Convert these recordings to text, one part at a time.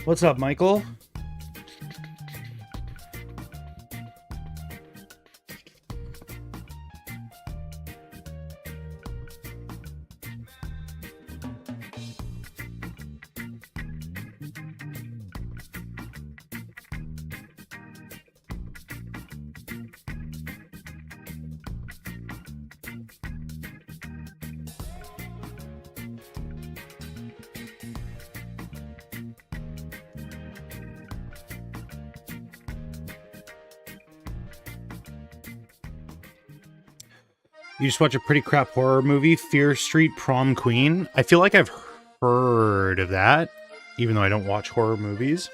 What's up, Michael? You just watch a pretty crap horror movie, Fear Street Prom Queen. I feel like I've heard of that, even though I don't watch horror movies.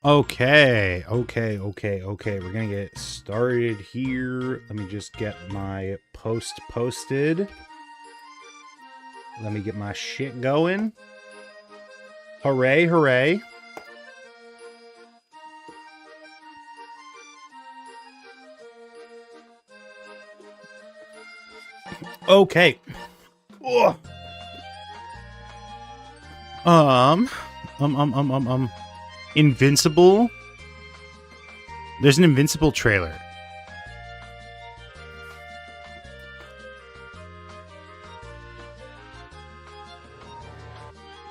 Okay. We're gonna get started here. Let me just get my post posted. Let me get my shit going. Hooray, hooray. Okay. Ugh. Invincible. There's an Invincible trailer.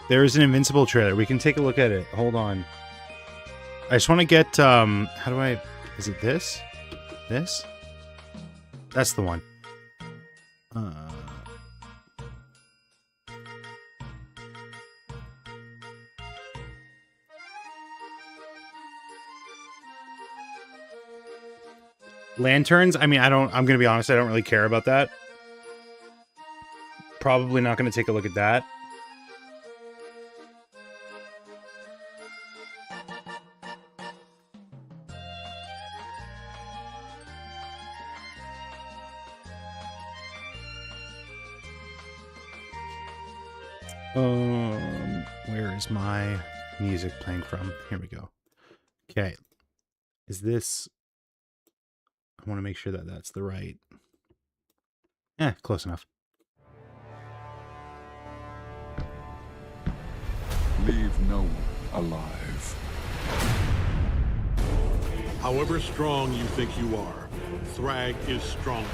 There is an Invincible trailer. We can take a look at it. Hold on. I just want to get, how do I, is it this? This? That's the one. Lanterns? I mean, I'm going to be honest, I don't really care about that. Probably not going to take a look at that. Where is my music playing from? Here we go. Okay. Is this... I want to make sure that that's the right... close enough. Leave no one alive. However strong you think you are, Thrag is stronger.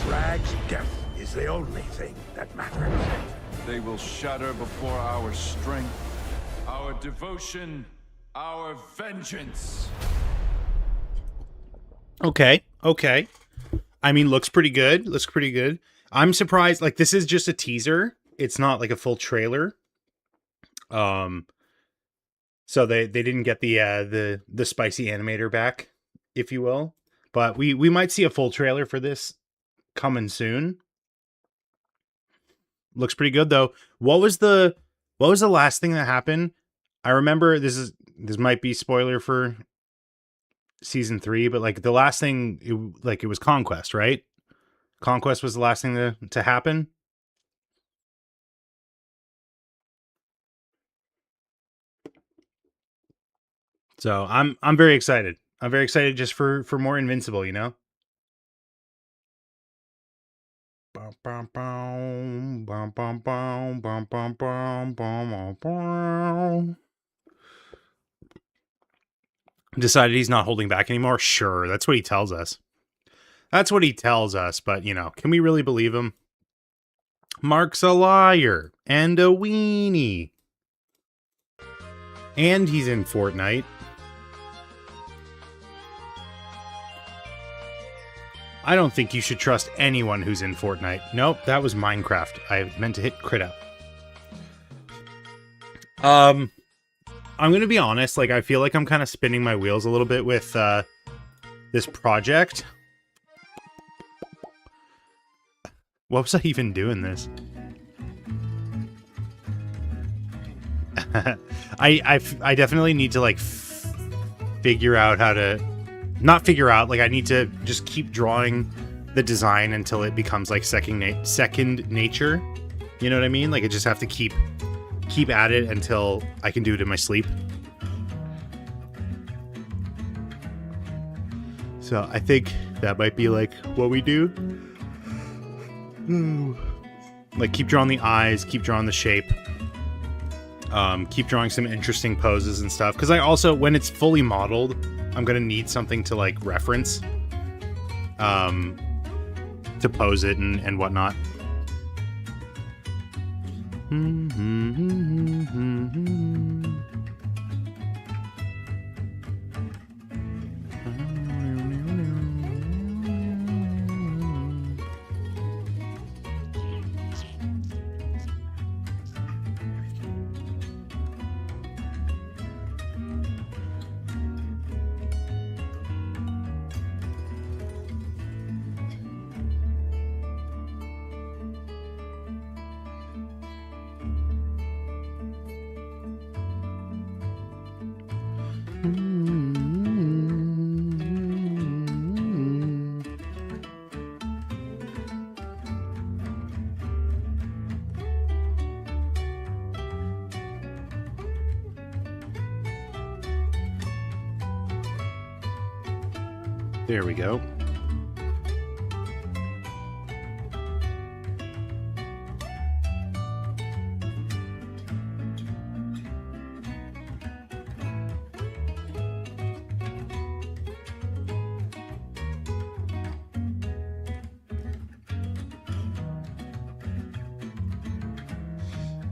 Thrag's death is the only thing that matters. They will shatter before our strength, our devotion, our vengeance. Okay. I mean, looks pretty good. I'm surprised. Like, this is just a teaser. It's not like a full trailer. So they didn't get the spicy animator back, if you will. But we might see a full trailer for this coming soon. Looks pretty good though. What was the last thing that happened? I remember this might be spoiler for season 3, but like the last thing, it was Conquest, right? Conquest was the last thing to happen. So I'm very excited. I'm very excited just for more Invincible, you know? Decided he's not holding back anymore. Sure, that's what he tells us. But, you know, can we really believe him? Mark's a liar and a weenie. And he's in Fortnite. I don't think you should trust anyone who's in Fortnite. Nope, that was Minecraft. I meant to hit crit up. I'm going to be honest, like, I feel like I'm kind of spinning my wheels a little bit with this project. What was I even doing this? I definitely need to, like, figure out how to... Not figure out, like, I need to just keep drawing the design until it becomes, like, second nature. You know what I mean? Like, I just have to keep at it until I can do it in my sleep. So I think that might be, like, what we do. Like, keep drawing the eyes, keep drawing the shape. Keep drawing some interesting poses and stuff. Because I also, when it's fully modeled, I'm going to need something to, like, reference. To pose it and whatnot. There we go.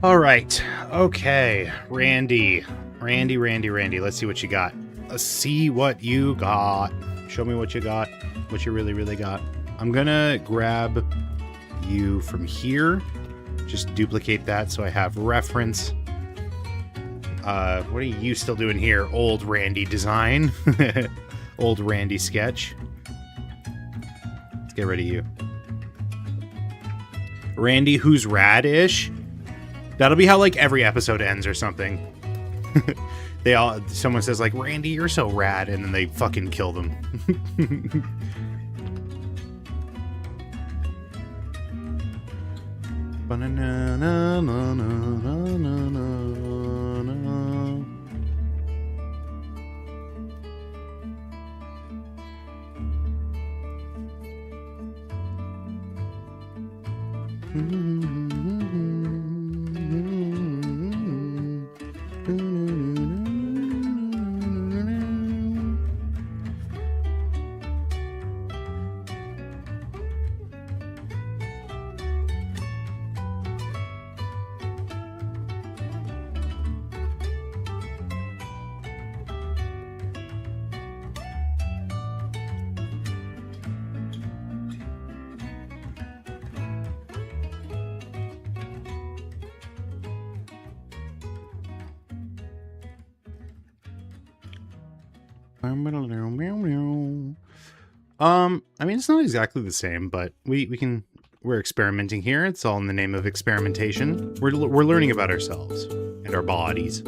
All right. Okay. Randy. Let's see what you got. Let's see what you got. Show me what you got. What you really, really got. I'm gonna grab you from here. Just duplicate that so I have reference. What are you still doing here? Old Randy design. Old Randy sketch. Let's get rid of you. Randy, who's rad-ish. That'll be how, like, every episode ends or something. Someone says, like, Randy, you're so rad, and then they fucking kill them. I mean, it's not exactly the same, but we're experimenting here. It's all in the name of experimentation. We're learning about ourselves and our bodies.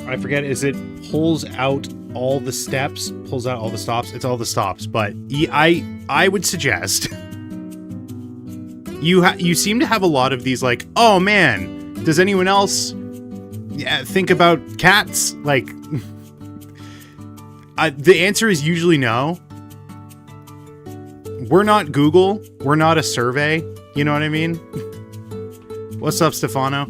I forget, is it pulls out all the steps, pulls out all the stops? It's all the stops, but I would suggest you seem to have a lot of these, like, oh man, does anyone else think about cats? Like, the answer is usually no. We're not Google. We're not a survey. You know what I mean? What's up, Stefano?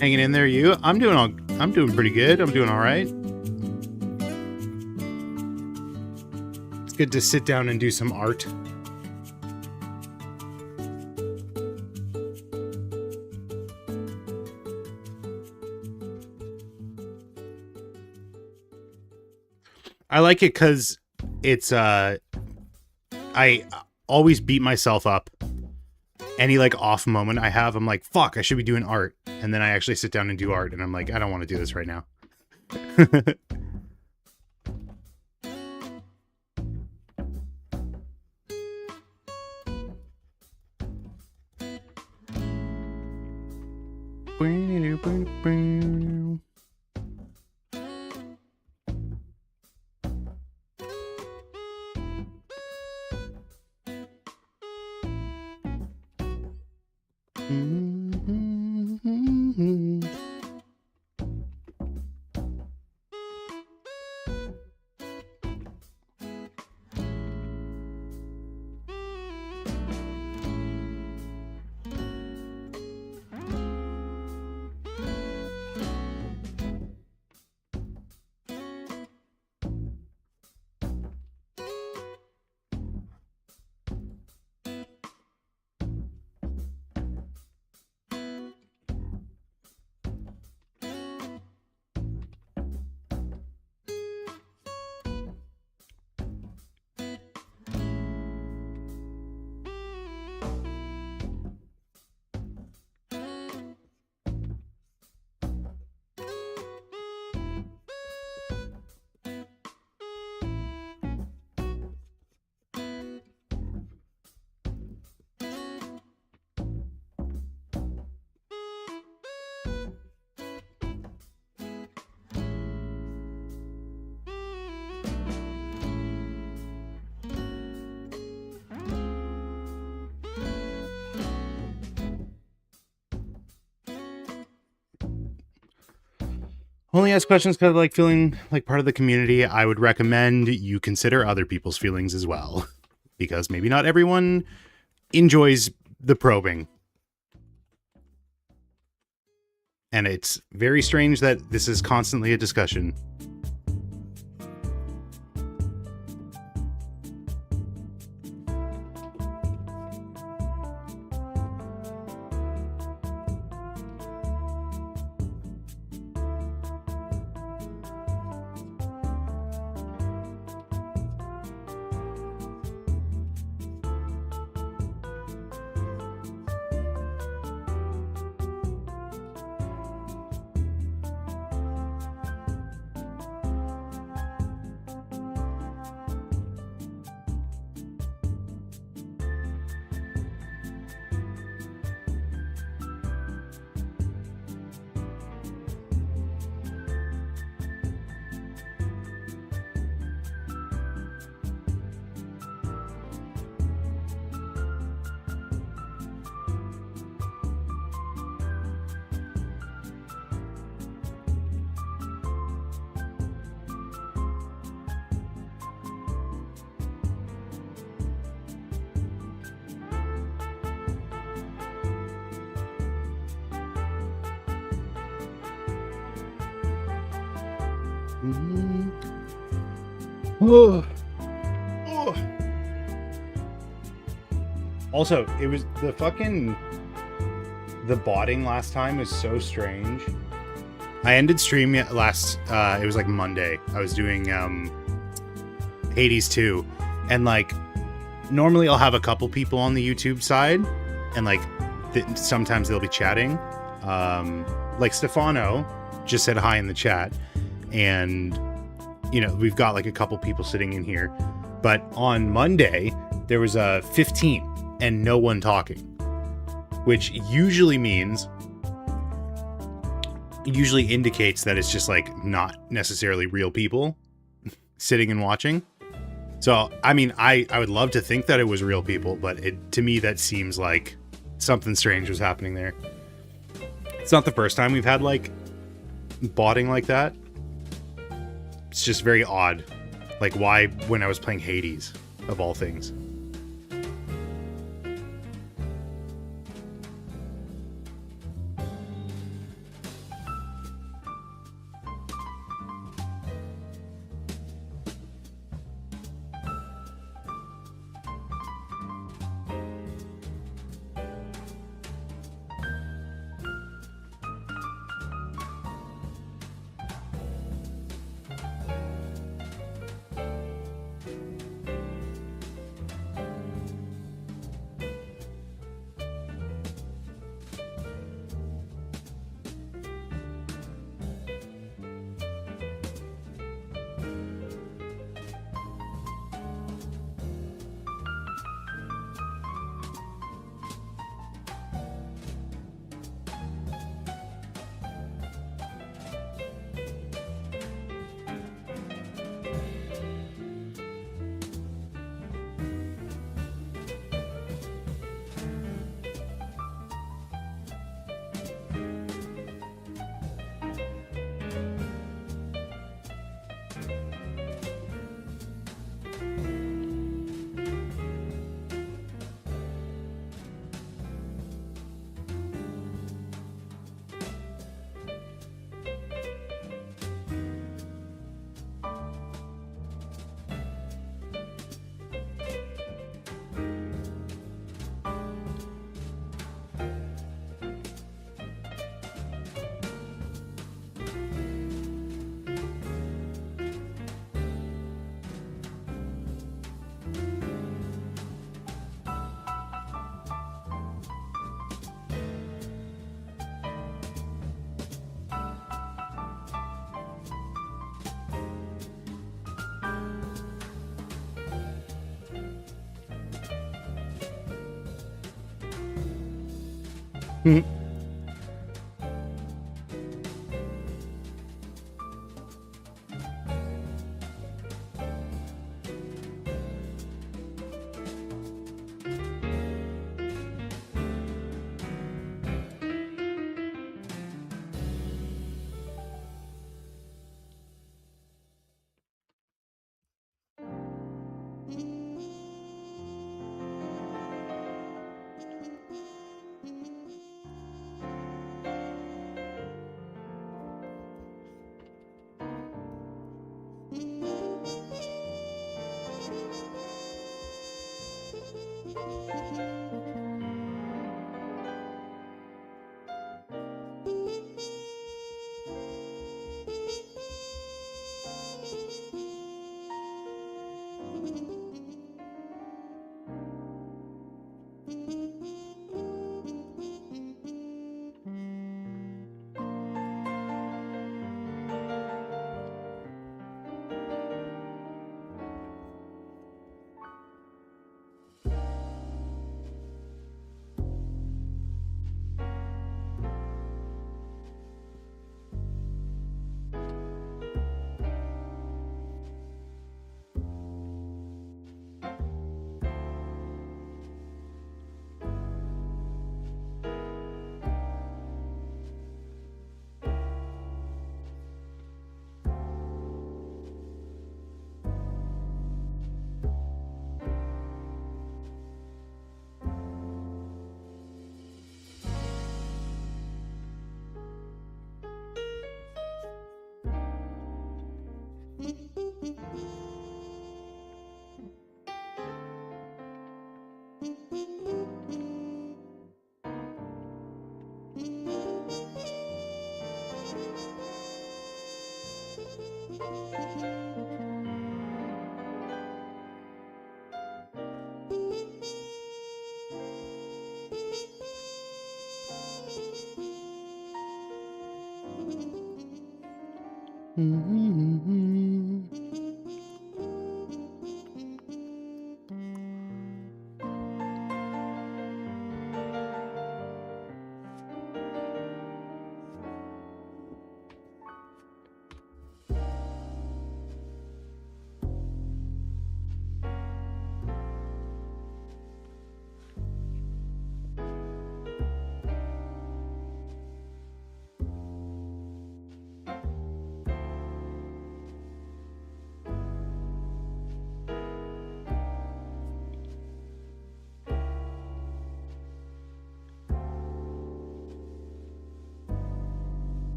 Hanging in there, you? I'm doing pretty good. I'm doing all right. It's good to sit down and do some art. I like it because it's I always beat myself up. Any like off moment I have, I'm like, fuck, I should be doing art. And then I actually sit down and do art and I'm like, I don't want to do this right now. Only ask questions because I like feeling like part of the community. I would recommend you consider other people's feelings as well, because maybe not everyone enjoys the probing. And it's very strange that this is constantly a discussion. Oh. Oh. Also, it was the botting last time was so strange. I ended stream last, it was like Monday. I was doing Hades 2, and like normally I'll have a couple people on the YouTube side, and like sometimes they'll be chatting. Like Stefano just said hi in the chat, and you know, we've got like a couple people sitting in here. But on Monday, there was 15 and no one talking, which usually indicates that it's just like not necessarily real people sitting and watching. So, I mean, I would love to think that it was real people, but to me, that seems like something strange was happening there. It's not the first time we've had like botting like that. It's just very odd. Like, why when I was playing Hades, of all things?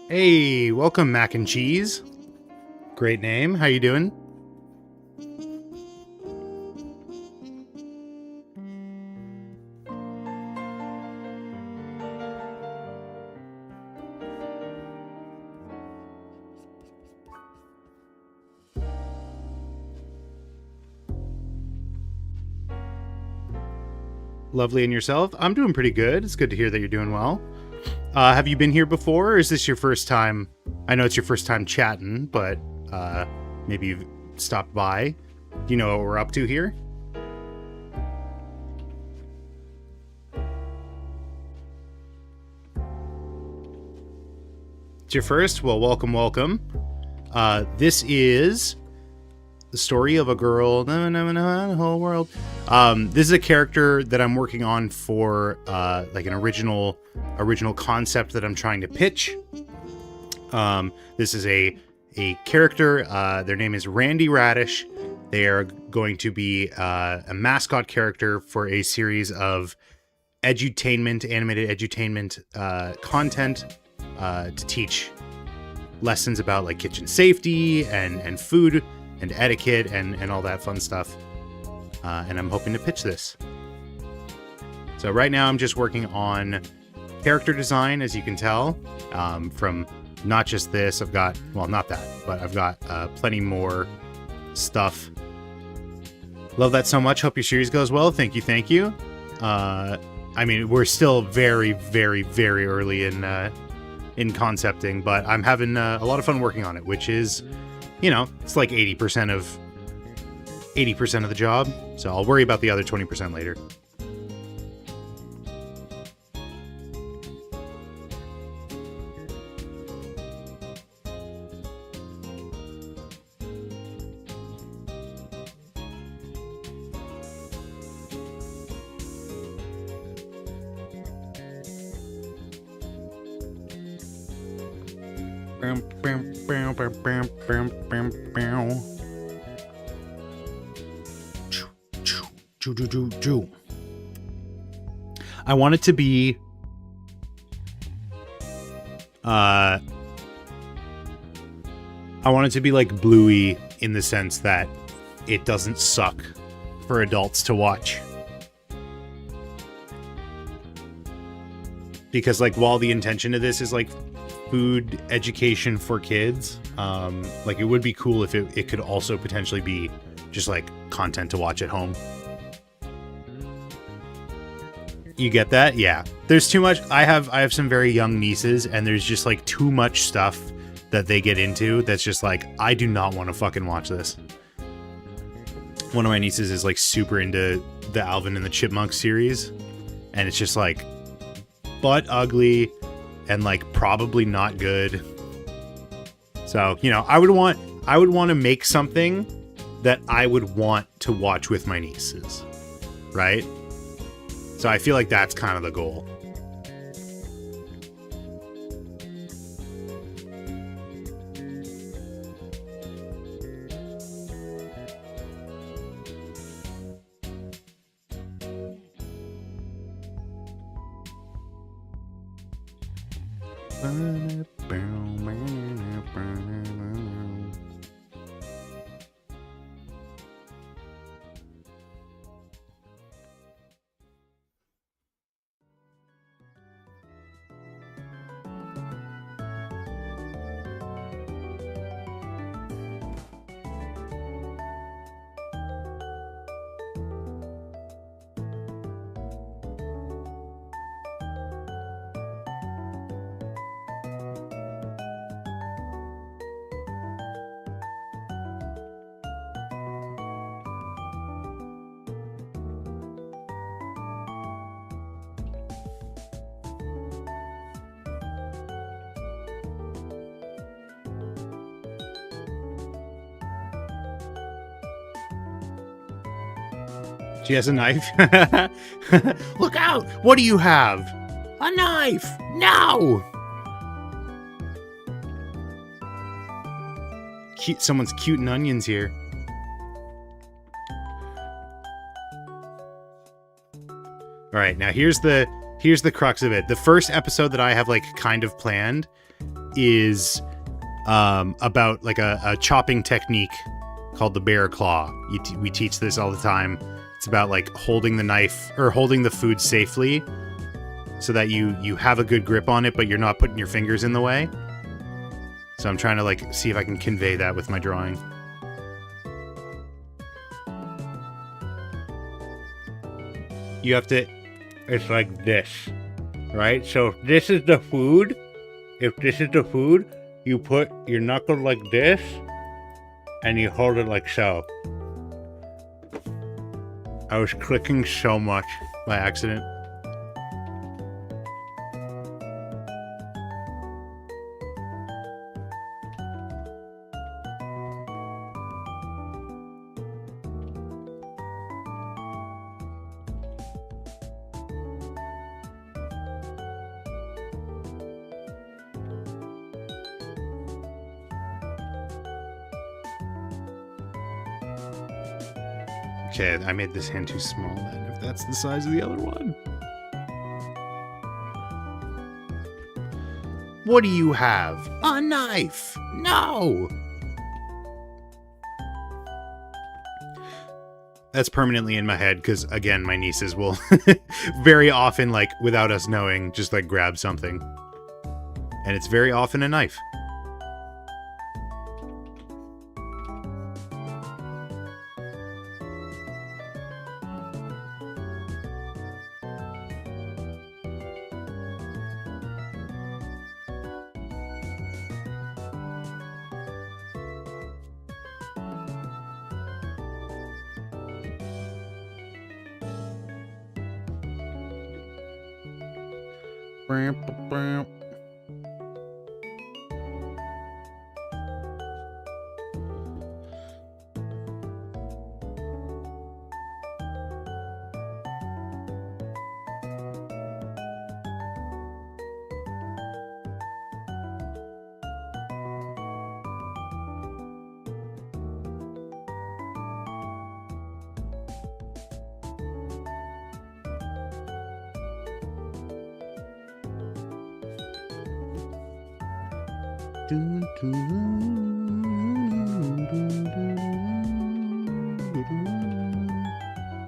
Hey, welcome, Mac and Cheese. Great name. How you doing? Lovely, and yourself? I'm doing pretty good. It's good to hear that you're doing well. Have you been here before, or is this your first time? I know it's your first time chatting, but maybe you've stopped by. Do you know what we're up to here? It's your first? Well, welcome, welcome. This is the story of a girl, the whole world. This is a character that I'm working on for like an original concept that I'm trying to pitch. This is a character. Their name is Randy Radish. They are going to be a mascot character for a series of animated edutainment content to teach lessons about like kitchen safety and food and etiquette and all that fun stuff. And I'm hoping to pitch this. So right now I'm just working on character design, as you can tell, from not just this. I've got, well, not that, but I've got plenty more stuff. Love that so much. Hope your series goes well. Thank you. Thank you. I mean, we're still very, very, very early in concepting, but I'm having a lot of fun working on it, which is, you know, it's like 80% of the job. So I'll worry about the other 20% later. I want it to be like Bluey in the sense that it doesn't suck for adults to watch. Because like while the intention of this is like food education for kids, like it would be cool if it could also potentially be just like content to watch at home. You get that? Yeah. There's too much. I have some very young nieces, and there's just like too much stuff that they get into that's just like, I do not want to fucking watch this. One of my nieces is like super into the Alvin and the Chipmunks series, and it's just like butt ugly and like probably not good. So, you know, I would want to make something that I would want to watch with my nieces, right? So I feel like that's kind of the goal. She has a knife. Look out! What do you have? A knife! No! Cute. Someone's cuting onions here. All right, now here's the crux of it. The first episode that I have like kind of planned is about like a chopping technique called the bear claw. We teach this all the time. It's about like holding the knife or holding the food safely so that you have a good grip on it, but you're not putting your fingers in the way. So I'm trying to like see if I can convey that with my drawing. You have to, it's like this, right? So if this is the food, you put your knuckle like this and you hold it like so. I was clicking so much by accident. Okay, I made this hand too small then, if that's the size of the other one. What do you have? A knife! No! That's permanently in my head because, again, my nieces will very often, like, without us knowing, just, like, grab something. And it's very often a knife.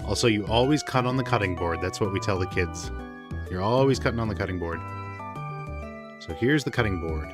Also, you always cut on the cutting board. That's what we tell the kids. You're always cutting on the cutting board. So here's the cutting board.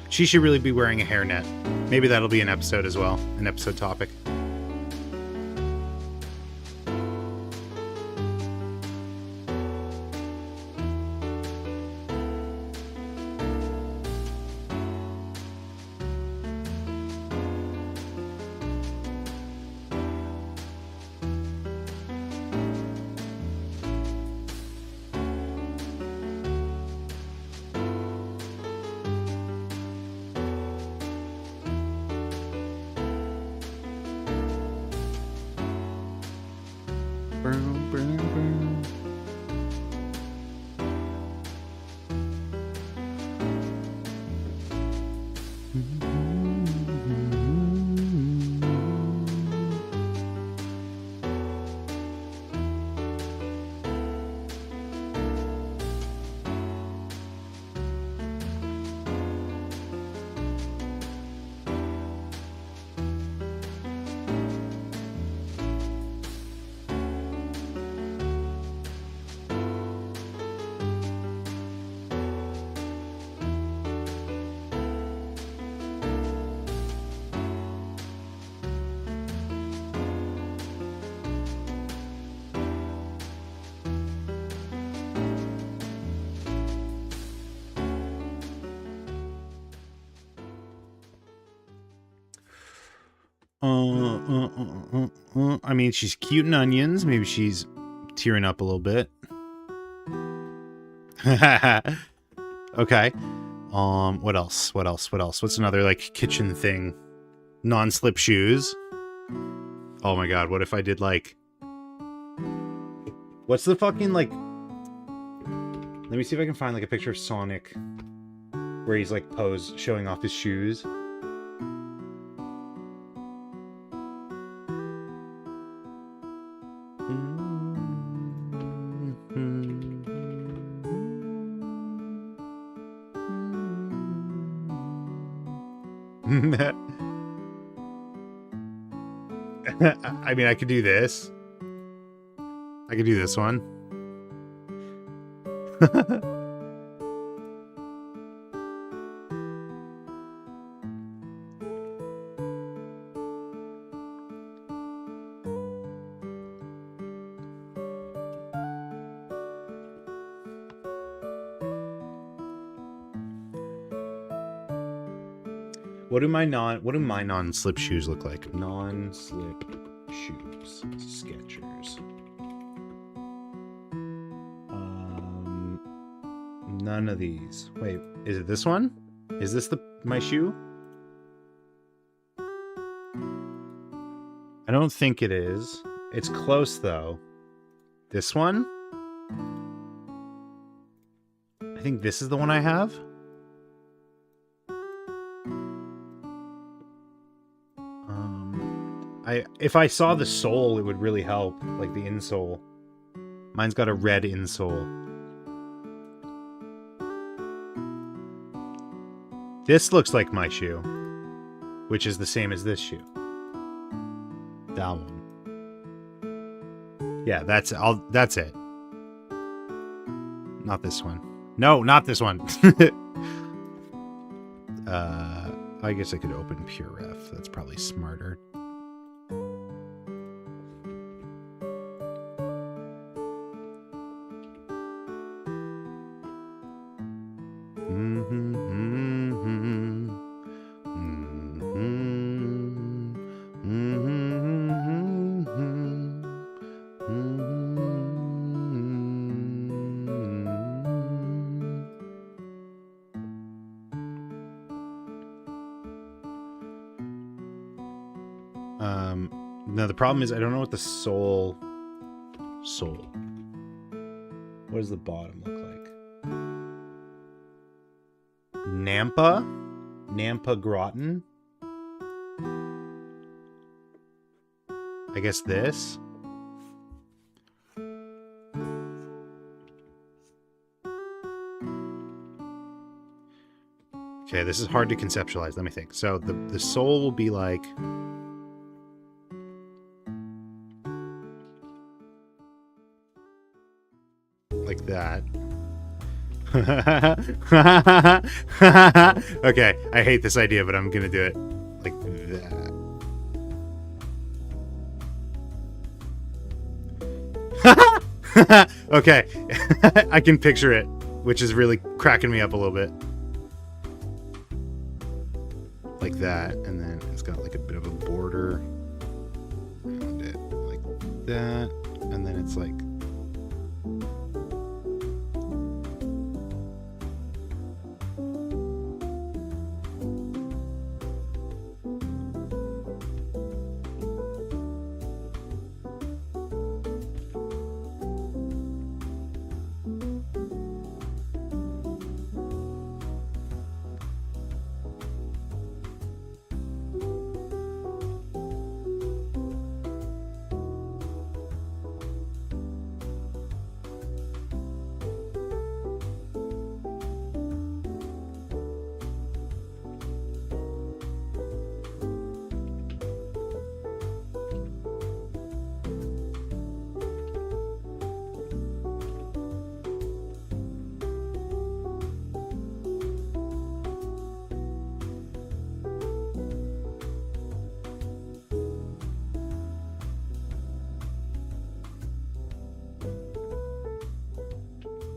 She should really be wearing a hairnet. Maybe that'll be an episode as well, an episode topic. I mean, she's cute in onions. Maybe she's tearing up a little bit. Okay. What else? What's another, like, kitchen thing? Non-slip shoes. Oh my god, what if I did, like... What's the fucking, like... Let me see if I can find, like, a picture of Sonic where he's, like, posed, showing off his shoes. I mean, I could do this. I could do this one. What do my non-slip shoes look like? Non-slip shoes. Skechers. None of these. Wait, is it this one? Is this my shoe? I don't think it is. It's close though. This one? I think this is the one I have. If I saw the sole, it would really help, like the insole. Mine's got a red insole. This looks like my shoe, which is the same as this shoe. That one. Yeah, that's it. Not this one. No, not this one. I guess I could open Pure Ref. That's probably smarter. Now the problem is I don't know what the sole. What does the bottom look like? Nampa Groton. I guess this. Okay, this is hard to conceptualize. Let me think. So the sole will be like that. Okay, I hate this idea, but I'm gonna do it like that. Okay. I can picture it, which is really cracking me up a little bit. Like that, and then it's got like a bit of a border around it, like that, and then it's like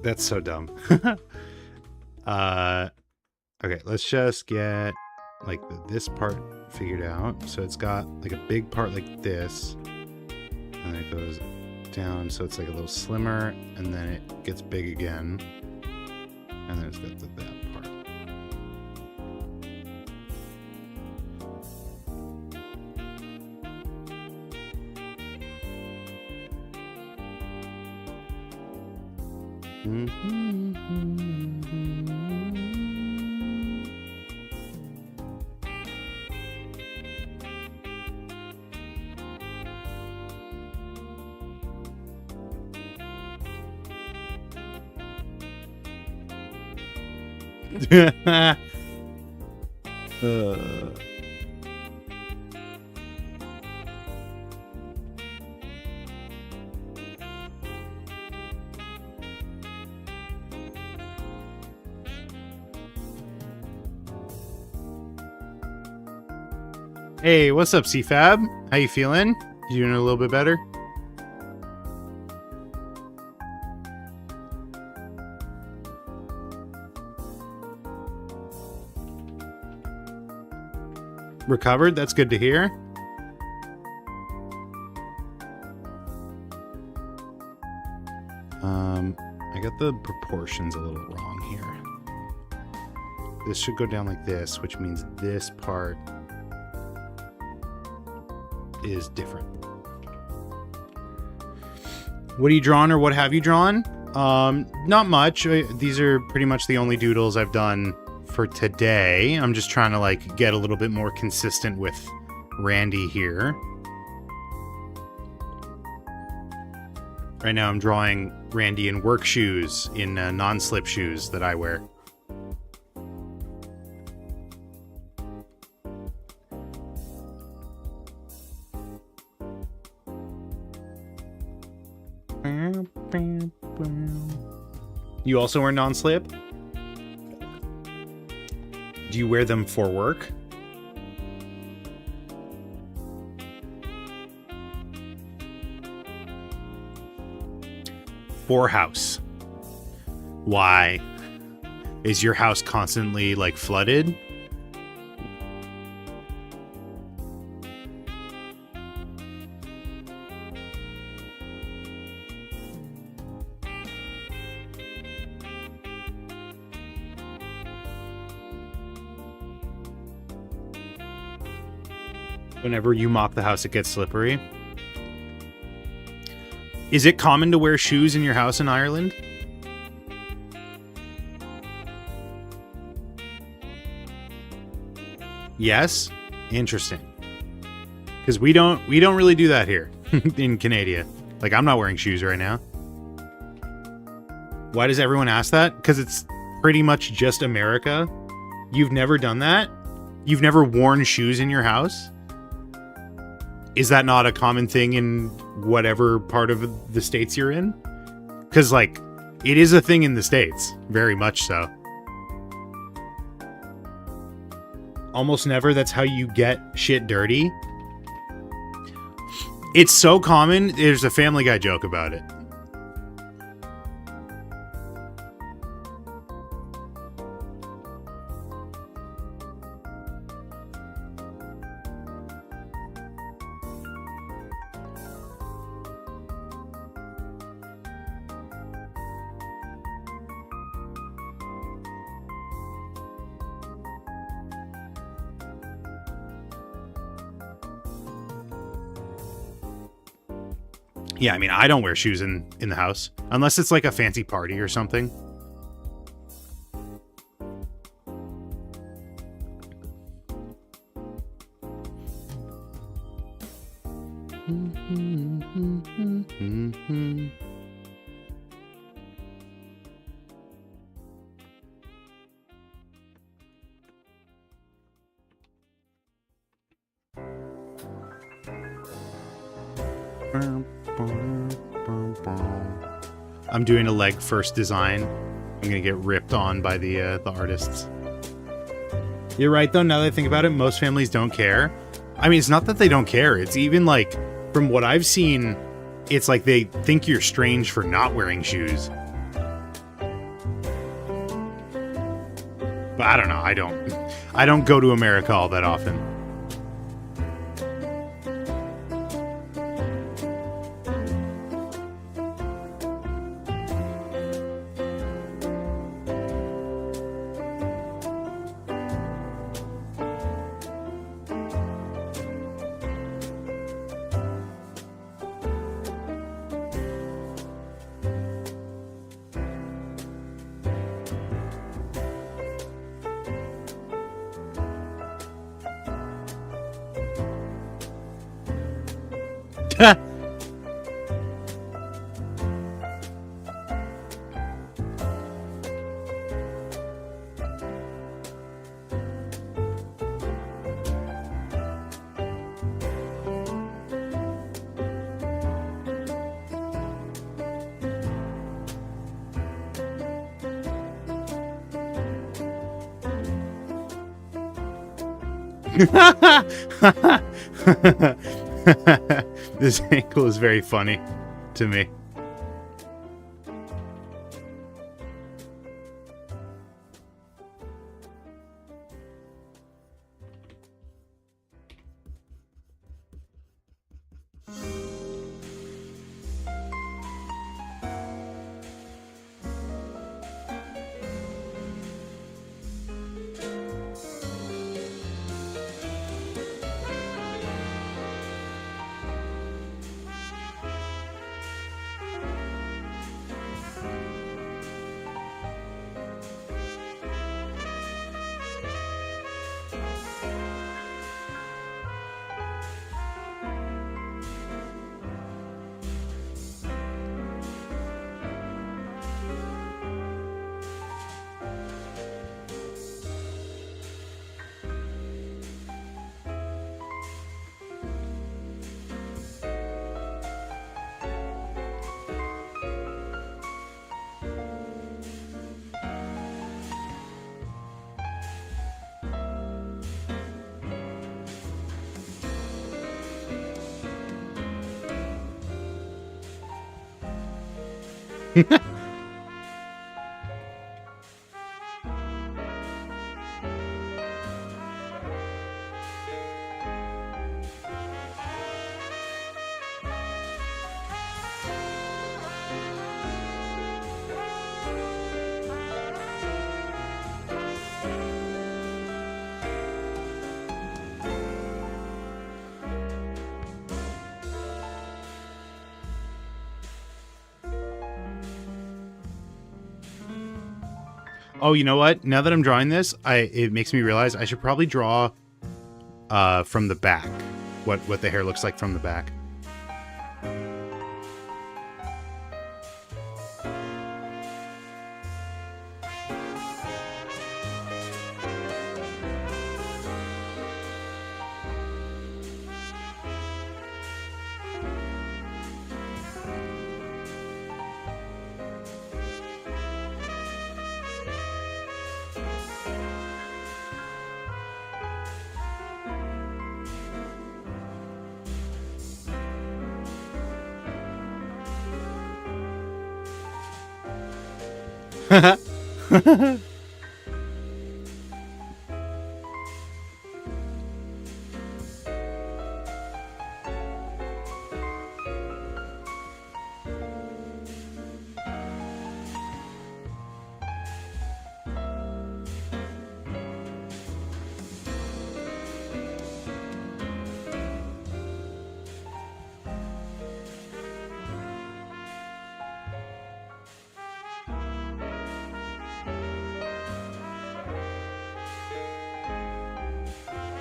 that's so dumb. Okay, let's just get like this part figured out. So it's got like a big part like this, and then it goes down, so it's like a little slimmer, and then it gets big again, and then it's got that part. Hey, what's up, CFAB? How you feeling? You doing a little bit better? Recovered? That's good to hear. I got the proportions a little wrong here. This should go down like this, which means this part is different. What are you drawing, or what have you drawn? Not much. These are pretty much the only doodles I've done for today. I'm just trying to like get a little bit more consistent with Randy here. Right now I'm drawing Randy in work shoes, in non-slip shoes that I wear. You also wear non-slip? Do you wear them for work? For house. Why? Is your house constantly like flooded? Whenever you mop the house, it gets slippery. Is it common to wear shoes in your house in Ireland? Yes? Interesting. Because we don't really do that here in Canada. Like, I'm not wearing shoes right now. Why does everyone ask that? Because it's pretty much just America. You've never done that? You've never worn shoes in your house? Is that not a common thing in whatever part of the States you're in? Because, like, it is a thing in the States. Very much so. Almost never. That's how you get shit dirty. It's so common. There's a Family Guy joke about it. Yeah, I mean, I don't wear shoes in the house. Unless it's like a fancy party or something. I'm doing a leg first design. I'm gonna get ripped on by the artists. You're right though, now that I think about it, most families don't care. I mean, it's not that they don't care, it's even like, from what I've seen, it's like they think you're strange for not wearing shoes. But I don't know, I don't go to America all that often. This ankle is very funny to me. Oh, you know what? Now that I'm drawing this, it makes me realize I should probably draw from the back. What the hair looks like from the back.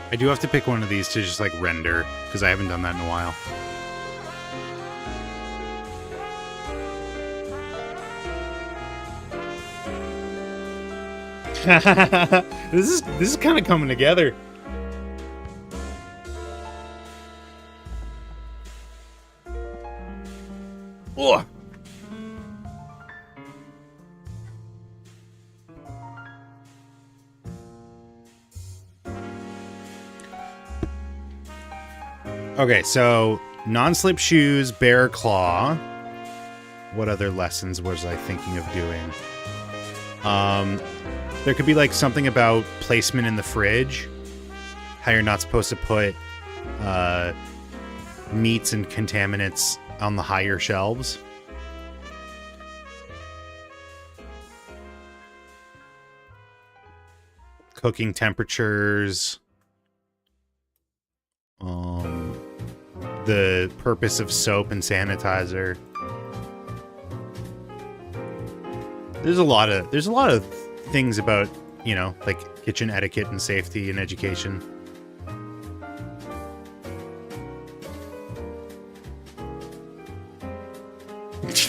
I do have to pick one of these to just like render because I haven't done that in a while. This is kind of coming together. Oh. Okay, so non-slip shoes, bear claw. What other lessons was I thinking of doing? There could be like something about placement in the fridge. How you're not supposed to put meats and contaminants on the higher shelves. Cooking temperatures. The purpose of soap and sanitizer. There's a lot of things about, you know, like kitchen etiquette and safety and education.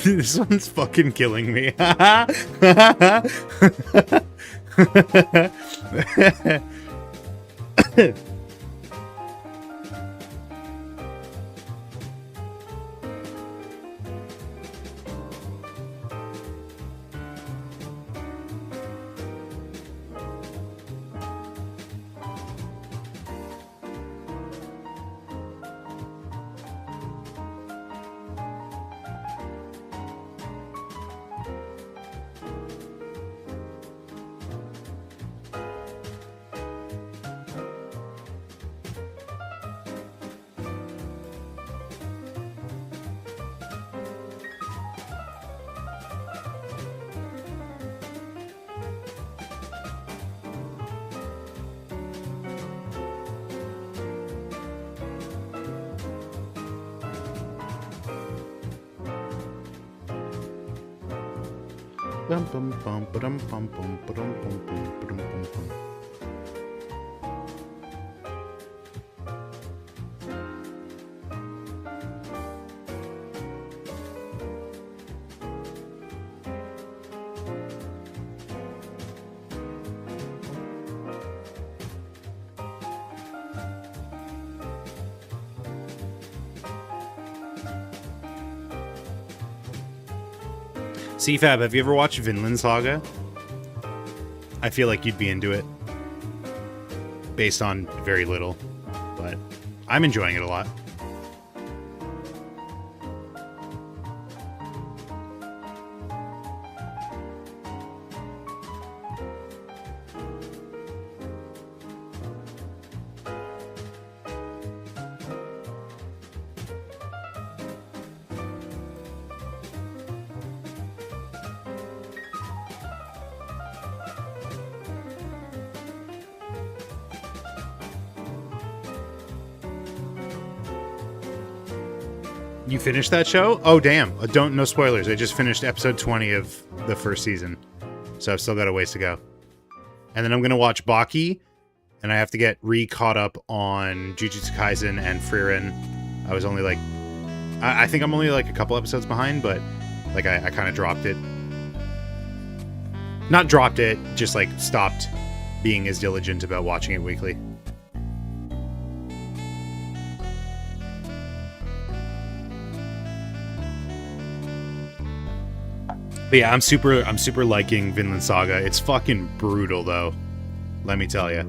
This one's fucking killing me. Bum bum bum ba-dum bum bum ba-dum bum bum ba-dum bum bum. CFAB, have you ever watched Vinland Saga? I feel like you'd be into it. Based on very little. But I'm enjoying it a lot. You finished that show? Oh, damn. No spoilers. I just finished episode 20 of the first season. So I've still got a ways to go. And then I'm going to watch Baki, and I have to get re-caught up on Jujutsu Kaisen and Frieren. I was only like... I think I'm only like a couple episodes behind, but like I kind of dropped it. Not dropped it, just like stopped being as diligent about watching it weekly. But yeah, I'm super liking Vinland Saga. It's fucking brutal though. Let me tell you.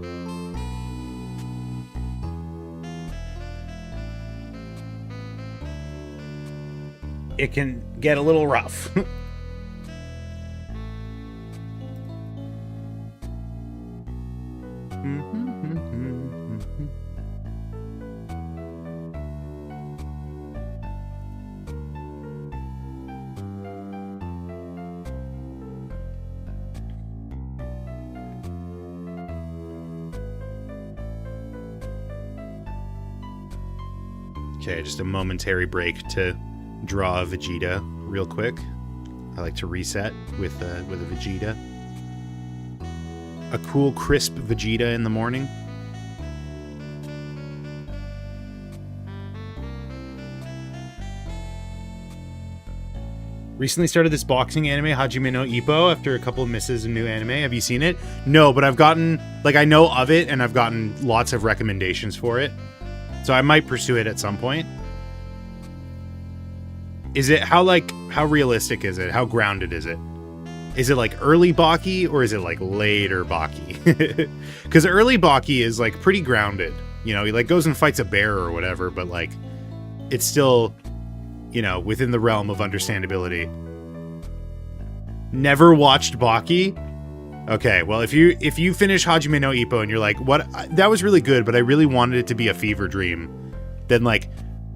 It can get a little rough. Okay, just a momentary break to draw a Vegeta real quick. I like to reset with a Vegeta. A cool, crisp Vegeta in the morning. Recently started this boxing anime, Hajime no Ippo, after a couple of misses in new anime. Have you seen it? No, but I've gotten, like, I know of it, and I've gotten lots of recommendations for it. So I might pursue it at some point. Is it, how realistic is it? How grounded is it? Is it like early Baki, or is it like later Baki? Because early Baki is like pretty grounded. You know, he like goes and fights a bear or whatever, but like, it's still, you know, within the realm of understandability. Never watched Baki? Okay, well, if you finish Hajime no Ippo and you're like, what, that was really good, but I really wanted it to be a fever dream, then like,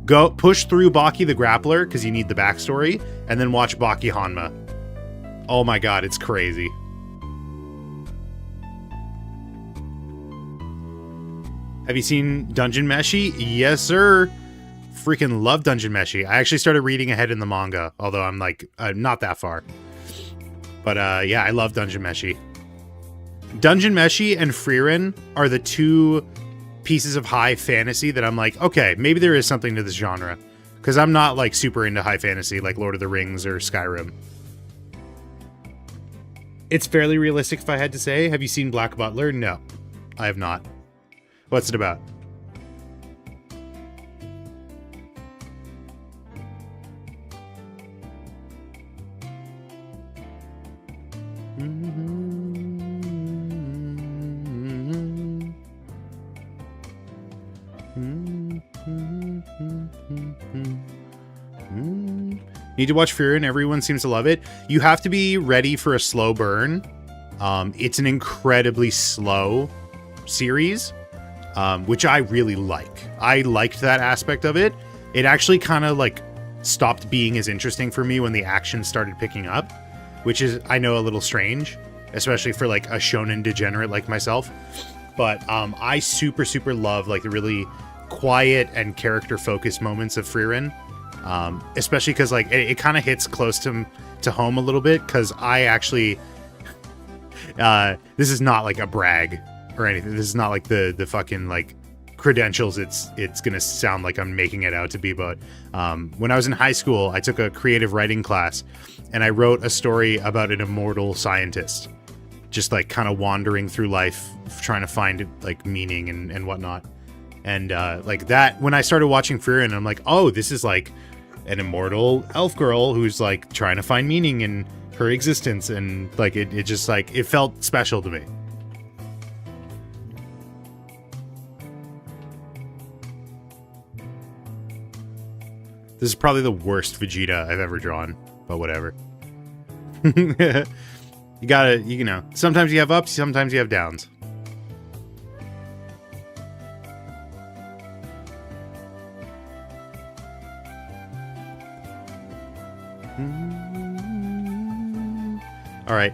go push through Baki the Grappler, because you need the backstory, and then watch Baki Hanma. Oh my god, it's crazy. Have you seen Dungeon Meshi? Yes, sir. Freaking love Dungeon Meshi. I actually started reading ahead in the manga, although I'm like, not that far. But yeah, I love Dungeon Meshi. Dungeon Meshi and Frieren are the two pieces of high fantasy that I'm like, okay, maybe there is something to this genre. Because I'm not like super into high fantasy like Lord of the Rings or Skyrim. It's fairly realistic if I had to say. Have you seen Black Butler? No, I have not. What's it about? Need to watch Fear, and everyone seems to love it. You have to be ready for a slow burn. It's an incredibly slow series, which I really like. I liked that aspect of it. It actually kind of like stopped being as interesting for me when the action started picking up, which is, I know, a little strange, especially for like a shonen degenerate like myself. But I super love like the really quiet and character focused moments of Frieren. Especially because like it kind of hits close to home a little bit, because I actually this is not like a brag or anything. This is not like the fucking like credentials it's gonna sound like I'm making it out to be. But when I was in high school, I took a creative writing class, and I wrote a story about an immortal scientist just like kind of wandering through life trying to find like meaning and whatnot. And like that, when I started watching Frieren, I'm like, oh, this is like an immortal elf girl who's like trying to find meaning in her existence, and like it just like it felt special to me. This is probably the worst Vegeta I've ever drawn, but whatever. You gotta, you know, sometimes you have ups, sometimes you have downs. All right,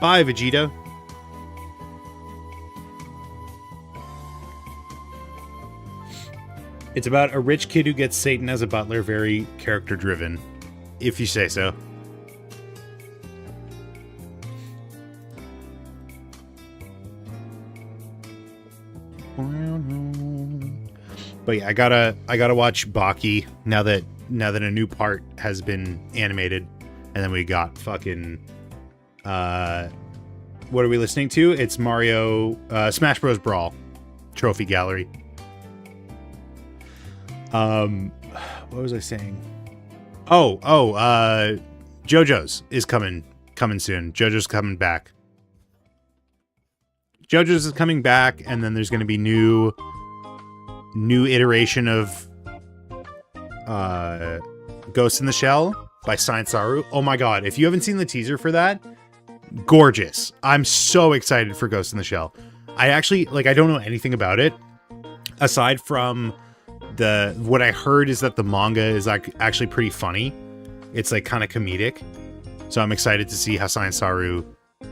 bye, Vegeta. It's about a rich kid who gets Satan as a butler, very character driven, if you say so. But yeah, I gotta watch Baki now that a new part has been animated, and then we got fucking what are we listening to? It's Mario Smash Bros. Brawl Trophy Gallery. What was I saying? JoJo's is coming soon. JoJo's coming back. JoJo's is coming back, and then there's going to be new iteration of Ghost in the Shell by Science Saru. Oh my god, if you haven't seen the teaser for that, gorgeous. I'm so excited for Ghost in the Shell. I actually, like, I don't know anything about it aside from what I heard is that the manga is like actually pretty funny. It's like kind of comedic. So I'm excited to see how Science Saru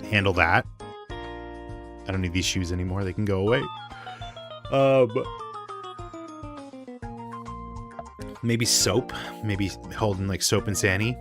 handle that. I don't need these shoes anymore. They can go away. Maybe Soap. Maybe holding like Soap and Sandy.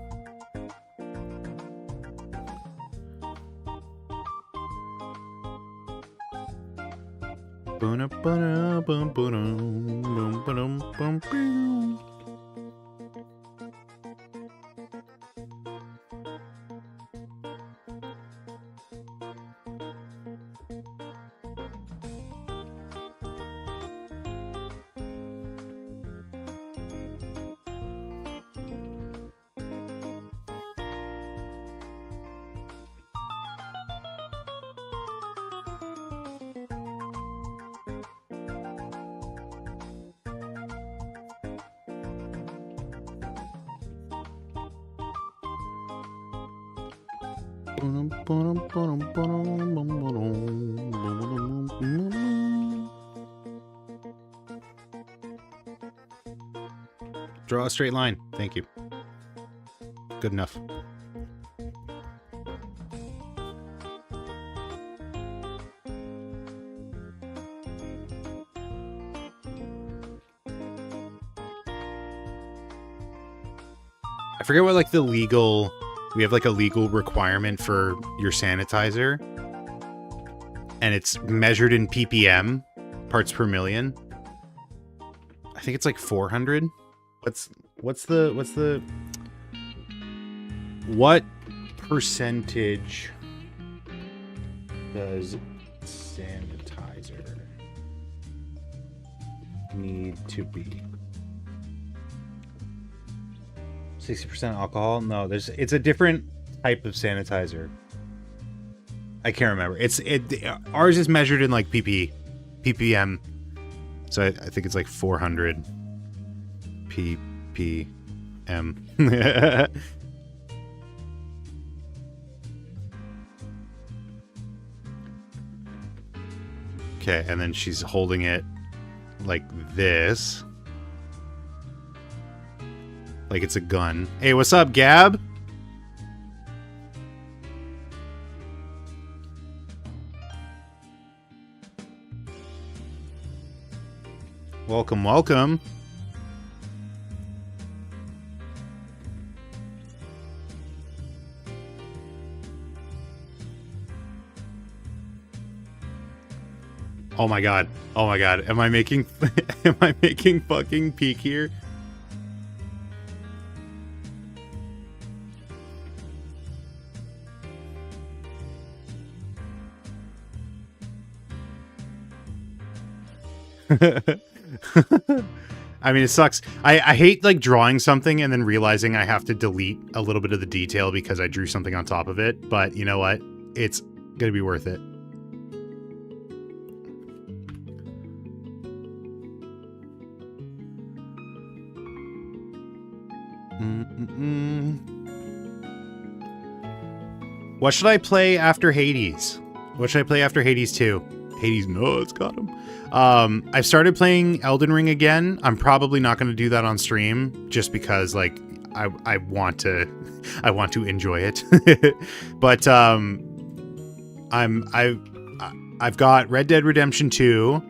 Draw a straight line. Thank you. Good enough. I forget what like we have like a legal requirement for your sanitizer, and it's measured in ppm, parts per million. I think it's like 400. What percentage does sanitizer need to be? 60% alcohol? No, it's a different type of sanitizer. I can't remember. Ours is measured in like ppm. So I think it's like 400 ppm. Okay, and then she's holding it like this. Like it's a gun. Hey, what's up, Gab? Welcome, welcome. Oh my god. Oh my god. Am I making fucking peak here? I mean, it sucks. I hate like drawing something and then realizing I have to delete a little bit of the detail because I drew something on top of it. But you know what? It's gonna be worth it. What should I play after Hades? What should I play after Hades 2? Hades, no, it's got him. I've started playing Elden Ring again. I'm probably not going to do that on stream just because, like, I want to enjoy it. But I've got Red Dead Redemption 2,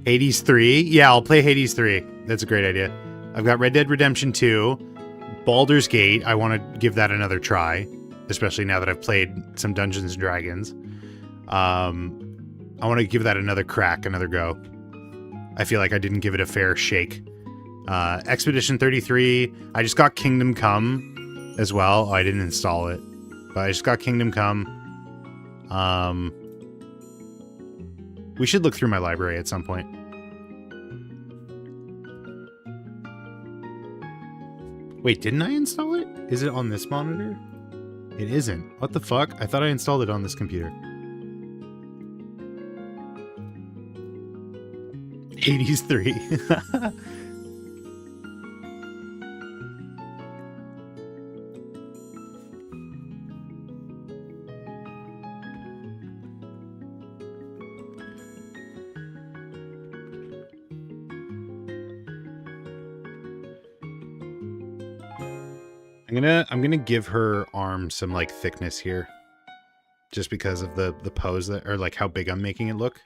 Hades 3? Yeah, I'll play Hades 3. That's a great idea. I've got Red Dead Redemption 2. Baldur's Gate. I want to give that another try. Especially now that I've played some Dungeons & Dragons. I want to give that another crack, another go. I feel like I didn't give it a fair shake. Expedition 33. I just got Kingdom Come as well. Oh, I didn't install it. But I just got Kingdom Come. We should look through my library at some point. Wait, didn't I install it? Is it on this monitor? It isn't. What the fuck? I thought I installed it on this computer. Hades 3. I'm gonna give her arm some like thickness here. Just because of the pose that, or like how big I'm making it look.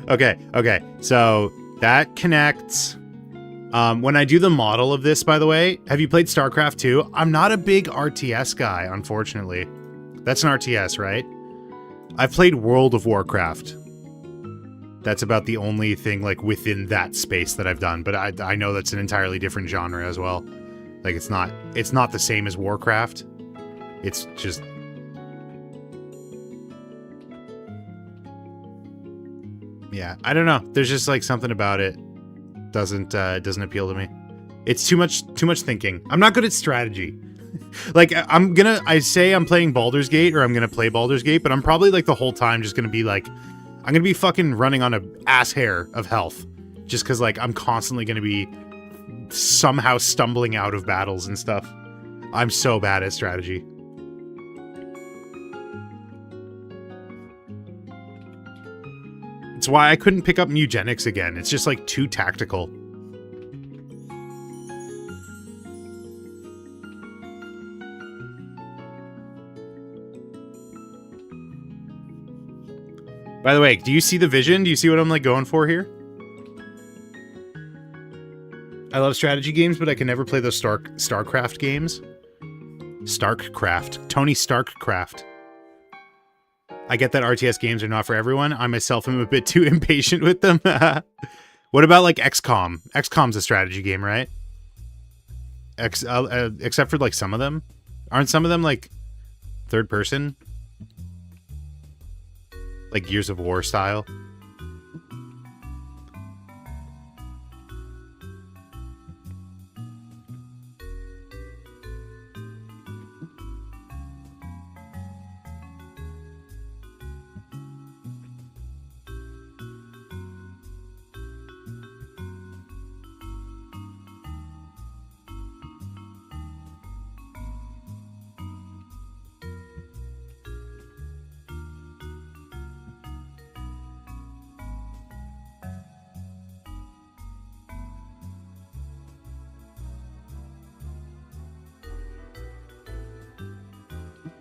Okay. So that connects. When I do the model of this, by the way, have you played StarCraft 2? I'm not a big RTS guy, unfortunately. That's an RTS, right? I've played World of Warcraft. That's about the only thing like within that space that I've done, but I know that's an entirely different genre as well. Like it's not the same as Warcraft. It's just yeah, I don't know. There's just like something about it doesn't appeal to me. It's too much thinking. I'm not good at strategy. Like I say I'm playing Baldur's Gate or I'm gonna play Baldur's Gate, but I'm probably like the whole time just gonna be like, I'm gonna be fucking running on a ass hair of health, just because like I'm constantly gonna be somehow stumbling out of battles and stuff. I'm so bad at strategy. It's why I couldn't pick up Mugenics again. It's just like too tactical. By the way, do you see the vision? Do you see what I'm like going for here? I love strategy games, but I can never play those StarCraft games. StarCraft. Tony Starkcraft. I get that RTS games are not for everyone. I myself am a bit too impatient with them. What about like XCOM? XCOM's a strategy game, right? Except for like some of them. Aren't some of them like third person? Like Gears of War style.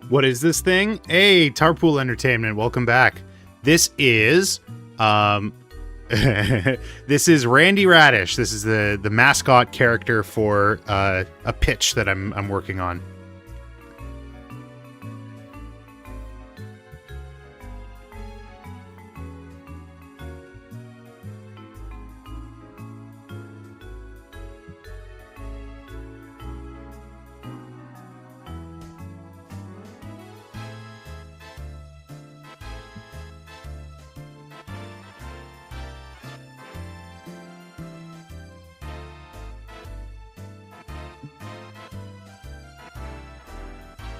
What is this thing? Hey, Tarpool Entertainment, welcome back. This is this is Randy Radish. This is the mascot character for a pitch that I'm working on.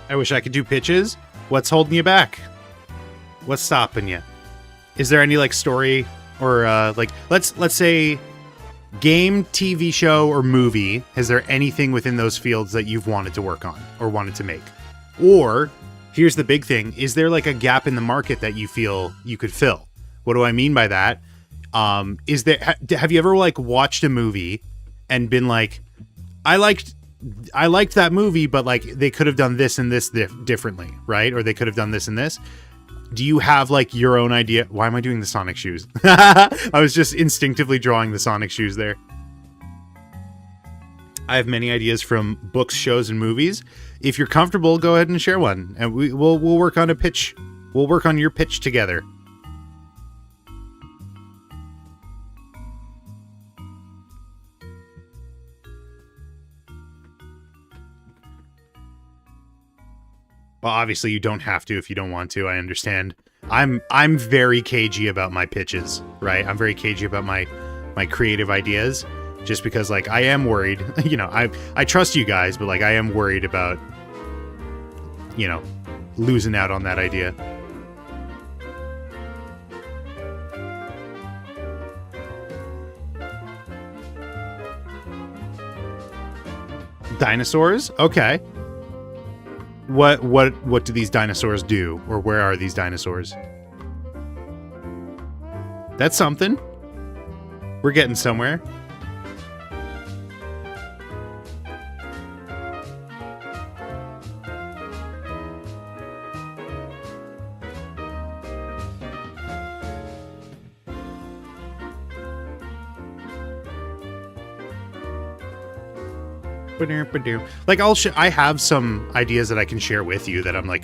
I wish I could do pitches. What's holding you back? What's stopping you? Is there any like story or like let's say game, TV show, or movie? Is there anything within those fields that you've wanted to work on or wanted to make? Or here's the big thing: is there like a gap in the market that you feel you could fill? What do I mean by that? Is there have you ever like watched a movie and been like, I liked I liked that movie, but like they could have done this and this differently, right? Or they could have done this and this. Do you have like your own idea? Why am I doing the Sonic shoes? I was just instinctively drawing the Sonic shoes there. I have many ideas from books, shows, and movies. If you're comfortable, go ahead and share one, and we'll work on a pitch. We'll work on your pitch together. Well, obviously you don't have to if you don't want to. I understand. I'm very cagey about my pitches, right? I'm very cagey about my creative ideas, just because like I am worried. You know, I trust you guys, but like I am worried about, you know, losing out on that idea. Dinosaurs? Okay. What do these dinosaurs do? Or where are these dinosaurs? That's something. We're getting somewhere. Like I have some ideas that I can share with you that I'm like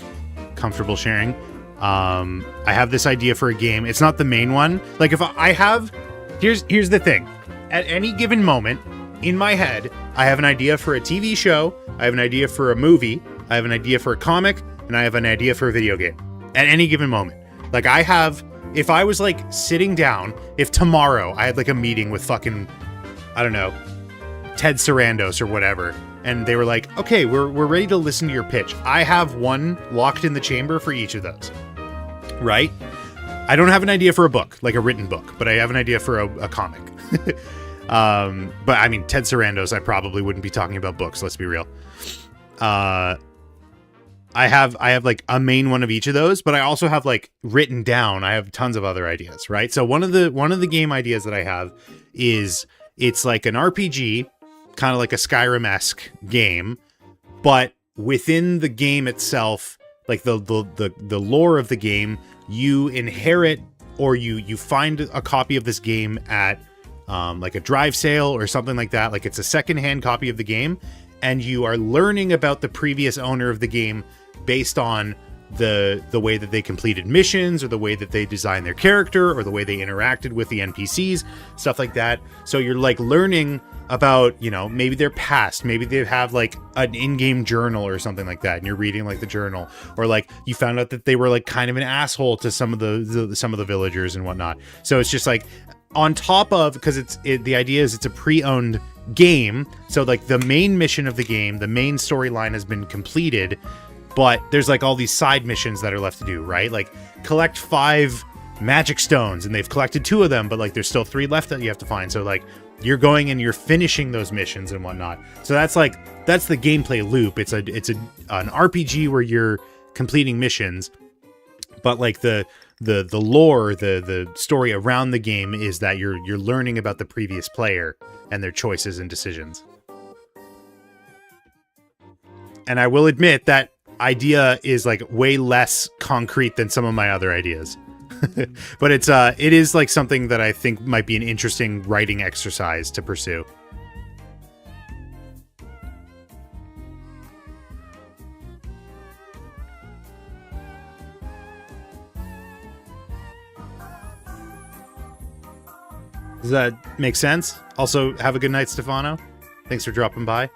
comfortable sharing. I have this idea for a game. It's not the main one. Like if I have, here's the thing. At any given moment in my head, I have an idea for a TV show. I have an idea for a movie. I have an idea for a comic, and I have an idea for a video game. At any given moment, like I have. If I was like sitting down, if tomorrow I had like a meeting with fucking, I don't know, Ted Sarandos or whatever, and they were like, okay, we're ready to listen to your pitch. I have one locked in the chamber for each of those, right? I don't have an idea for a book, like a written book, but I have an idea for a comic. But I mean, Ted Sarandos, I probably wouldn't be talking about books, let's be real. I have like a main one of each of those, but I also have like written down, I have tons of other ideas, right? So one of the game ideas that I have is it's like an RPG, kind of like a Skyrim-esque game, but within the game itself, like the lore of the game, you inherit or you find a copy of this game at like a drive sale or something like that. Like it's a secondhand copy of the game, and you are learning about the previous owner of the game based on the way that they completed missions, or the way that they designed their character, or the way they interacted with the NPCs, stuff like that. So you're like learning about, you know, maybe their past, maybe they have like an in-game journal or something like that, and you're reading like the journal, or like you found out that they were like kind of an asshole to some of the villagers and whatnot. So it's just like on top of, because the idea is it's a pre-owned game, so like the main mission of the game, the main storyline has been completed, but there's like all these side missions that are left to do, right? Like collect 5 magic stones, and they've collected 2 of them, but like there's still 3 left that you have to find. So like you're going and you're finishing those missions and whatnot. So that's the gameplay loop. It's an RPG where you're completing missions, but like the lore, the story around the game is that you're learning about the previous player and their choices and decisions. And I will admit that idea is like way less concrete than some of my other ideas. But it is like something that I think might be an interesting writing exercise to pursue. Does that make sense? Also, have a good night, Stefano. Thanks for dropping by.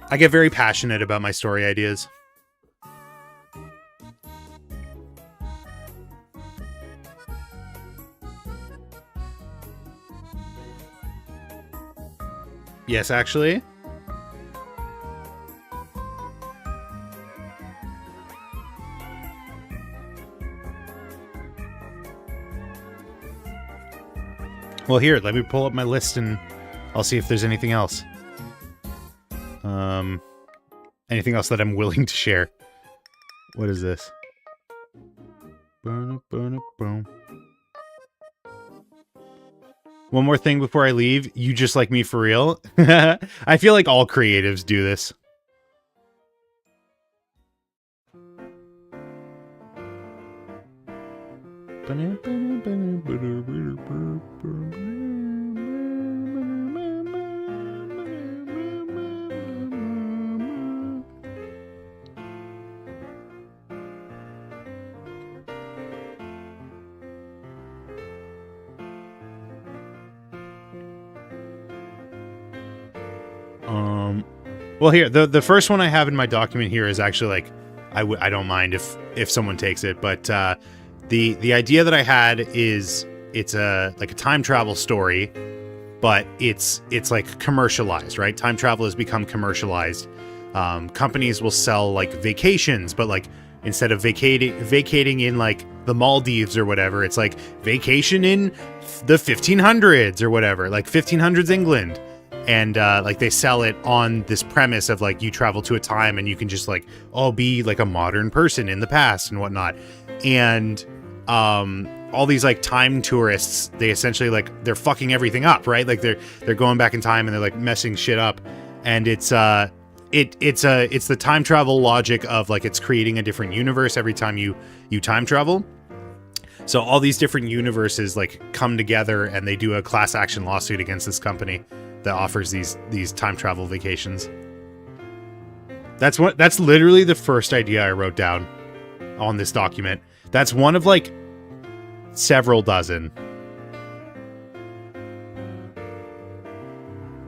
I get very passionate about my story ideas. Yes, actually. Well, here, let me pull up my list and I'll see if there's anything else. Anything else that I'm willing to share. What is this? One more thing before I leave. You just like me for real? I feel like all creatives do this. Well, here the first one I have in my document here is actually like I don't mind if someone takes it, but the idea that I had is it's a time travel story, but it's like commercialized, right? Time travel has become commercialized. Companies will sell like vacations, but like instead of vacating in like the Maldives or whatever, it's like vacation in the 1500s or whatever, like 1500s England. And like they sell it on this premise of like you travel to a time and you can just like be like a modern person in the past and whatnot. And all these like time tourists, they essentially like they're fucking everything up, right? Like they're going back in time and they're like messing shit up. And it's the time travel logic of like it's creating a different universe every time you time travel. So all these different universes like come together and they do a class action lawsuit against this company that offers these time travel vacations. That's literally the first idea I wrote down on this document. That's one of like several dozen.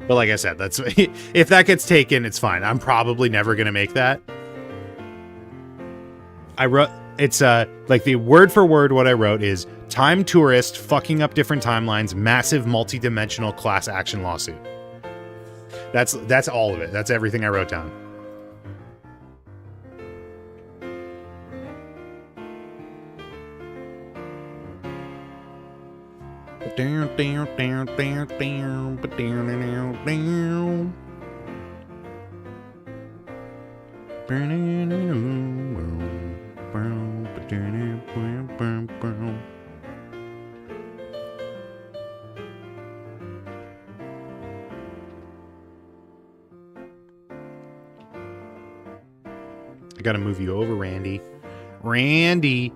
But like I said, that's if that gets taken, it's fine. I'm probably never gonna make that. I wrote it's like the word for word what I wrote is time tourist fucking up different timelines, massive multi-dimensional class action lawsuit. That's all of it. That's everything I wrote down. I gotta move you over, Randy. Randy.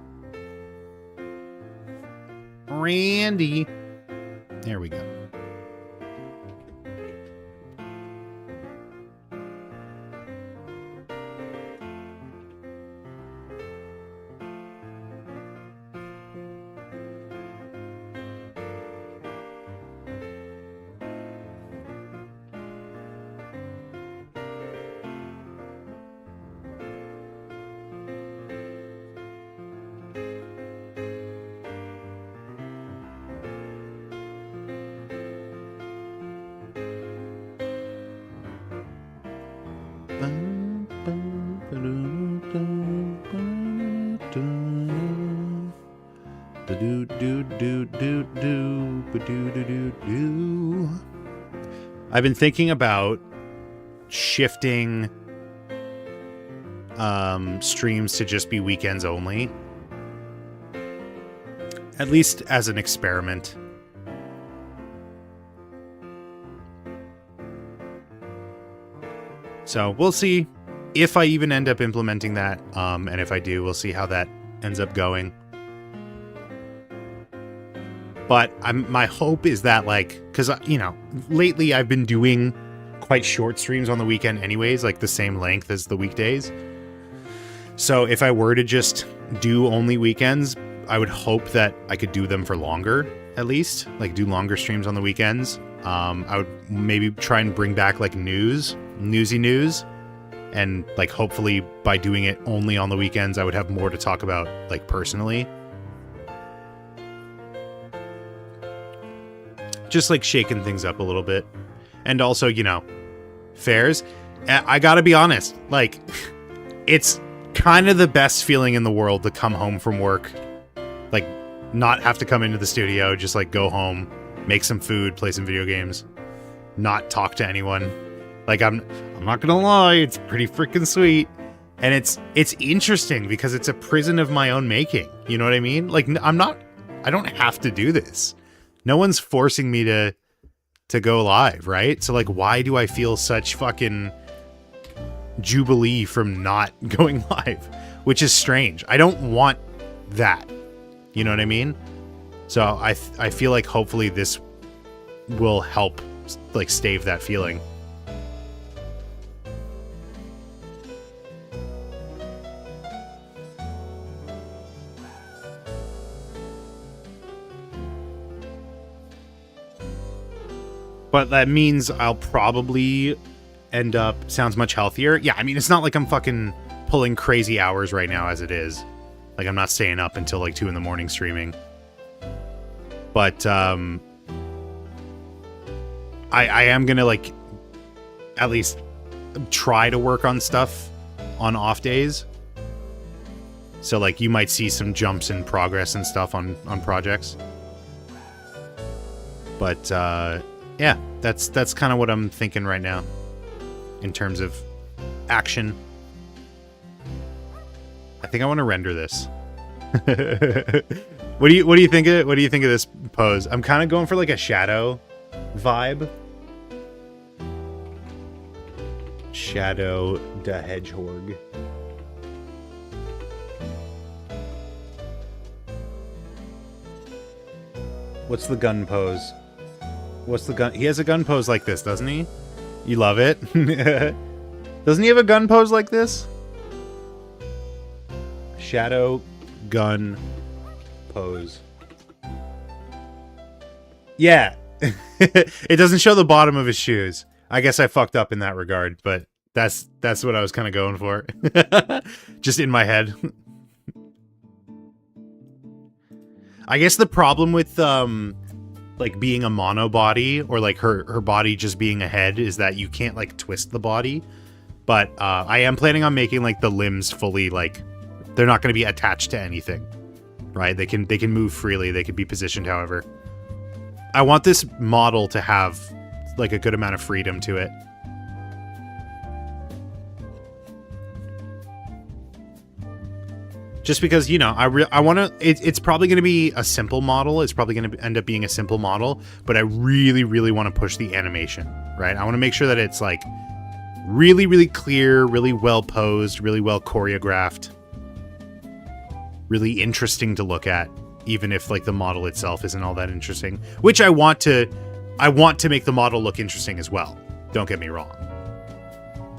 There we go. I've been thinking about shifting streams to just be weekends only, at least as an experiment. So we'll see if I even end up implementing that, and if I do, we'll see how that ends up going. But my hope is that, like, because, you know, lately I've been doing quite short streams on the weekend anyways, like the same length as the weekdays. So if I were to just do only weekends, I would hope that I could do them for longer, at least, like do longer streams on the weekends. I would maybe try and bring back like newsy news. And like, hopefully by doing it only on the weekends, I would have more to talk about, like, personally. Just like shaking things up a little bit. And also, you know, fairs. I gotta be honest, like, it's kind of the best feeling in the world to come home from work. Like, not have to come into the studio, just like go home, make some food, play some video games, not talk to anyone. Like, I'm not gonna lie, it's pretty freaking sweet. And it's interesting because it's a prison of my own making. You know what I mean? Like, I don't have to do this. No one's forcing me to go live, right? So like, why do I feel such fucking jubilee from not going live? Which is strange. I don't want that. You know what I mean? So I feel like hopefully this will help like stave that feeling. But that means I'll probably end up sounds much healthier. Yeah, I mean, it's not like I'm fucking pulling crazy hours right now as it is. Like, I'm not staying up until like 2 in the morning streaming. But I am gonna like at least try to work on stuff on off days. So like you might see some jumps in progress and stuff on projects. But yeah, that's kind of what I'm thinking right now in terms of action. I think I want to render this. What do you think of it? What do you think of this pose? I'm kind of going for like a shadow vibe. Shadow the Hedgehog. What's the gun pose? What's the gun? He has a gun pose like this, doesn't he? You love it? Doesn't he have a gun pose like this? Shadow gun pose. Yeah. It doesn't show the bottom of his shoes. I guess I fucked up in that regard, but that's what I was kind of going for. Just in my head. I guess the problem with like being a mono body or like her body just being a head is that you can't like twist the body. But I am planning on making like the limbs fully like they're not going to be attached to anything. Right? They can move freely. They can be positioned however. I want this model to have like a good amount of freedom to it. Just because, you know, I want to... It's probably going to be a simple model. It's probably going to end up being a simple model. But I really, really want to push the animation, right? I want to make sure that it's, like, really, really clear, really well posed, really well choreographed. Really interesting to look at, even if, like, the model itself isn't all that interesting. Which I want to make the model look interesting as well. Don't get me wrong.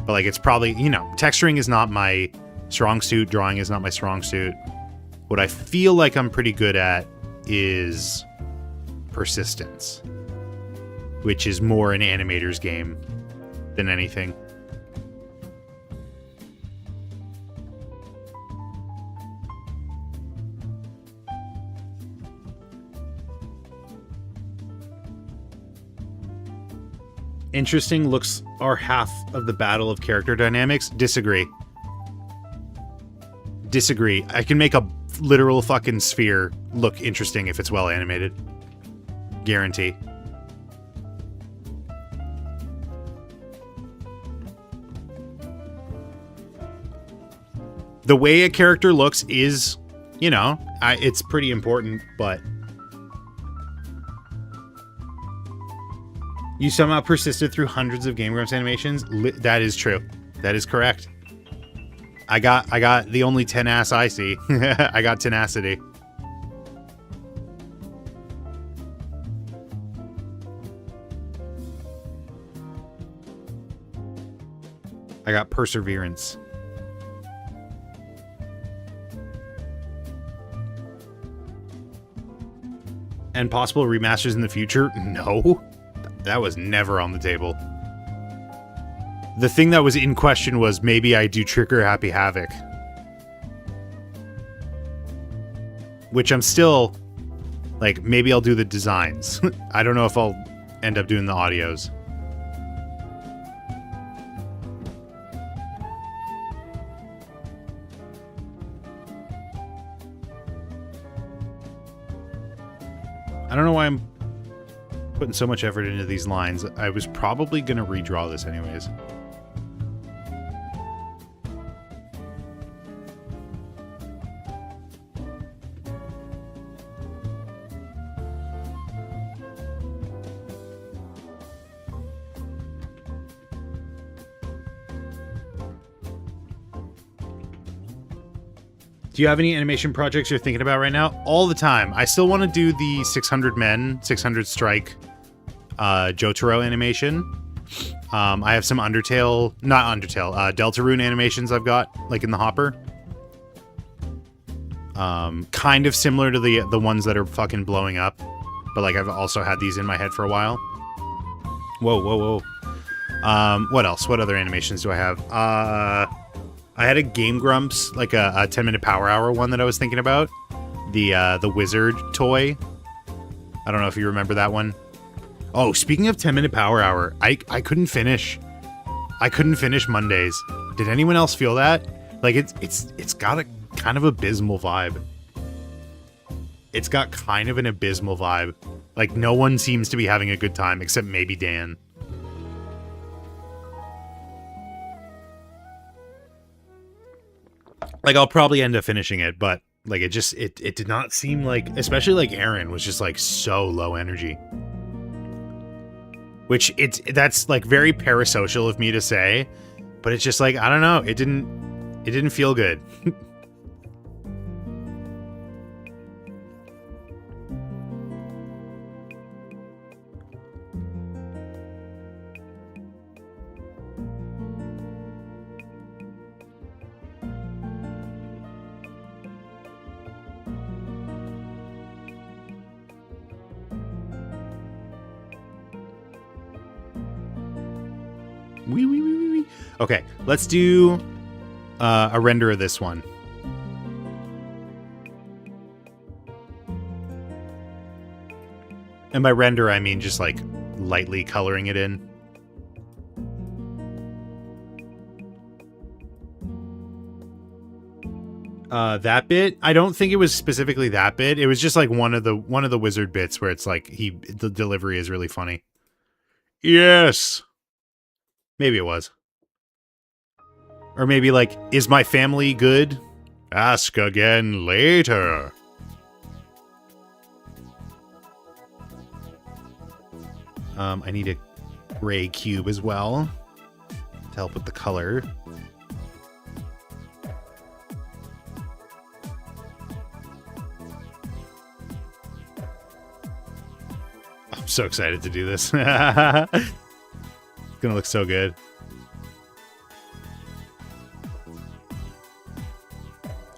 But, like, it's probably... You know, texturing is not my... strong suit. Drawing is not my strong suit. What I feel like I'm pretty good at is persistence, which is more an animator's game than anything. Interesting looks are half of the battle of character dynamics. Disagree. I can make a literal fucking sphere look interesting if it's well animated. Guarantee. The way a character looks is, you know, it's pretty important, but you somehow persisted through hundreds of Game Grumps animations. That is true. That is correct. I got the only tenace I see. I got tenacity. I got perseverance. And possible remasters in the future? No. That was never on the table. The thing that was in question was maybe I do Trigger Happy Havoc. Which I'm still... Like, maybe I'll do the designs. I don't know if I'll end up doing the audios. I don't know why I'm putting so much effort into these lines. I was probably going to redraw this anyways. Do you have any animation projects you're thinking about right now? All the time. I still want to do the 600 Men, 600 Strike Jotaro animation. I have some not Deltarune animations I've got, like, in the hopper. Kind of similar to the ones that are fucking blowing up. But, like, I've also had these in my head for a while. Whoa, whoa, whoa. What else? What other animations do I have? I had a Game Grumps, like a 10-minute Power Hour one that I was thinking about. The Wizard toy. I don't know if you remember that one. Oh, speaking of 10-minute Power Hour, I couldn't finish. I couldn't finish Mondays. Did anyone else feel that? Like, it's got a kind of abysmal vibe. It's got kind of an abysmal vibe. Like, no one seems to be having a good time, except maybe Dan. Like, I'll probably end up finishing it, but, like, it did not seem like... Especially, like, Aaron was just, like, so low energy. Which, that's, like, very parasocial of me to say, but it's just, like, I don't know. It didn't feel good. Okay, let's do a render of this one. And by render, I mean just, like, lightly coloring it in. That bit? I don't think it was specifically that bit. It was just, like, one of the wizard bits where it's, like, the delivery is really funny. Yes! Maybe it was. Or maybe, like, is my family good? Ask again later. I need a gray cube as well to help with the color. I'm so excited to do this. It's gonna look so good.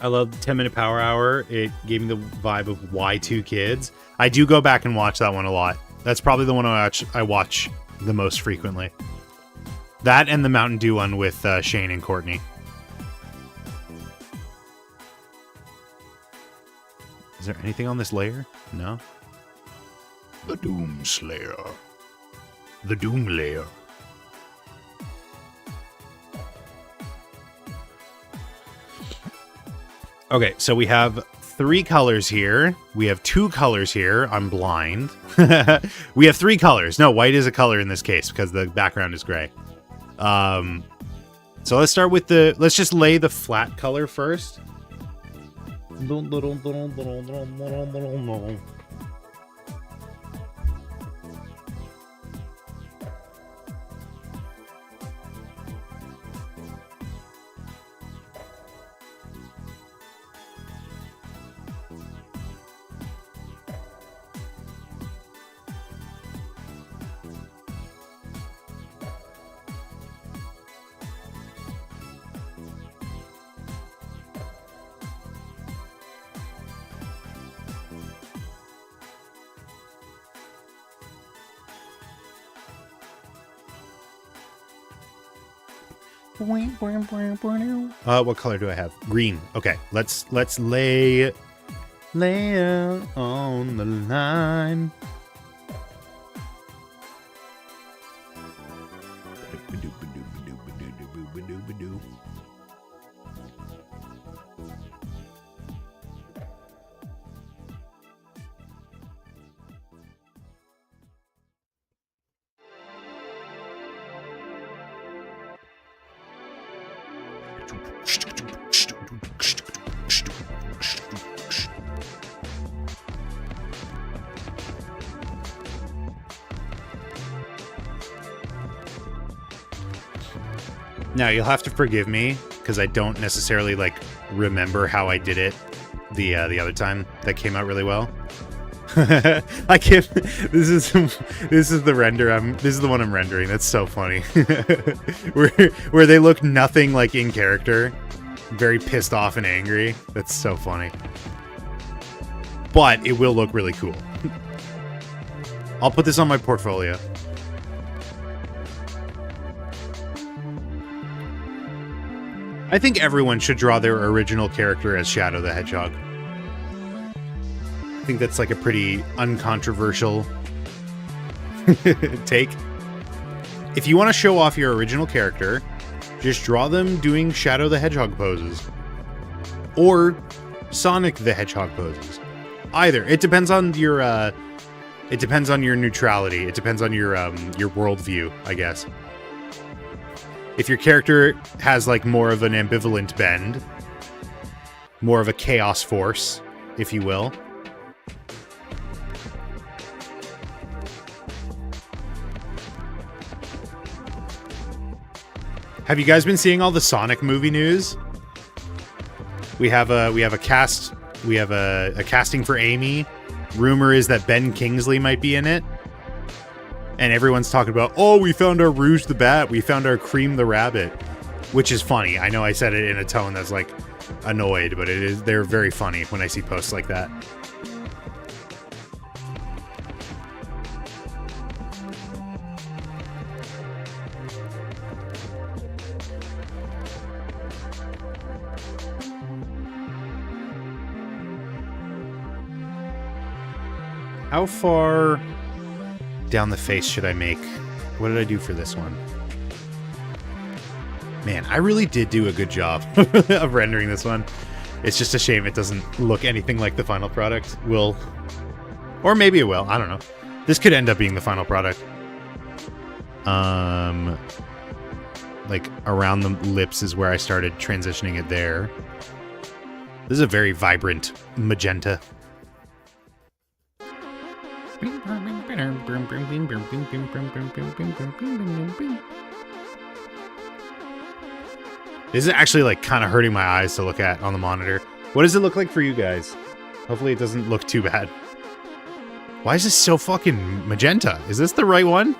I love the 10-minute Power Hour. It gave me the vibe of Y2 Kids. I do go back and watch that one a lot. That's probably the one I watch the most frequently. That and the Mountain Dew one with Shane and Courtney. Is there anything on this layer? No? The Doom Slayer. The Doom Layer. Okay, so we have 3 colors here. We have 2 colors here. I'm blind. We have 3 colors. No, white is a color in this case because the background is gray. So let's start with let's just lay the flat color first. What color do I have? Green. Okay, let's lay it on the line. Now, you'll have to forgive me, because I don't necessarily, like, remember how I did it the other time that came out really well. I can't... This is the render this is the one I'm rendering. That's so funny. where they look nothing like in character. Very pissed off and angry. That's so funny. But it will look really cool. I'll put this on my portfolio. I think everyone should draw their original character as Shadow the Hedgehog. I think that's like a pretty uncontroversial take. If you want to show off your original character, just draw them doing Shadow the Hedgehog poses. Or Sonic the Hedgehog poses. Either. It depends on your neutrality. It depends on your worldview, I guess. If your character has like more of an ambivalent bend, more of a chaos force, if you will. Have you guys been seeing all the Sonic movie news? We have a cast. We have a casting for Amy. Rumor is that Ben Kingsley might be in it. And everyone's talking about, oh, we found our Rouge the Bat. We found our Cream the Rabbit. Which is funny. I know I said it in a tone that's like annoyed, but they're very funny when I see posts like that. How far down the face should I make? What did I do for this one? Man, I really did do a good job of rendering this one. It's just a shame it doesn't look anything like the final product. Or maybe it will. I don't know. This could end up being the final product. Like around the lips is where I started transitioning it there. This is a very vibrant magenta. This is actually like kind of hurting my eyes to look at on the monitor. What does it look like for you guys? Hopefully it doesn't look too bad. Why is this so fucking magenta? Is this the right one?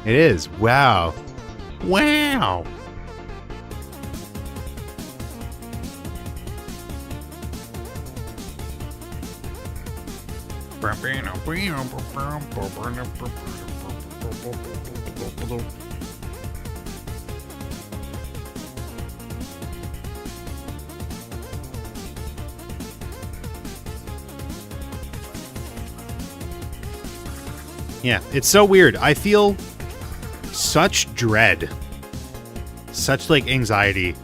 It is. Wow. Wow. Yeah, it's so weird. I feel such dread, such like anxiety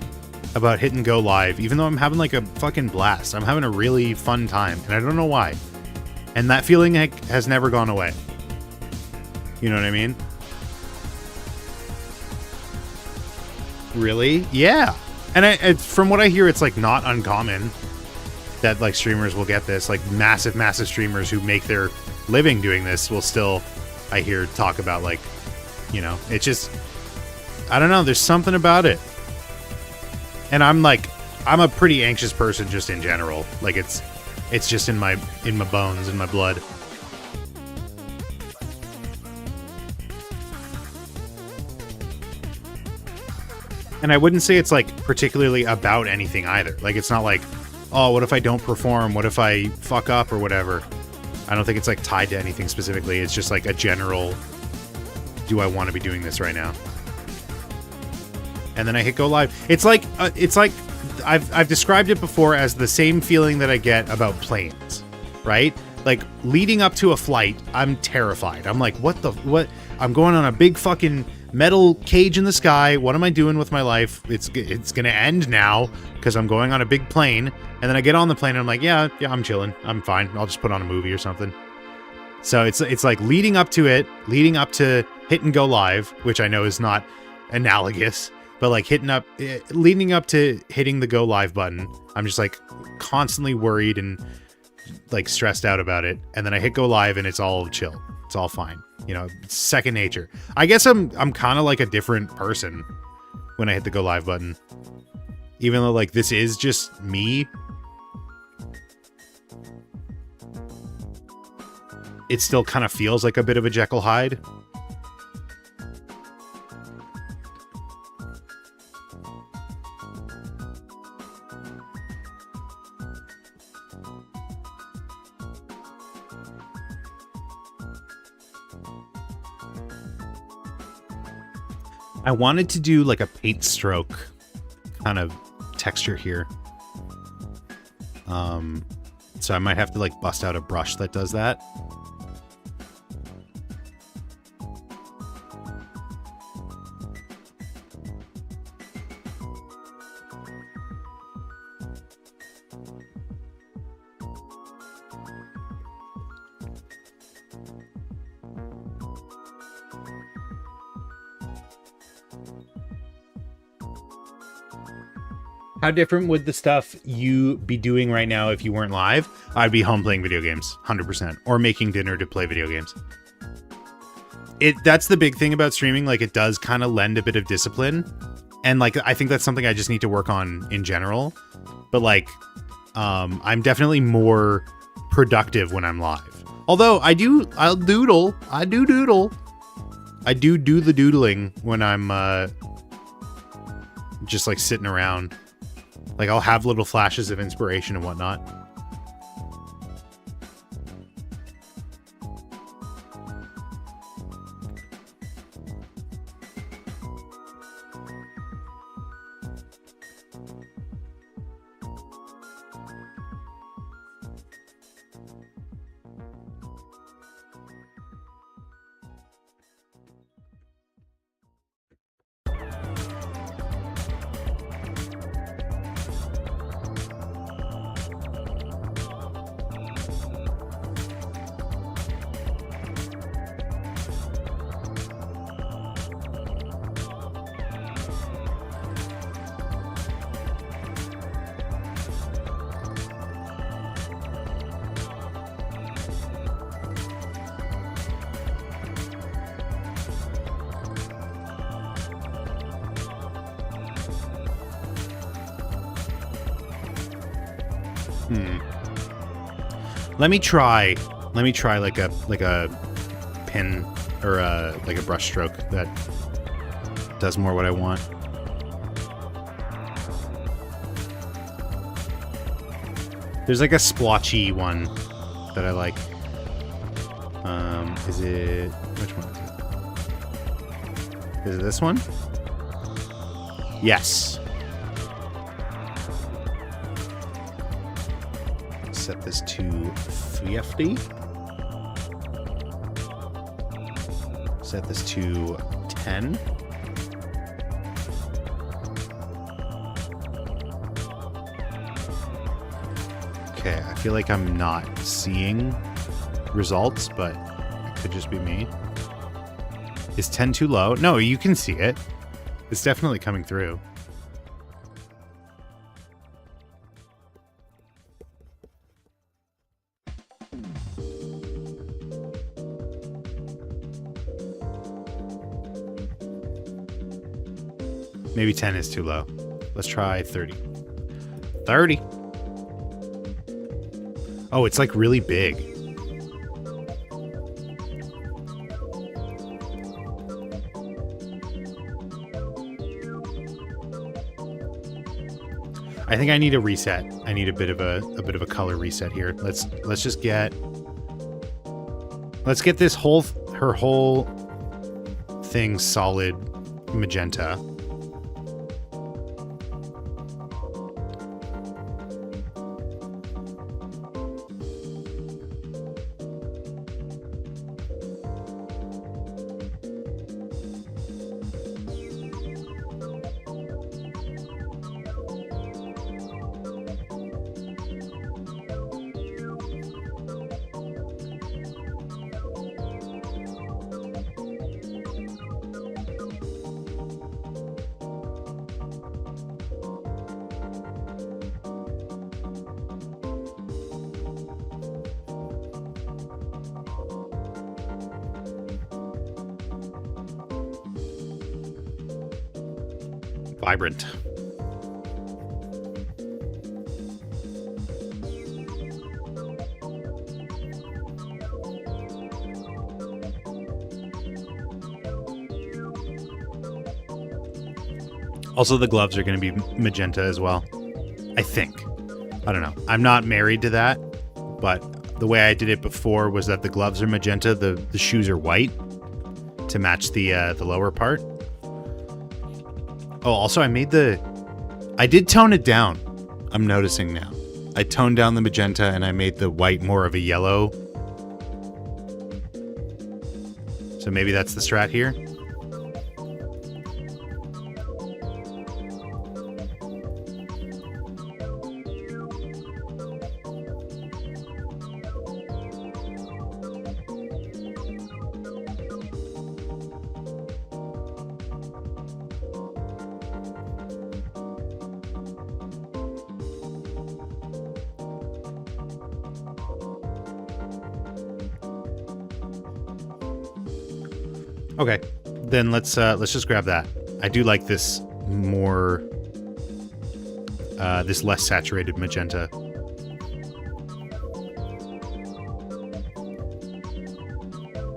about hit and go live, even though I'm having like a fucking blast. I'm having a really fun time, and I don't know why. And that feeling has never gone away. You know what I mean? Really? Yeah. And from what I hear, it's like not uncommon that like streamers will get this. Like massive streamers who make their living doing this will still, I hear, talk about like, you know, it's just, I don't know. There's something about it. And I'm a pretty anxious person just in general. Like it's just in my bones, in my blood. And I wouldn't say it's like particularly about anything either. Like it's not like, oh, what if I don't perform? What if I fuck up or whatever? I don't think it's like tied to anything specifically. It's just like a general, do I want to be doing this right now? And then I hit go live. It's like I've described it before as the same feeling that I get about planes, right? Like leading up to a flight, I'm terrified. I'm like, what? I'm going on a big fucking metal cage in the sky. What am I doing with my life? It's gonna end now because I'm going on a big plane. And then I get on the plane and I'm like, yeah, I'm chilling. I'm fine. I'll just put on a movie or something. So it's like leading up to hit and go live, which I know is not analogous, but like leading up to hitting the go live button, I'm just like constantly worried and like stressed out about it. And then I hit go live and it's all chill. It's all fine. You know, second nature. I guess I'm kind of like a different person when I hit the go live button. Even though like this is just me. It still kind of feels like a bit of a Jekyll Hyde. I wanted to do like a paint stroke kind of texture here. So I might have to like bust out a brush that does that. How different would the stuff you be doing right now if you weren't live? I'd be home playing video games, 100%, or making dinner to play video games. That's the big thing about streaming. Like, it does kind of lend a bit of discipline, and like I think that's something I just need to work on in general. But like, I'm definitely more productive when I'm live. Although I do doodle the doodling when I'm just like sitting around. Like, I'll have little flashes of inspiration and whatnot. Let me try like a pen or like a brush stroke that does more what I want. There's like a splotchy one that I like. Which one is it? Is it this one? Yes. Set this to 50. Set this to 10. Okay, I feel like I'm not seeing results, but it could just be me. Is 10 too low? No, you can see it. It's definitely coming through. Maybe 10 is too low. Let's try 30. 30. Oh, it's like really big. I think I need a reset. I need a bit of a color reset here. Let's just get this her whole thing solid magenta. vibrant. Also, the gloves are going to be magenta as well. I think. I don't know. I'm not married to that, but the way I did it before was that the gloves are magenta, the shoes are white to match the lower part. Oh, also I did tone it down. I'm noticing now. I toned down the magenta and I made the white more of a yellow. So maybe that's the strat here. Okay, then let's just grab that. I do like this more, this less saturated magenta.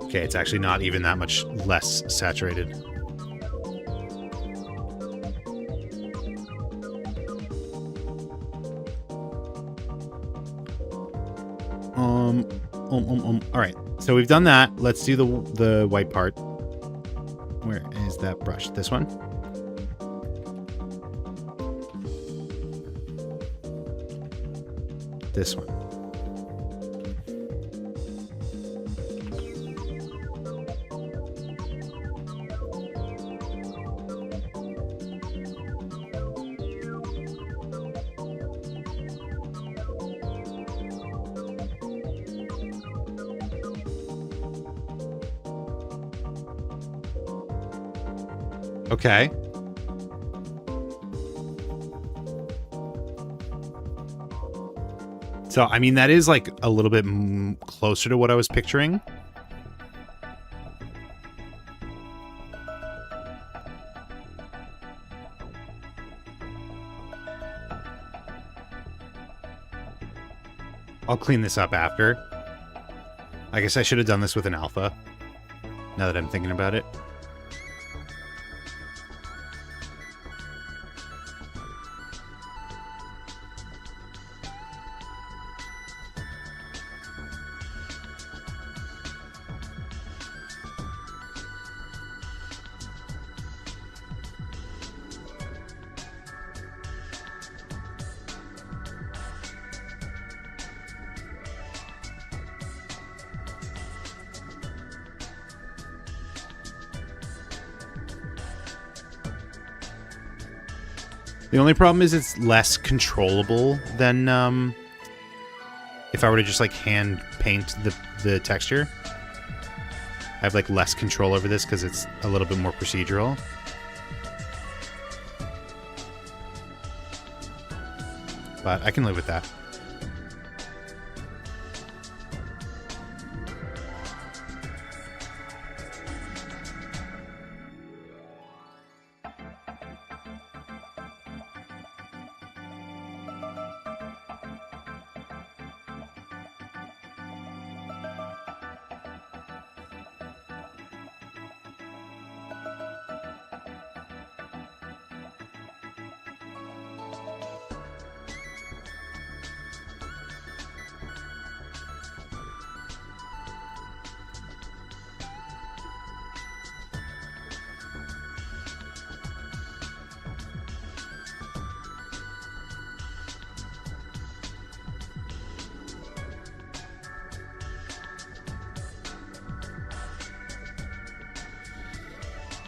Okay, it's actually not even that much less saturated. All right, so we've done that. Let's do the white part. Where is that brush? This one? This one. Okay. So, I mean, that is like a little bit closer to what I was picturing. I'll clean this up after. I guess I should have done this with an alpha, now that I'm thinking about it. The only problem is it's less controllable than if I were to just like hand paint the texture. I have like less control over this because it's a little bit more procedural. But I can live with that.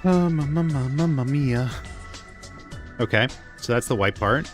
Mamma mia. Okay, so that's the white part.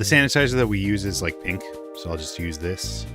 The sanitizer that we use is like pink, so I'll just use this.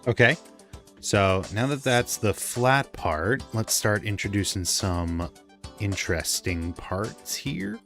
Okay, so now that that's the flat part, let's start introducing some interesting parts here.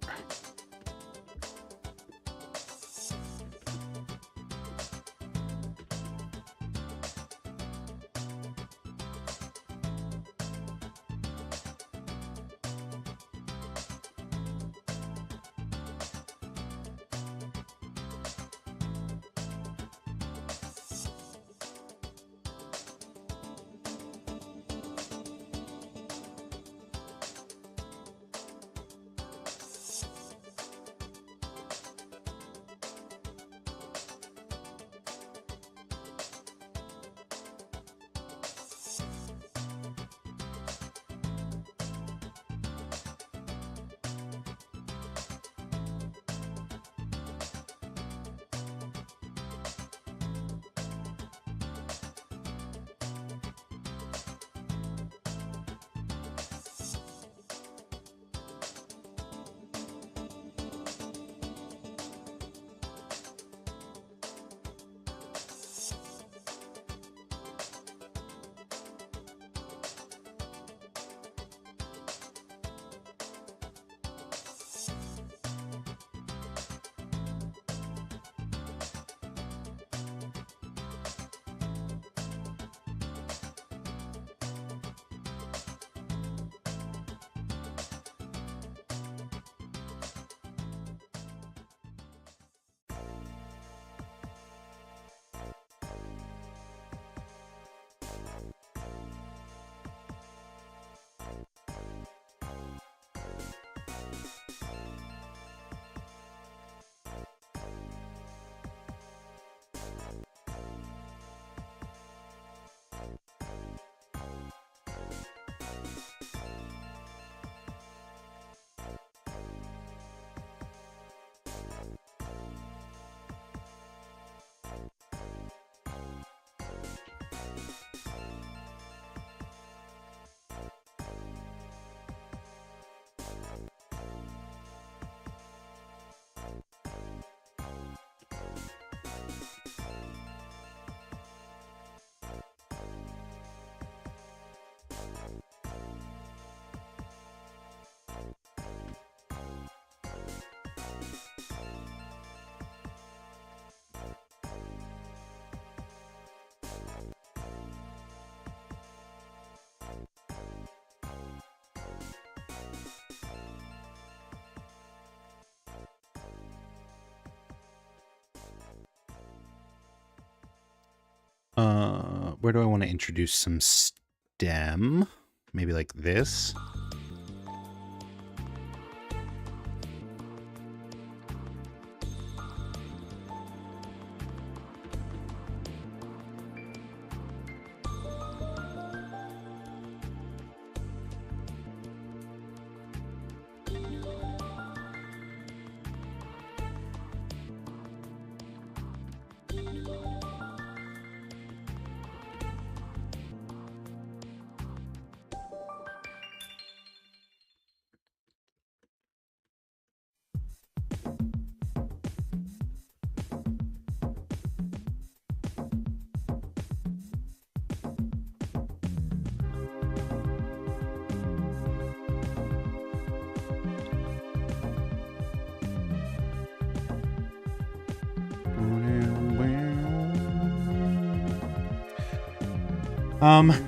Where do I want to introduce some stem? Maybe like this.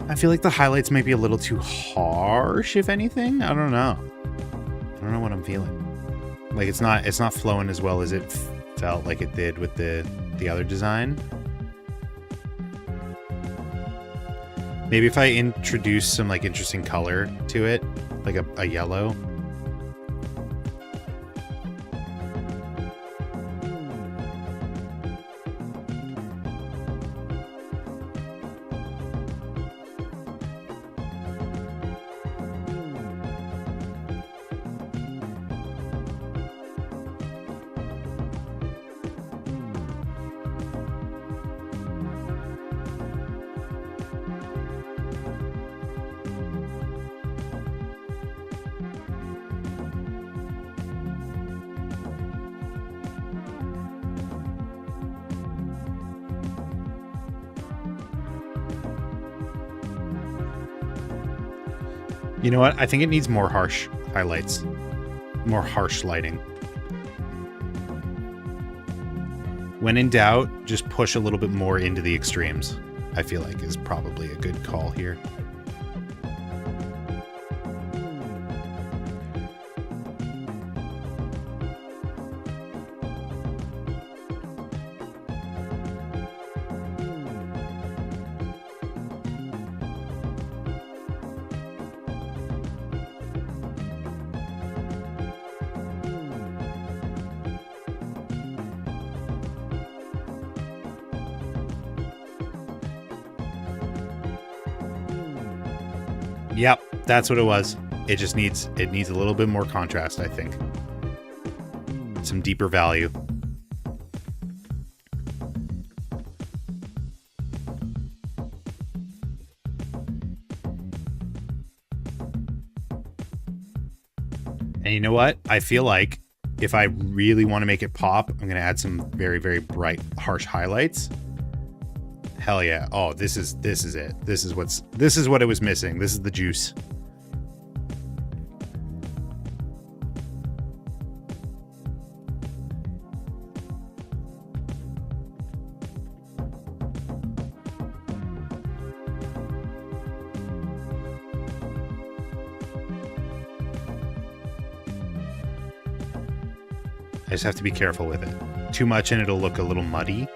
I feel like the highlights might be a little too harsh, if anything. I don't know. I don't know what I'm feeling. Like it's not flowing as well as it felt like it did with the other design. Maybe if I introduce some like interesting color to it, like a yellow. You know what? I think it needs more harsh highlights. More harsh lighting. When in doubt, just push a little bit more into the extremes. I feel like is probably a good call here. Yep, that's what it was. It just needs a little bit more contrast, I think. Some deeper value. And you know what? I feel like if I really want to make it pop, I'm going to add some very, very bright, harsh highlights. Hell yeah. Oh, this is it. This is what it was missing. This is the juice. I just have to be careful with it. Too much and it'll look a little muddy.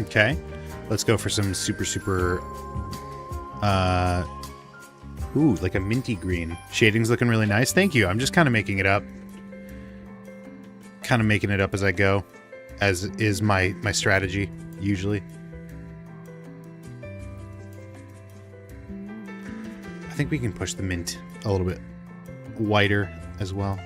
Okay. Let's go for some super, ooh, like a minty green. Shading's looking really nice. Thank you. I'm just kind of making it up. Kind of making it up as I go, as is my strategy, usually. I think we can push the mint a little bit whiter as well.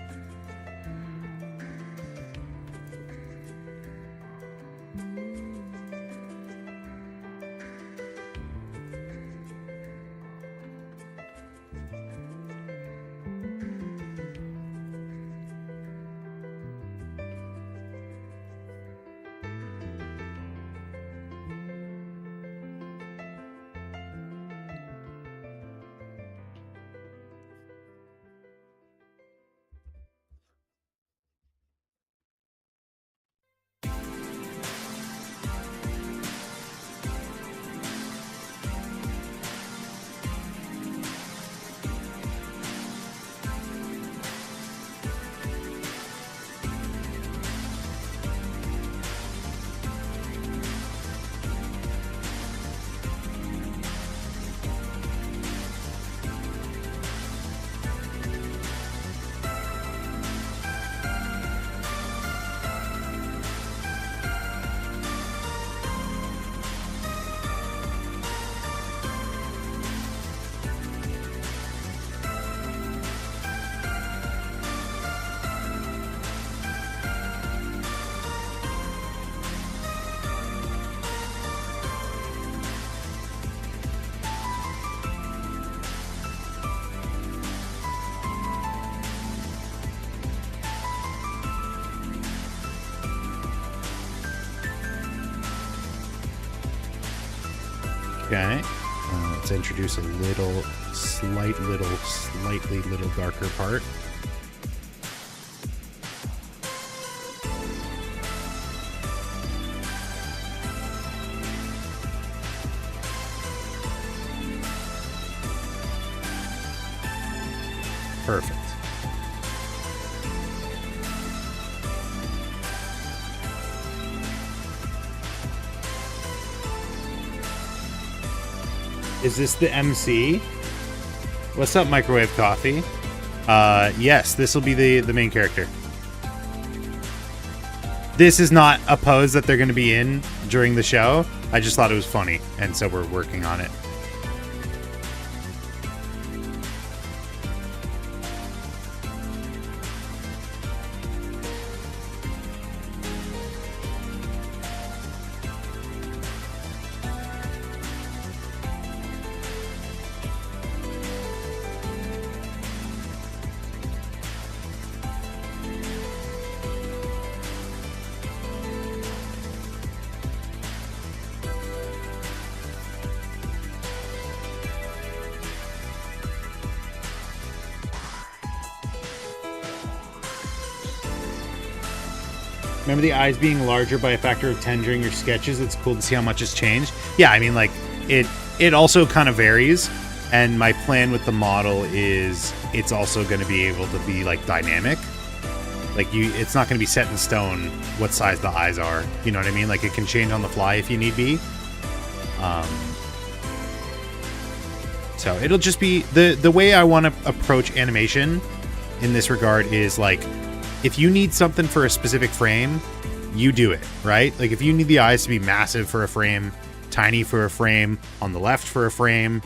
Okay, let's introduce a slightly little darker part. Perfect. Is this the MC? What's up, Microwave Coffee? Yes, this will be the main character. This is not a pose that they're going to be in during the show. I just thought it was funny, and so we're working on it. Remember the eyes being larger by a factor of 10 during your sketches? It's cool to see how much has changed. Yeah, I mean, like, it also kind of varies. And my plan with the model is it's also going to be able to be, like, dynamic. Like, it's not going to be set in stone what size the eyes are. You know what I mean? Like, it can change on the fly if you need be. So it'll just be... The way I want to approach animation in this regard is, like... If you need something for a specific frame, you do it, right? Like if you need the eyes to be massive for a frame, tiny for a frame, on the left for a frame,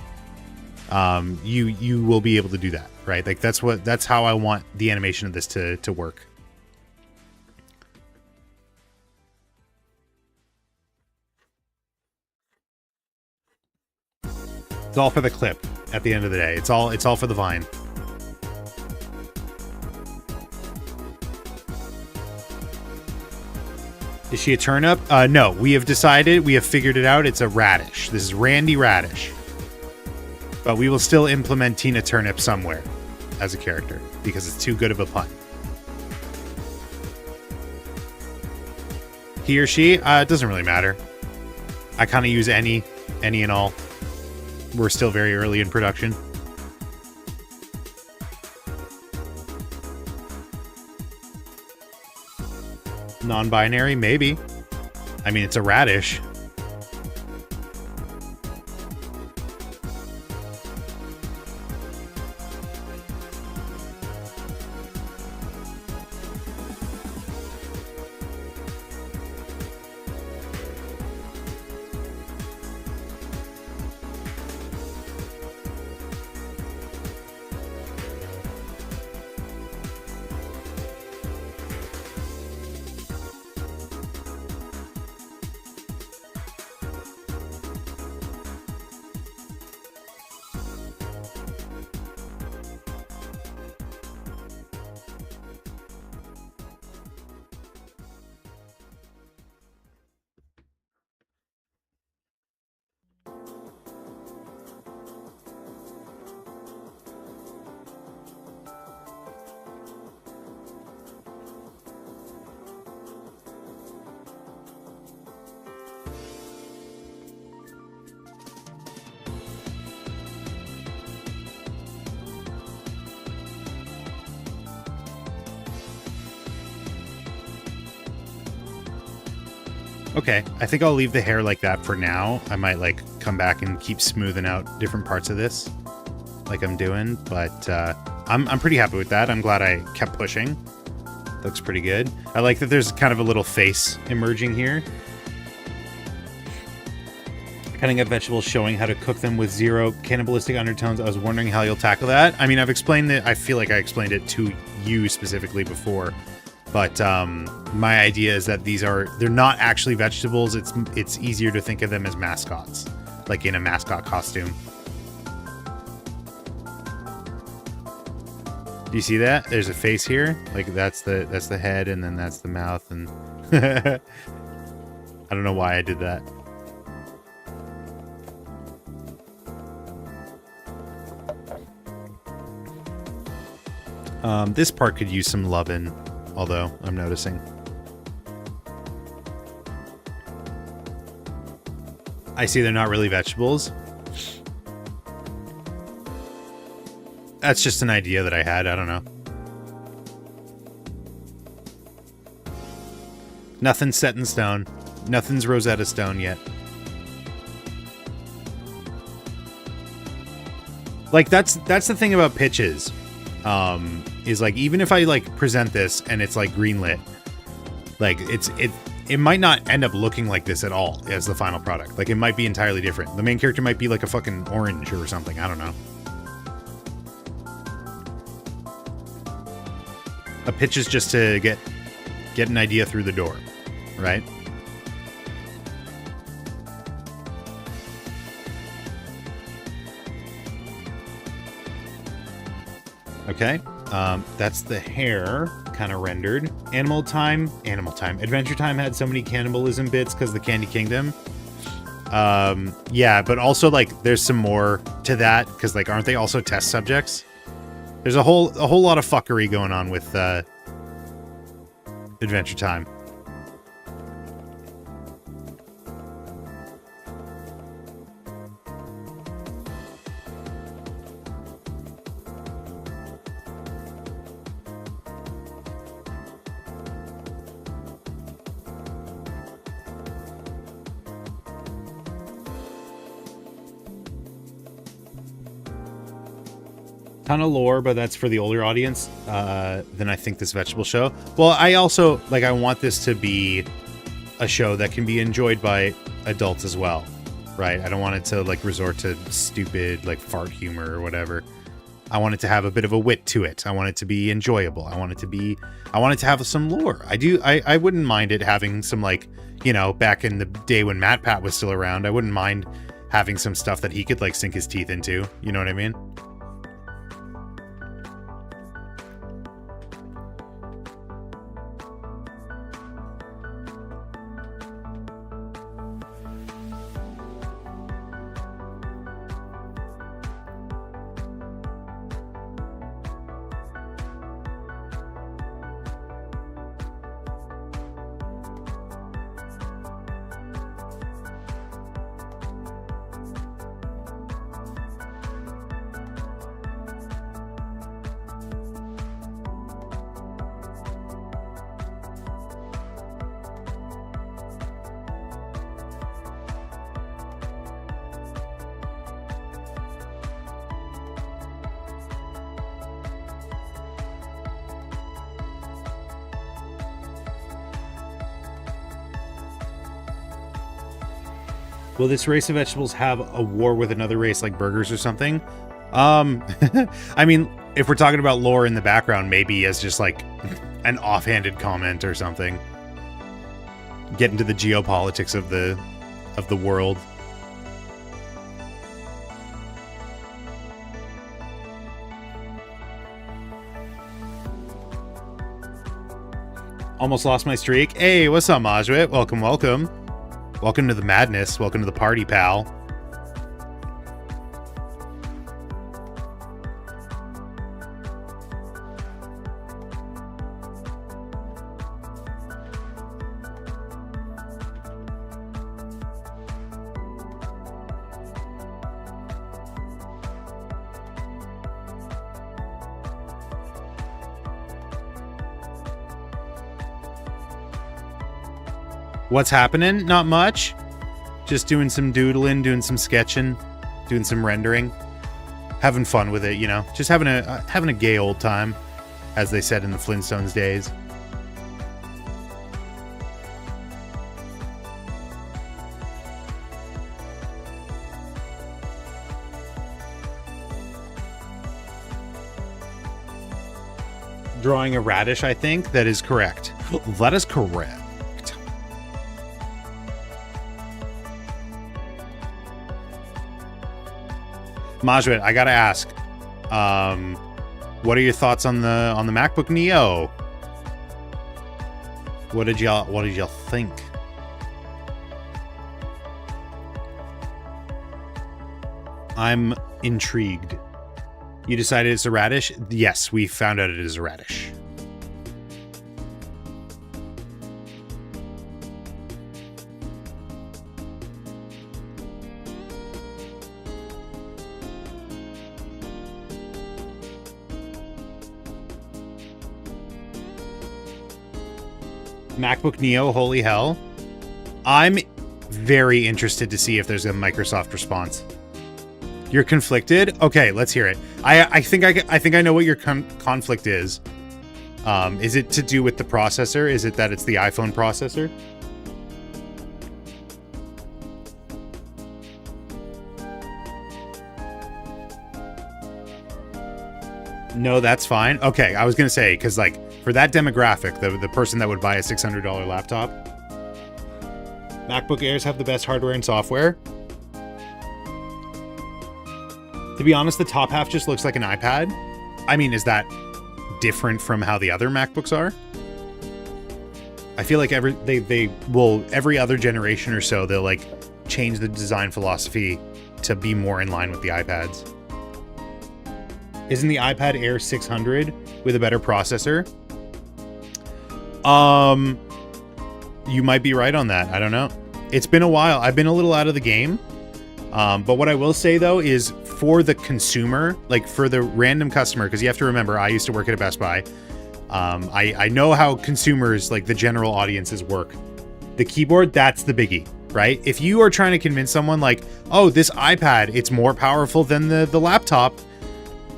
you will be able to do that, right? Like that's how I want the animation of this to work. It's all for the clip at the end of the day. It's all for the Vine. Is she a turnip? No, we have decided, we have figured it out. It's a radish. This is Randy Radish. But we will still implement Tina Turnip somewhere as a character because it's too good of a pun. He or she? It doesn't really matter. I kind of use any and all. We're still very early in production. Non-binary, maybe. I mean, it's a radish. Okay, I think I'll leave the hair like that for now. I might like come back and keep smoothing out different parts of this like I'm doing, but I'm pretty happy with that. I'm glad I kept pushing. Looks pretty good. I like that there's kind of a little face emerging here. Cutting up vegetables, showing how to cook them with zero cannibalistic undertones. I was wondering how you'll tackle that. I mean, I've explained it. I feel like I explained it to you specifically before. But my idea is that they're not actually vegetables. It's easier to think of them as mascots, like in a mascot costume. Do you see that? There's a face here. Like that's the head, and then that's the mouth. And I don't know why I did that. This part could use some loving. Although, I'm noticing. I see they're not really vegetables. That's just an idea that I had. I don't know. Nothing's set in stone. Nothing's Rosetta Stone yet. Like, that's the thing about pitches. Is like, even if I like present this and it's like greenlit, like it might not end up looking like this at all as the final product. Like, it might be entirely different. The main character might be like a fucking orange or something. I don't know. A pitch is just to get an idea through the door, right? Okay. That's the hair kind of rendered. Animal Time. Adventure Time had so many cannibalism bits because the Candy Kingdom. Yeah, but also like there's some more to that because like aren't they also test subjects? There's a whole lot of fuckery going on with Adventure Time. Ton of lore, but that's for the older audience than I think this vegetable show. Well, I also like, I want this to be a show that can be enjoyed by adults as well, right? I don't want it to like resort to stupid like fart humor or whatever. I want it to have a bit of a wit to it. I want it to be enjoyable. I want it to have some lore. I wouldn't mind it having some, like, you know, back in the day when Matt Pat was still around, I wouldn't mind having some stuff that he could like sink his teeth into. You know what I mean? Will this race of vegetables have a war with another race like burgers or something? I mean, if we're talking about lore in the background, maybe as just like an offhanded comment or something. Get into the geopolitics of the world. Almost lost my streak. Hey, what's up, Majwit? Welcome, welcome. Welcome to the madness. Welcome to the party, pal. What's happening? Not much. Just doing some doodling, doing some sketching, doing some rendering, having fun with it, you know. Just having a gay old time, as they said in the Flintstones days. Drawing a radish, I think. That is correct. That is correct. Majwit, I gotta ask, what are your thoughts on the MacBook Neo? What did y'all think? I'm intrigued. You decided it's a radish? Yes, we found out it is a radish. MacBook Neo, holy hell. I'm very interested to see if there's a Microsoft response. You're conflicted? Okay, let's hear it. I think I know what your conflict is. Is it to do with the processor? Is it that it's the iPhone processor? No, that's fine. Okay, I was gonna say, because like for that demographic, the person that would buy a $600 laptop, MacBook Airs have the best hardware and software. To be honest, the top half just looks like an iPad. I mean, is that different from how the other MacBooks are? I feel like every other generation or so, they'll like change the design philosophy to be more in line with the iPads. Isn't the iPad Air 600 with a better processor? You might be right on that. I don't know. It's been a while. I've been a little out of the game. But what I will say, though, is for the consumer, like for the random customer, because you have to remember, I used to work at a Best Buy. I know how consumers, like the general audiences, work. The keyboard, that's the biggie, right? If you are trying to convince someone like, oh, this iPad, it's more powerful than the laptop,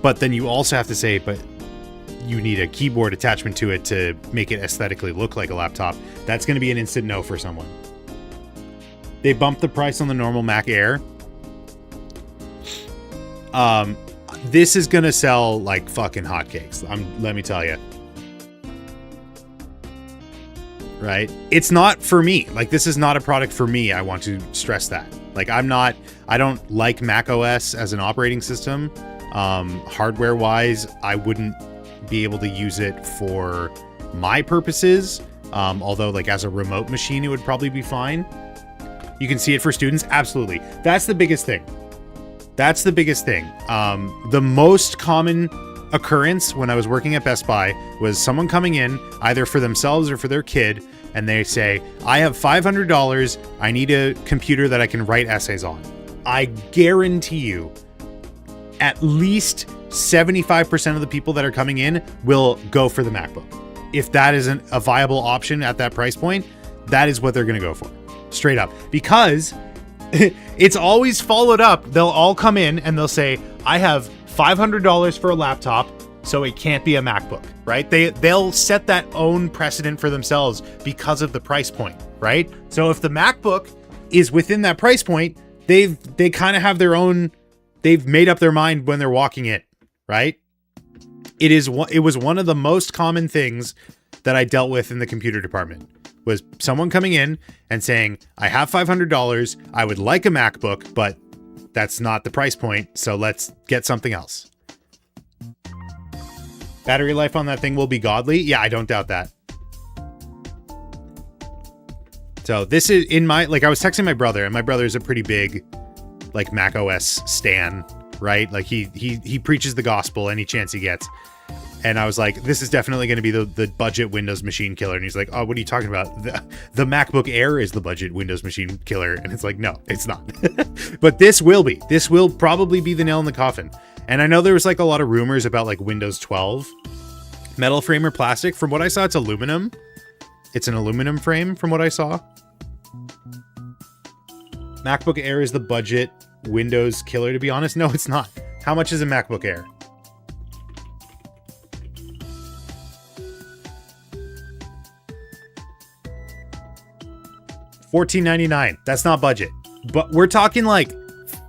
but then you also have to say, but you need a keyboard attachment to it to make it aesthetically look like a laptop, that's going to be an instant no for someone. They bumped the price on the normal Mac Air. This is gonna sell like fucking hotcakes. Let me tell you. Right? It's not for me. Like, this is not a product for me. I want to stress that. Like, I don't like Mac OS as an operating system. Hardware wise, I wouldn't be able to use it for my purposes. Although like as a remote machine, it would probably be fine. You can see it for students. Absolutely. That's the biggest thing. That's the biggest thing. The most common occurrence when I was working at Best Buy was someone coming in either for themselves or for their kid, and they say, I have $500. I need a computer that I can write essays on. I guarantee you at least 75% of the people that are coming in will go for the MacBook. If that isn't a viable option at that price point, that is what they're going to go for. Straight up. Because it's always followed up. They'll all come in and they'll say, I have $500 for a laptop, so it can't be a MacBook, right? They'll set that own precedent for themselves because of the price point, right? So if the MacBook is within that price point, they kind of have their own, they've made up their mind when they're walking in, right? It was one of the most common things that I dealt with in the computer department. Was someone coming in and saying, I have $500, I would like a MacBook, but that's not the price point, so let's get something else. Battery life on that thing will be godly? Yeah, I don't doubt that. So this is in my, like I was texting my brother, and my brother's a pretty big, like Mac OS stan, right? Like he preaches the gospel any chance he gets. And I was like, this is definitely going to be the budget Windows machine killer. And he's like, oh, what are you talking about? The MacBook Air is the budget Windows machine killer. And it's like, no, it's not. But this will be. This will probably be the nail in the coffin. And I know there was like a lot of rumors about like Windows 12. Metal frame or plastic? From what I saw, it's aluminum. It's an aluminum frame from what I saw. MacBook Air is the budget Windows killer, to be honest. No, it's not. How much is a MacBook Air? $14.99. That's not budget. But we're talking like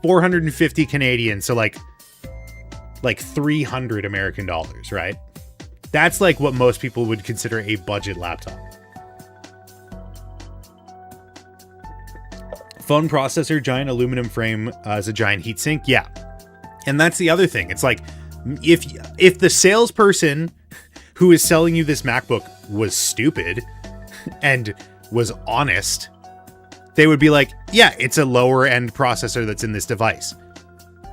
450 Canadian, so like 300 American dollars, right? That's like what most people would consider a budget laptop. Phone processor, giant aluminum frame as a giant heatsink. Yeah. And that's the other thing. It's like, if the salesperson who is selling you this MacBook was stupid and was honest, they would be like, yeah, it's a lower end processor that's in this device.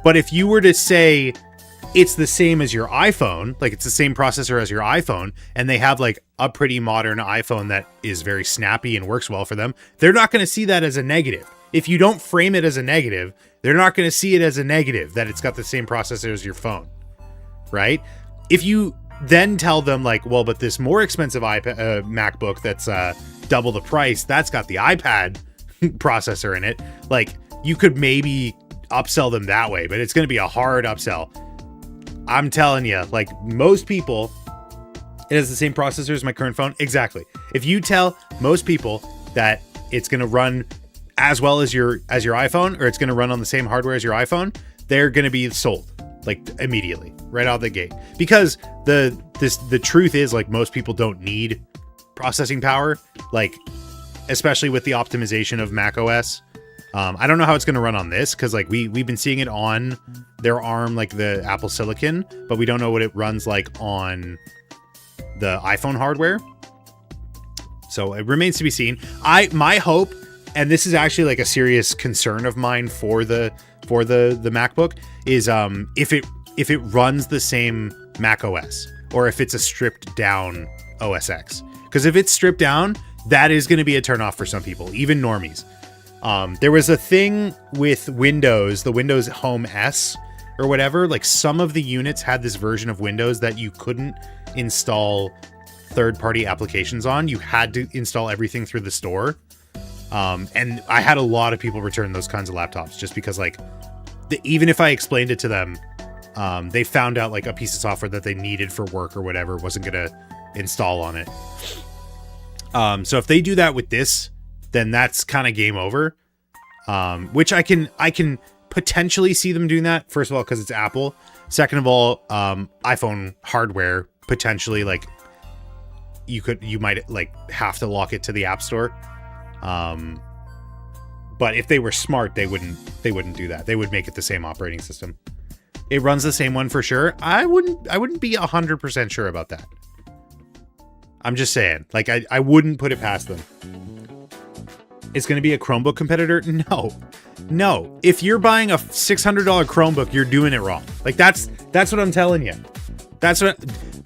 But if you were to say it's the same as your iPhone, like it's the same processor as your iPhone, and they have like a pretty modern iPhone that is very snappy and works well for them, they're not going to see that as a negative. If you don't frame it as a negative, they're not going to see it as a negative that it's got the same processor as your phone, right? If you then tell them like, well, but this more expensive MacBook that's double the price, that's got the iPad processor in it, like you could maybe upsell them that way, but it's going to be a hard upsell. I'm telling you, like most people, it has the same processor as my current phone. Exactly. If you tell most people that it's going to run as well as your iPhone, or it's going to run on the same hardware as your iPhone, they're going to be sold like immediately right out of the gate. Because the truth is, like, most people don't need processing power, like especially with the optimization of Mac OS. I don't know how it's going to run on this, because like we've been seeing it on their ARM, like the Apple Silicon, but we don't know what it runs like on the iPhone hardware. So it remains to be seen. My hope, and this is actually like a serious concern of mine for the MacBook, is if it runs the same Mac OS, or if it's a stripped down OS X. Because if it's stripped down, that is going to be a turnoff for some people, even normies. There was a thing with Windows, the Windows Home S or whatever, like some of the units had this version of Windows that you couldn't install third-party applications on. You had to install everything through the store. And I had a lot of people return those kinds of laptops just because, like, even if I explained it to them, they found out like a piece of software that they needed for work or whatever wasn't going to install on it. So if they do that with this, then that's kind of game over. Which I can potentially see them doing that. First of all, because it's Apple. Second of all, iPhone hardware, potentially, like you might like have to lock it to the App Store. But if they were smart, they wouldn't do that. They would make it the same operating system. It runs the same one for sure. I wouldn't be 100% sure about that. I'm just saying, like, I wouldn't put it past them. It's going to be a Chromebook competitor? No. If you're buying a $600 Chromebook, you're doing it wrong. Like, that's what I'm telling you.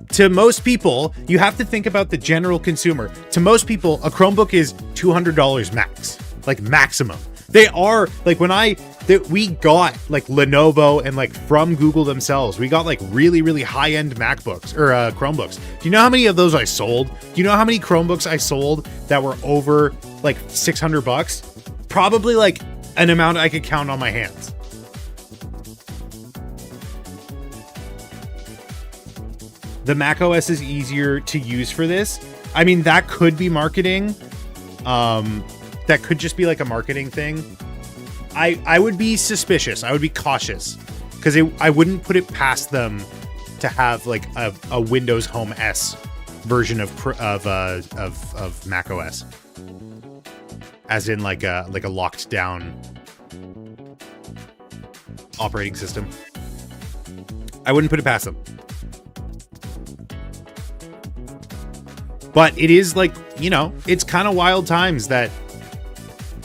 To most people, you have to think about the general consumer. To most people, a Chromebook is $200 max, like maximum. They are like we got like Lenovo and like from Google themselves, we got like really, really high-end MacBooks or Chromebooks. Do you know how many of those I sold? Do you know how many Chromebooks I sold that were over like $600? Probably like an amount I could count on my hands. The Mac OS is easier to use for this. I mean, that could be marketing. That could just be like a marketing thing. I would be suspicious. I would be cautious, because I wouldn't put it past them to have like a Windows Home S version of Mac OS, as in like a locked down operating system. I wouldn't put it past them. But it is like, you know, it's kind of wild times that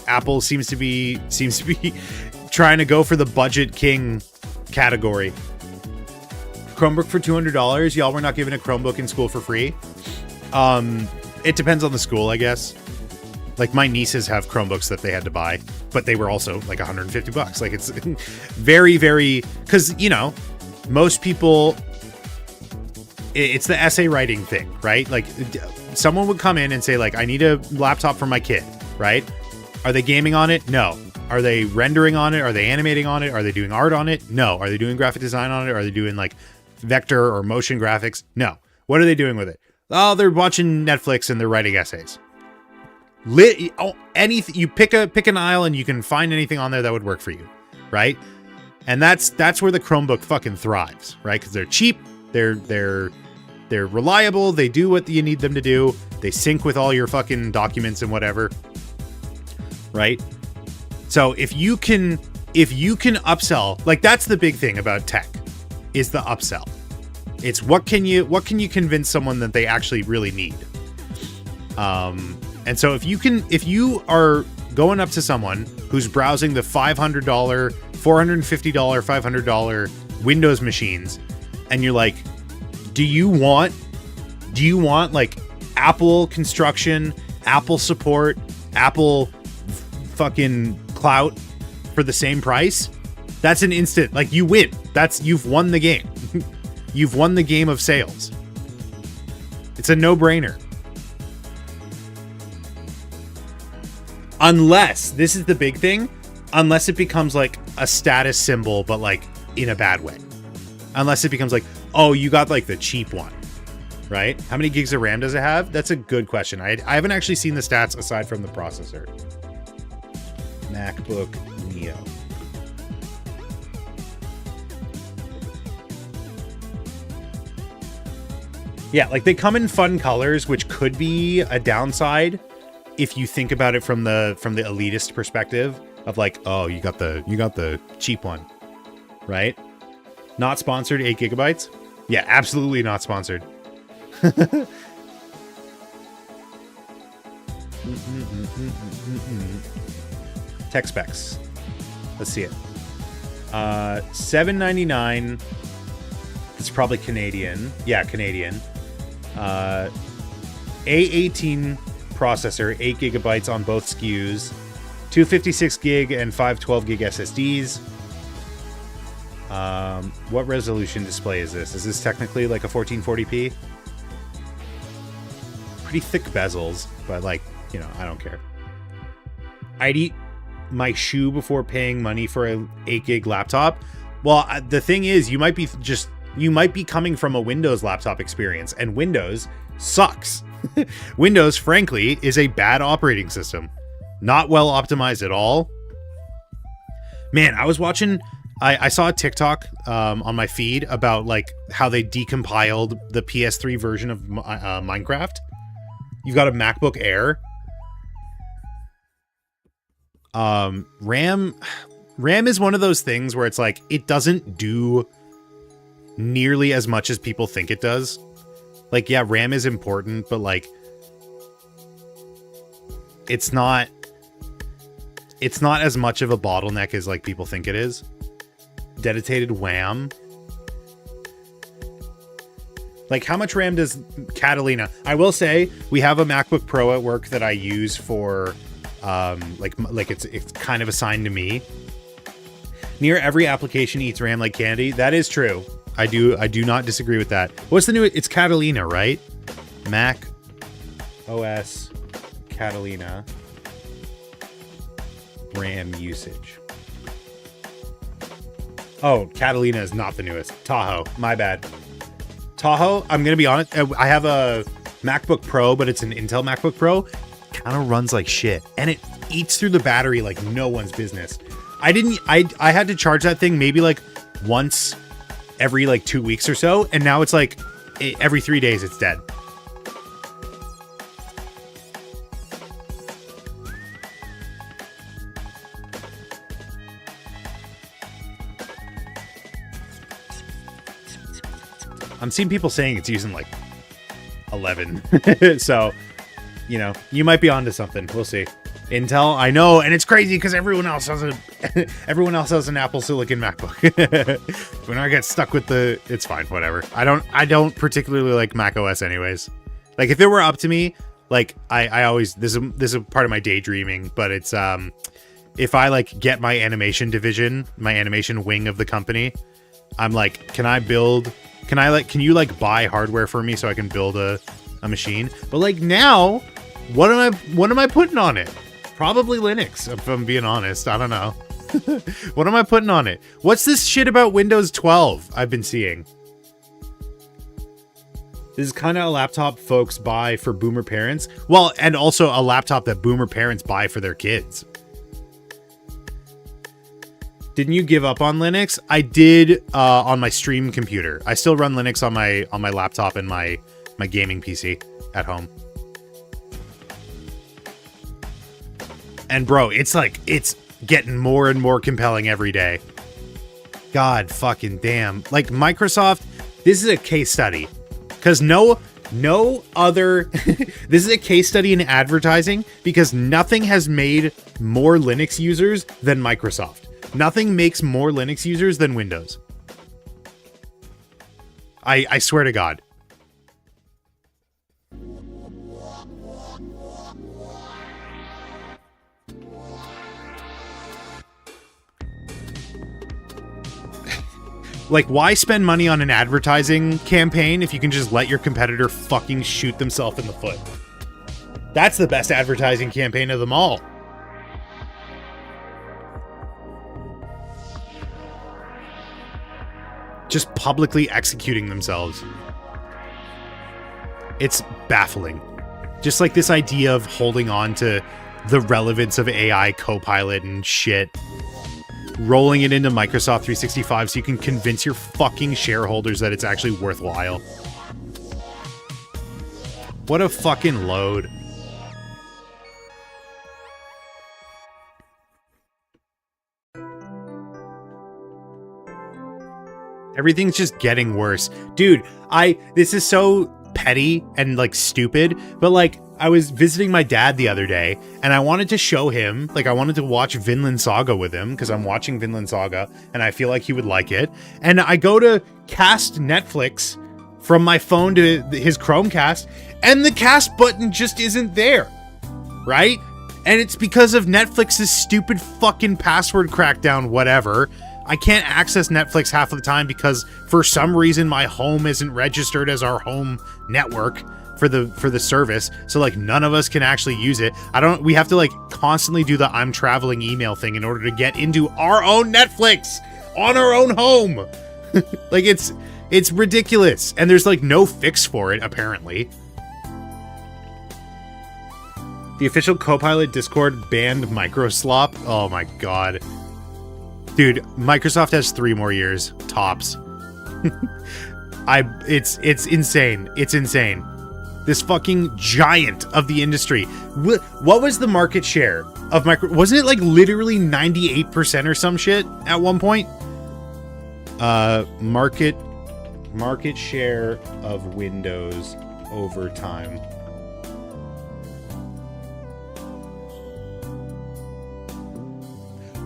Apple seems to be trying to go for the budget king category. Chromebook for $200. Y'all were not given a Chromebook in school for free. It depends on the school, I guess. Like, my nieces have Chromebooks that they had to buy, but they were also like $150. Like, it's very, very, because, you know, most people, it's the essay writing thing, right? Like, someone would come in and say, like, I need a laptop for my kid, right? Are they gaming on it? No. Are they rendering on it? Are they animating on it? Are they doing art on it? No. Are they doing graphic design on it? Are they doing like vector or motion graphics? No. What are they doing with it? Oh, they're watching Netflix and they're writing essays. Anything you pick an aisle and you can find anything on there that would work for you, right? And that's where the Chromebook fucking thrives, right? Because they're cheap, they're reliable, they do what you need them to do, they sync with all your fucking documents and whatever, right? So if you can upsell, like that's the big thing about tech, is the upsell. It's what can you convince someone that they actually really need. And so if you are going up to someone who's browsing the $500, $450, $500 Windows machines, and you're like, do you want like Apple construction, Apple support, Apple fucking clout for the same price? That's an instant, like, you win. You've won the game. You've won the game of sales. It's a no-brainer. Unless, this is the big thing, unless it becomes like a status symbol, but like in a bad way. Unless it becomes like, oh, you got like the cheap one, right? How many gigs of RAM does it have? That's a good question. I haven't actually seen the stats aside from the processor. MacBook Neo. Yeah, like they come in fun colors, which could be a downside if you think about it from the elitist perspective of like, oh, you got the cheap one, right? Not sponsored, 8 gigabytes. Yeah, absolutely not sponsored. Tech specs. Let's see it. $799. It's probably Canadian. Yeah, Canadian. A18 processor, 8 gigabytes on both SKUs, 256 gig and 512 gig SSDs. What resolution display is this? Is this technically like a 1440p? Pretty thick bezels, but like, you know, I don't care. I'd eat my shoe before paying money for a 8 gig laptop. Well, the thing is, you might be coming from a Windows laptop experience, and Windows sucks. Windows, frankly, is a bad operating system. Not well optimized at all. Man, I was watching... I saw a TikTok on my feed about like how they decompiled the PS3 version of Minecraft. You've got a MacBook Air. RAM is one of those things where it's like it doesn't do nearly as much as people think it does. Like, yeah, RAM is important, but like it's not as much of a bottleneck as like people think it is. Dedicated WAM. Like, how much RAM does Catalina? I will say we have a MacBook Pro at work that I use for like it's kind of assigned to me. Near every application eats RAM like candy. That is true. I do not disagree with that. What's the new? It's Catalina, right? Mac OS Catalina RAM usage. Oh, Catalina is not the newest. Tahoe, my bad. Tahoe, I'm going to be honest. I have a MacBook Pro, but it's an Intel MacBook Pro. Kind of runs like shit. And it eats through the battery like no one's business. I had to charge that thing maybe like once every like 2 weeks or so. And now it's like every 3 days it's dead. I'm seeing people saying it's using like 11. So, you know, you might be onto something. We'll see. Intel, I know, and it's crazy because everyone else has an Apple Silicon MacBook. When I get stuck with it's fine, whatever. I don't particularly like Mac OS anyways. Like if it were up to me, like I always this is a part of my daydreaming, but it's if I like get my animation division, my animation wing of the company, I'm like, can you like buy hardware for me so I can build a machine? But like now, what am I putting on it? Probably Linux, if I'm being honest. I don't know. What am I putting on it? What's this shit about Windows 12 I've been seeing? This is kind of a laptop folks buy for boomer parents. Well, and also a laptop that boomer parents buy for their kids. Didn't you give up on Linux? I did on my stream computer. I still run Linux on my laptop and my gaming PC at home. And bro, it's getting more and more compelling every day. God fucking damn. Like Microsoft, this is a case study. Because no other... this is a case study in advertising because nothing has made more Linux users than Microsoft. Nothing makes more Linux users than Windows. I swear to God. Like, why spend money on an advertising campaign if you can just let your competitor fucking shoot themselves in the foot? That's the best advertising campaign of them all. Just publicly executing themselves. It's baffling. Just like this idea of holding on to the relevance of AI Copilot and shit. Rolling it into Microsoft 365 so you can convince your fucking shareholders that it's actually worthwhile. What a fucking load. Everything's just getting worse. Dude, this is so petty and like stupid, but like I was visiting my dad the other day and I wanted to show him, like I wanted to watch Vinland Saga with him because I'm watching Vinland Saga and I feel like he would like it. And I go to cast Netflix from my phone to his Chromecast and the cast button just isn't there, right? And it's because of Netflix's stupid fucking password crackdown, whatever. I can't access Netflix half of the time because for some reason my home isn't registered as our home network for the service. So like none of us can actually use it. We have to like constantly do the I'm traveling email thing in order to get into our own Netflix on our own home. Like it's ridiculous. And there's like no fix for it apparently. The official Copilot Discord banned Microslop. Oh my God. Dude, Microsoft has 3 more years, tops. It's insane. It's insane. This fucking giant of the industry. What was the market share of Wasn't it like literally 98% or some shit at one point? Market share of Windows over time.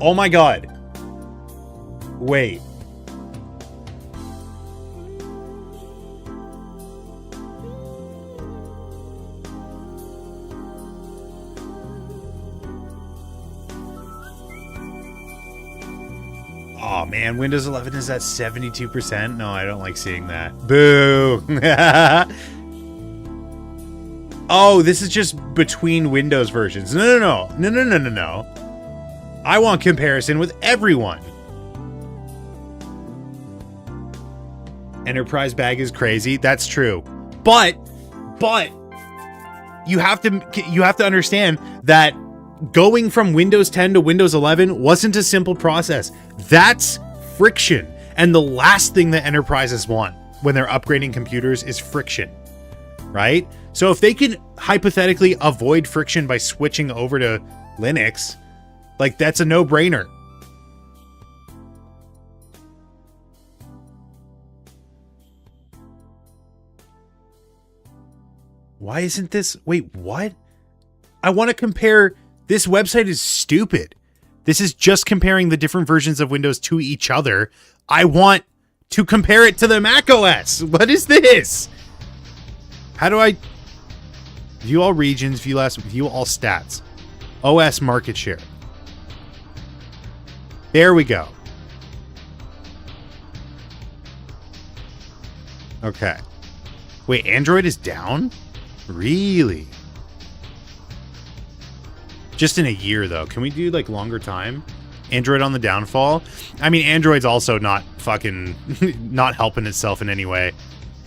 Oh my God. Wait. Oh man, Windows 11 is at 72%. No, I don't like seeing that. Boo. Oh, this is just between Windows versions. No. I want comparison with everyone. Enterprise bag is crazy. That's true. But you have to understand that going from Windows 10 to Windows 11 wasn't a simple process. That's friction. And the last thing that enterprises want when they're upgrading computers is friction, right? So if they can hypothetically avoid friction by switching over to Linux, like that's a no-brainer. Why isn't this... Wait, what? I want to compare... This website is stupid. This is just comparing the different versions of Windows to each other. I want to compare it to the Mac OS. What is this? How do I... View all regions, view all stats. OS market share. There we go. Okay. Wait, Android is down? Really? Just in a year, though. Can we do, like, longer time? Android on the downfall? I mean, Android's also not fucking... not helping itself in any way.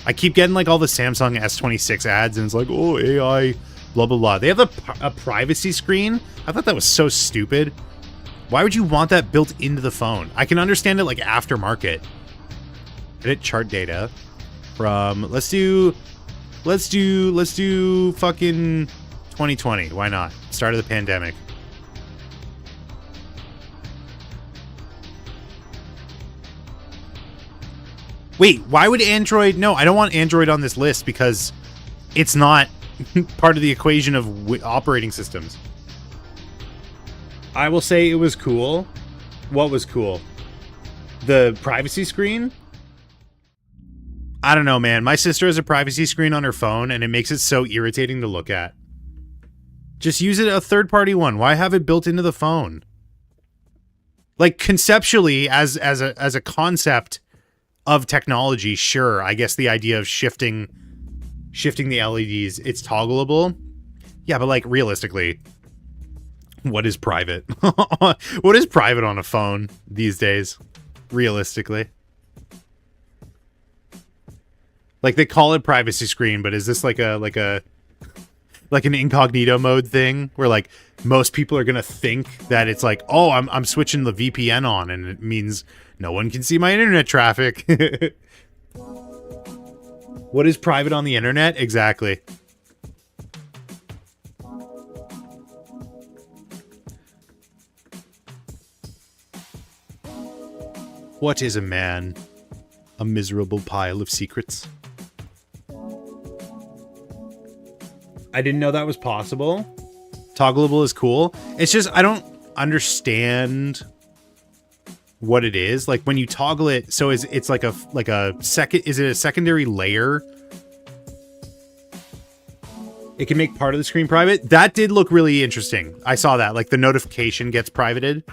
I keep getting, like, all the Samsung S26 ads, and it's like, oh, AI, blah, blah, blah. They have a privacy screen? I thought that was so stupid. Why would you want that built into the phone? I can understand it, like, aftermarket. Edit chart data from... Let's do fucking 2020. Why not? Start of the pandemic. Wait, why would Android... No, I don't want Android on this list because it's not part of the equation of operating systems. I will say it was cool. What was cool? The privacy screen? I don't know, man. My sister has a privacy screen on her phone, and it makes it so irritating to look at. Just use it a third-party one. Why have it built into the phone? Like, conceptually, as a concept of technology, sure. I guess the idea of shifting the LEDs, it's toggleable. Yeah, but, like, realistically, what is private? What is private on a phone these days? Realistically. Like, they call it privacy screen, but is this like an incognito mode thing where, like, most people are gonna think that it's like, oh, I'm switching the VPN on, and it means no one can see my internet traffic. What is private on the internet? Exactly. What is a man? A miserable pile of secrets. I didn't know that was possible. Toggleable is cool. It's just, I don't understand what it is. Like, when you toggle it, so it's like a second, is it a secondary layer? It can make part of the screen private. That did look really interesting. I saw that, like, the notification gets privated.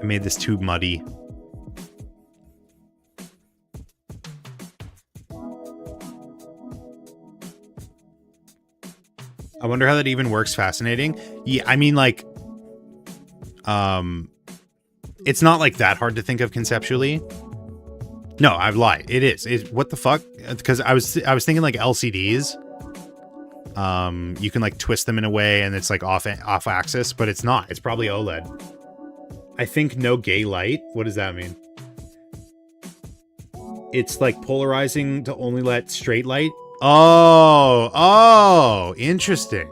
I made this too muddy. I wonder how that even works. Fascinating. Yeah, I mean, like, it's not like that hard to think of conceptually. No, I've lied. It is. What the fuck? Because I was thinking like LCDs. You can like twist them in a way, and it's like off axis, but it's not. It's probably OLED. I think no gay light. What does that mean? It's like polarizing to only let straight light. Oh, interesting.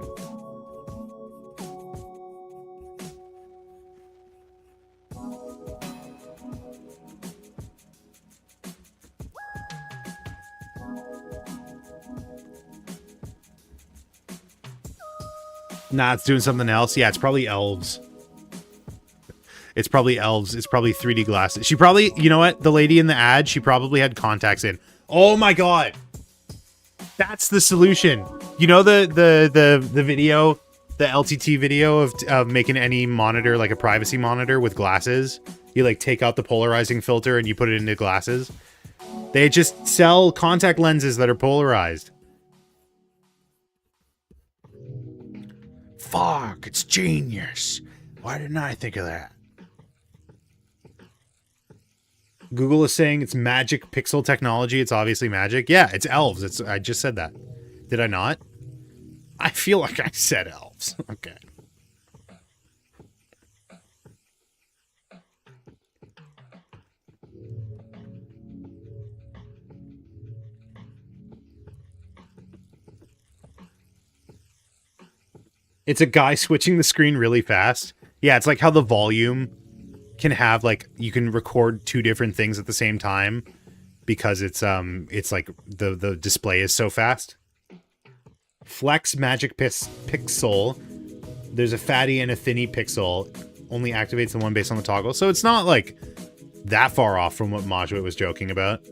Nah, it's doing something else. Yeah, it's probably elves. It's probably elves. It's probably 3D glasses. She probably, you know what? The lady in the ad, she probably had contacts in. Oh my god. That's the solution. You know the video, the LTT video of making any monitor like a privacy monitor with glasses? You like take out the polarizing filter and you put it into glasses. They just sell contact lenses that are polarized. Fuck, it's genius. Why didn't I think of that? Google is saying it's magic pixel technology. It's obviously magic. Yeah, it's elves. I just said that. Did I not? I feel like I said elves. Okay. It's a guy switching the screen really fast. Yeah, it's like how the volume can have, like, you can record two different things at the same time because it's like the display is so fast. Flex magic pixel. There's a fatty and a thinny pixel. Only activates the one based on the toggle. So it's not like that far off from what Majwit was joking about.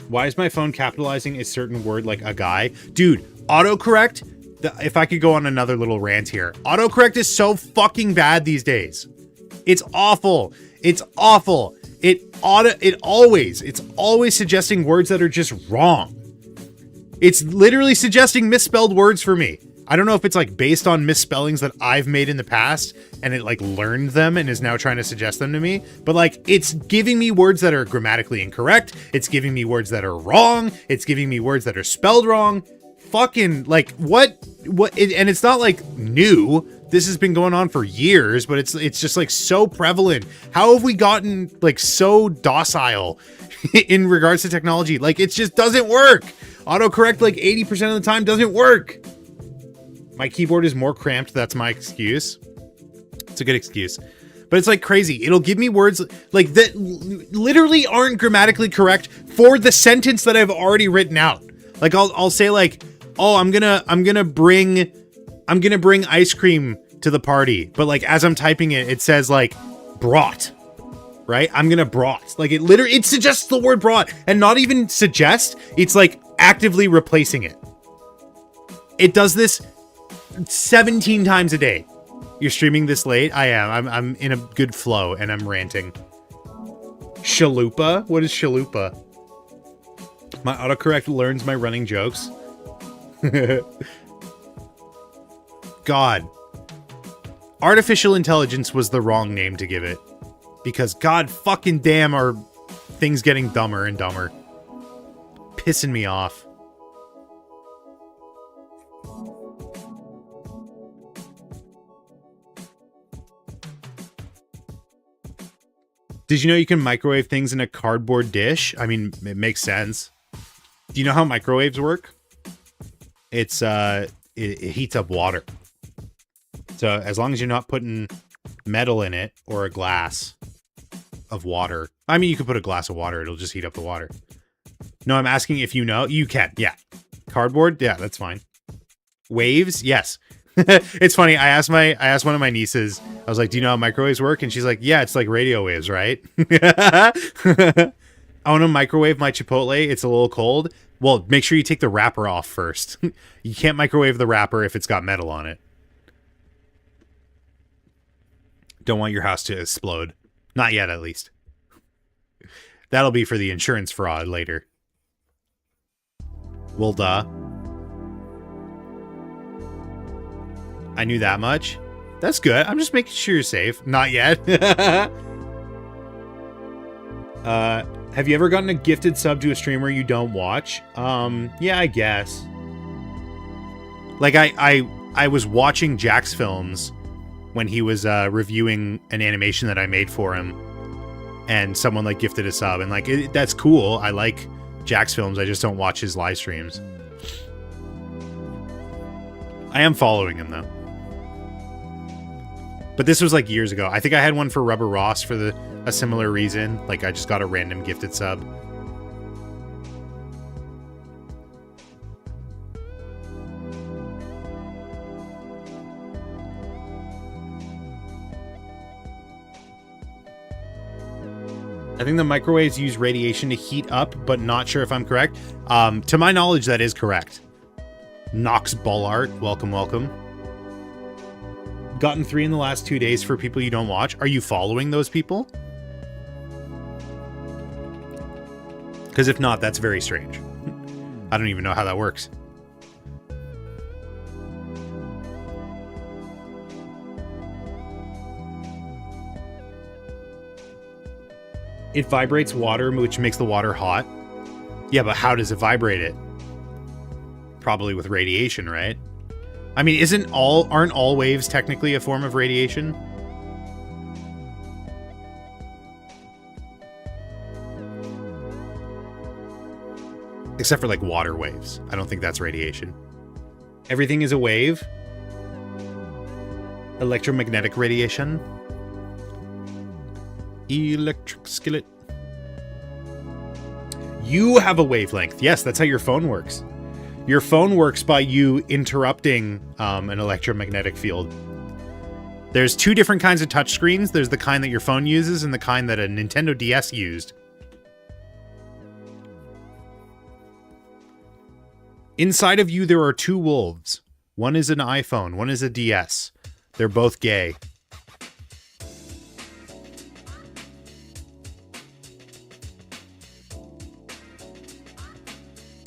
Why is my phone capitalizing a certain word like a guy? Dude, autocorrect if I could go on another little rant here. Autocorrect is so fucking bad these days. It's awful. It's awful. It's always suggesting words that are just wrong. It's literally suggesting misspelled words for me. I don't know if it's like based on misspellings that I've made in the past and it like learned them and is now trying to suggest them to me. But like, it's giving me words that are grammatically incorrect. It's giving me words that are wrong. It's giving me words that are spelled wrong. Fucking like what, and it's not like new. This has been going on for years, but it's just like so prevalent. How have we gotten like so docile in regards to technology? Like it just doesn't work. Autocorrect like 80% of the time doesn't work. My keyboard is more cramped. That's my excuse. It's a good excuse. But it's like crazy. It'll give me words like that literally aren't grammatically correct for the sentence that I've already written out. Like I'll say like, "Oh, I'm going to bring ice cream to the party." But like as I'm typing it, it says like brought. Right? I'm going to brought. Like it suggests the word brought and not even suggest, it's like actively replacing it. It does this 17 times a day. You're streaming this late? I am. I'm in a good flow and I'm ranting. Chalupa? What is chalupa? My autocorrect learns my running jokes. God. Artificial intelligence was the wrong name to give it. Because god fucking damn are things getting dumber and dumber. Pissing me off. Did you know you can microwave things in a cardboard dish? I mean, it makes sense. Do you know how microwaves work? It heats up water. So as long as you're not putting metal in it or a glass of water. I mean, you could put a glass of water. It'll just heat up the water. No, I'm asking if you know. You can. Yeah. Cardboard? Yeah, that's fine. Waves? Yes. It's funny. I asked one of my nieces, I was like, do you know how microwaves work? And she's like, yeah, it's like radio waves, right? I want to microwave my Chipotle. It's a little cold. Well, make sure you take the wrapper off first. You can't microwave the wrapper if it's got metal on it. Don't want your house to explode. Not yet, at least. That'll be for the insurance fraud later. Well, duh. I knew that much. That's good. I'm just making sure you're safe. Not yet. Have you ever gotten a gifted sub to a streamer you don't watch? Yeah, I guess. Like, I was watching Jack's films when he was reviewing an animation that I made for him, and someone like gifted a sub, and like that's cool. I like Jack's films. I just don't watch his live streams. I am following him though. But this was like years ago. I think I had one for Rubber Ross for a similar reason. Like I just got a random gifted sub. I think the microwaves use radiation to heat up, but not sure if I'm correct. To my knowledge, that is correct. Nox Bullart, welcome, welcome. Gotten 3 in the last 2 days for people you don't watch. Are you following those people? Because if not, that's very strange. I don't even know how that works. It vibrates water, which makes the water hot. Yeah, but how does it vibrate it? Probably with radiation, right? I mean, aren't all waves technically a form of radiation? Except for like water waves. I don't think that's radiation. Everything is a wave. Electromagnetic radiation. Electric skillet. You have a wavelength. Yes, that's how your phone works. Your phone works by you interrupting an electromagnetic field. There's 2 different kinds of touchscreens. There's the kind that your phone uses and the kind that a Nintendo DS used. Inside of you, there are 2 wolves. One is an iPhone. One is a DS. They're both gay.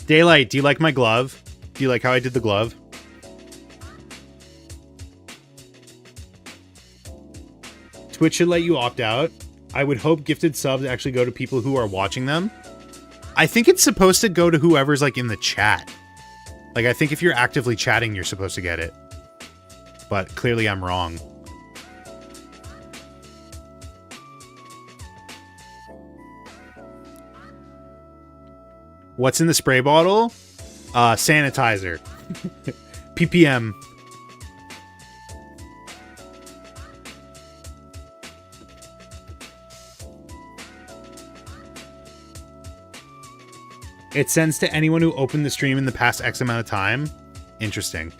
Daylight, do you like my glove? Do you like how I did the glove? Twitch should let you opt out. I would hope gifted subs actually go to people who are watching them. I think it's supposed to go to whoever's like in the chat. Like, I think if you're actively chatting, you're supposed to get it. But clearly I'm wrong. What's in the spray bottle? Sanitizer. PPM. It sends to anyone who opened the stream in the past X amount of time. Interesting.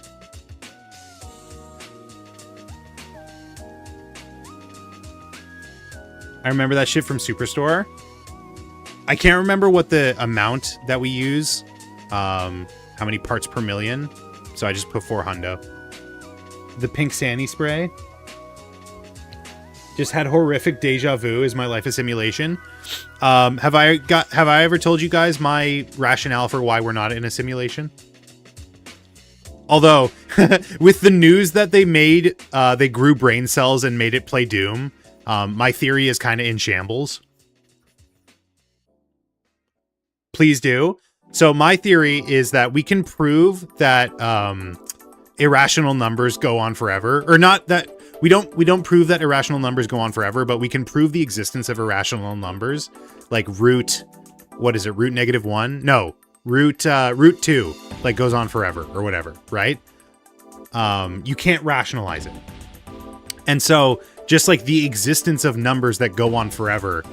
I remember that shit from Superstore. I can't remember what the amount that we use. How many parts per million. So I just put 4 hundo. The pink Sandy spray. Just had horrific deja vu. Is my life a simulation? Have I ever told you guys my rationale for why we're not in a simulation? Although, with the news that they made, they grew brain cells and made it play Doom. My theory is kind of in shambles. Please do. So my theory is that we can prove that irrational numbers go on forever, or not that we don't prove that irrational numbers go on forever, but we can prove the existence of irrational numbers, like root, what is it? Root -1? No, root 2, like goes on forever or whatever, right? You can't rationalize it. And so just like the existence of numbers that go on forever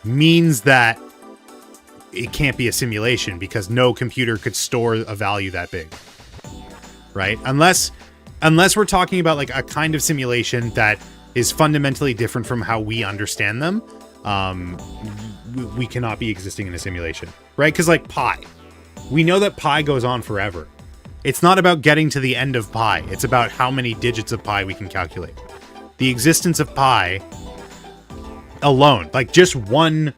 means that it can't be a simulation because no computer could store a value that big, right? Unless we're talking about like a kind of simulation that is fundamentally different from how we understand them, we cannot be existing in a simulation, right? Because like pi, we know that pi goes on forever. It's not about getting to the end of pi. It's about how many digits of pi we can calculate. The existence of pi alone, like just one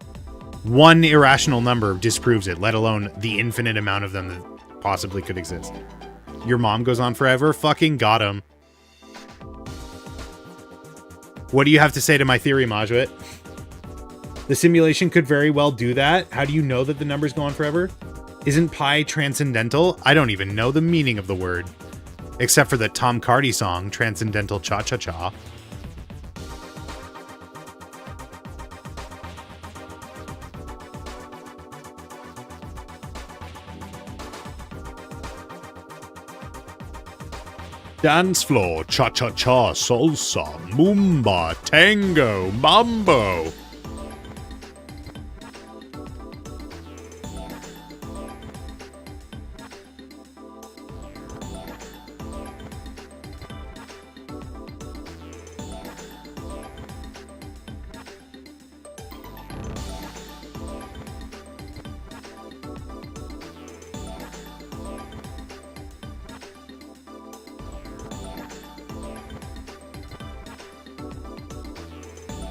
irrational number disproves it, let alone the infinite amount of them that possibly could exist. Your mom goes on forever? Fucking got him. What do you have to say to my theory, Majwit? The simulation could very well do that. How do you know that the numbers go on forever? Isn't pi transcendental? I don't even know the meaning of the word. Except for the Tom Cardy song, Transcendental Cha-Cha-Cha. Dance floor, cha-cha-cha, salsa, mumba, tango, mambo.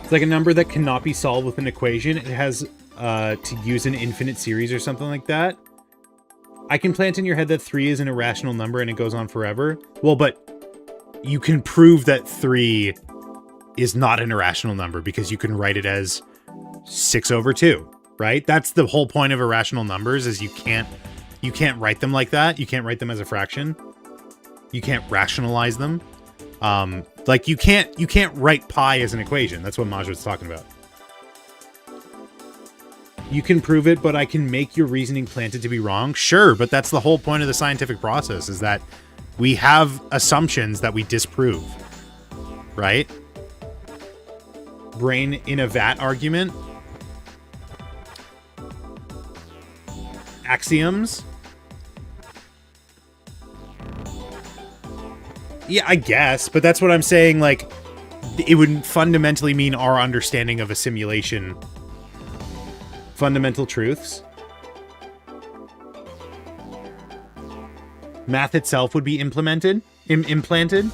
It's like a number that cannot be solved with an equation. It has to use an infinite series or something like that. I can plant in your head that 3 is an irrational number and it goes on forever. Well, but you can prove that 3 is not an irrational number because you can write it as 6/2, right? That's the whole point of irrational numbers, is you can't write them like that. You can't write them as a fraction. You can't rationalize them. Like you can't write pi as an equation. That's what Maj was talking about. You can prove it, but I can make your reasoning planted to be wrong. Sure, but that's the whole point of the scientific process, is that we have assumptions that we disprove, right? Brain in a vat argument. Axioms. Yeah, I guess, but that's what I'm saying, like, it would fundamentally mean our understanding of a simulation. Fundamental truths. Math itself would be implemented, implanted.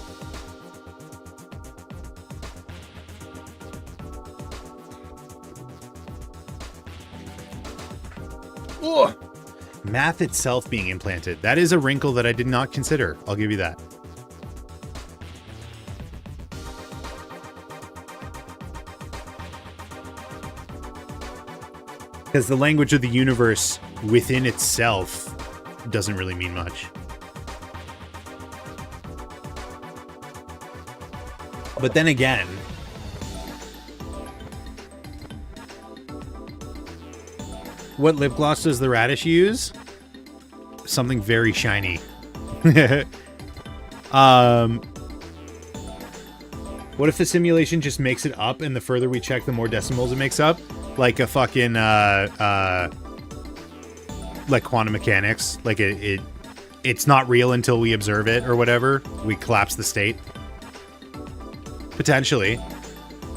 Ugh. Math itself being implanted. That is a wrinkle that I did not consider. I'll give you that. Because the language of the universe within itself doesn't really mean much. But then again, what lip gloss does the radish use? Something very shiny. What if the simulation just makes it up, and the further we check, the more decimals it makes up? Like a fucking, like quantum mechanics. Like it's not real until we observe it or whatever. We collapse the state. Potentially.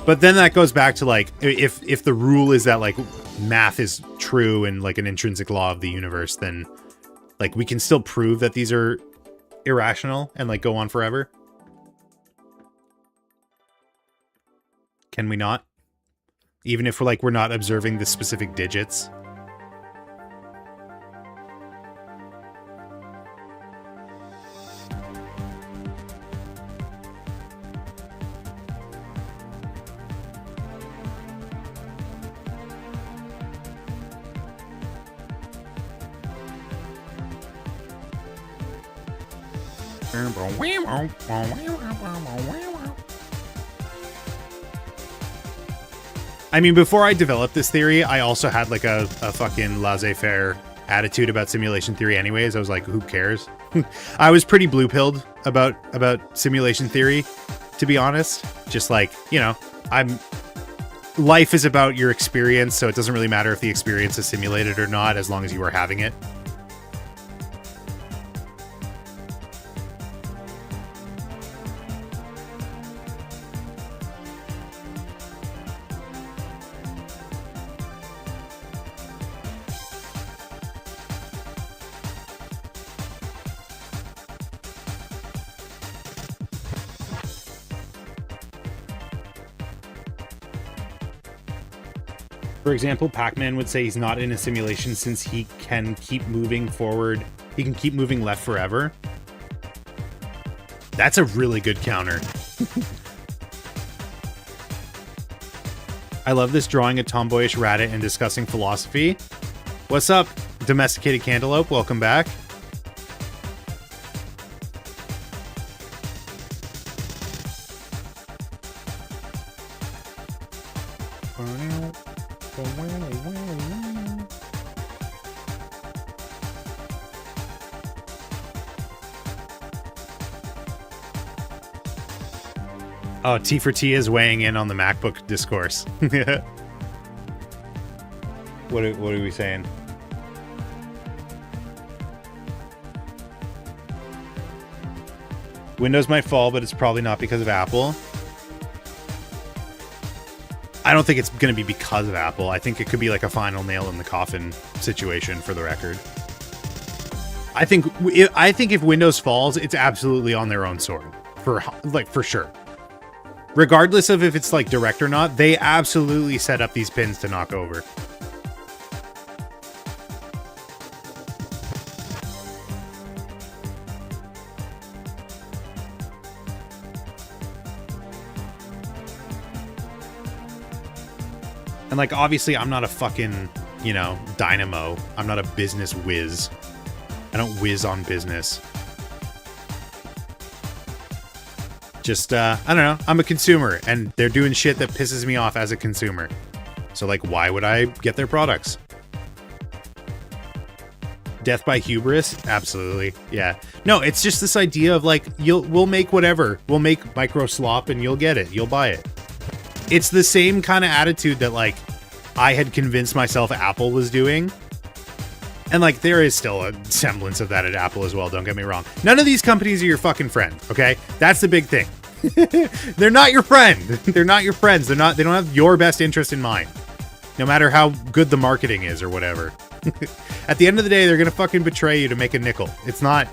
But then that goes back to like, if the rule is that like math is true and like an intrinsic law of the universe, then like we can still prove that these are irrational and like go on forever. Can we not? Even if we're not observing the specific digits. I mean, before I developed this theory, I also had like a fucking laissez-faire attitude about simulation theory anyways. I was like, who cares? I was pretty blue-pilled about simulation theory, to be honest. Just like, you know, life is about your experience, so it doesn't really matter if the experience is simulated or not, as long as you are having it. For example, Pac-Man would say he's not in a simulation since he can keep moving forward. He can keep moving left forever. That's a really good counter. I love this drawing a tomboyish rabbit and discussing philosophy. What's up, domesticated cantaloupe? Welcome back. Oh, T for T is weighing in on the MacBook discourse. What are we saying? Windows might fall, but it's probably not because of Apple. I don't think it's going to be because of Apple. I think it could be like a final nail in the coffin situation, for the record. I think if Windows falls, it's absolutely on their own sword. For sure. Regardless of if it's like direct or not, they absolutely set up these pins to knock over. And like, obviously I'm not a fucking, you know, dynamo. I'm not a business whiz. I don't whiz on business. Just, I don't know. I'm a consumer, and they're doing shit that pisses me off as a consumer. So, like, why would I get their products? Death by hubris? Absolutely. Yeah. No, it's just this idea of, like, we'll make whatever. We'll make micro slop, and you'll get it. You'll buy it. It's the same kind of attitude that, like, I had convinced myself Apple was doing. And, like, there is still a semblance of that at Apple as well, don't get me wrong. None of these companies are your fucking friend, okay? That's the big thing. They're not your friend. They're not your friends. They don't have your best interest in mind. No matter how good the marketing is or whatever. At the end of the day, they're gonna fucking betray you to make a nickel. It's not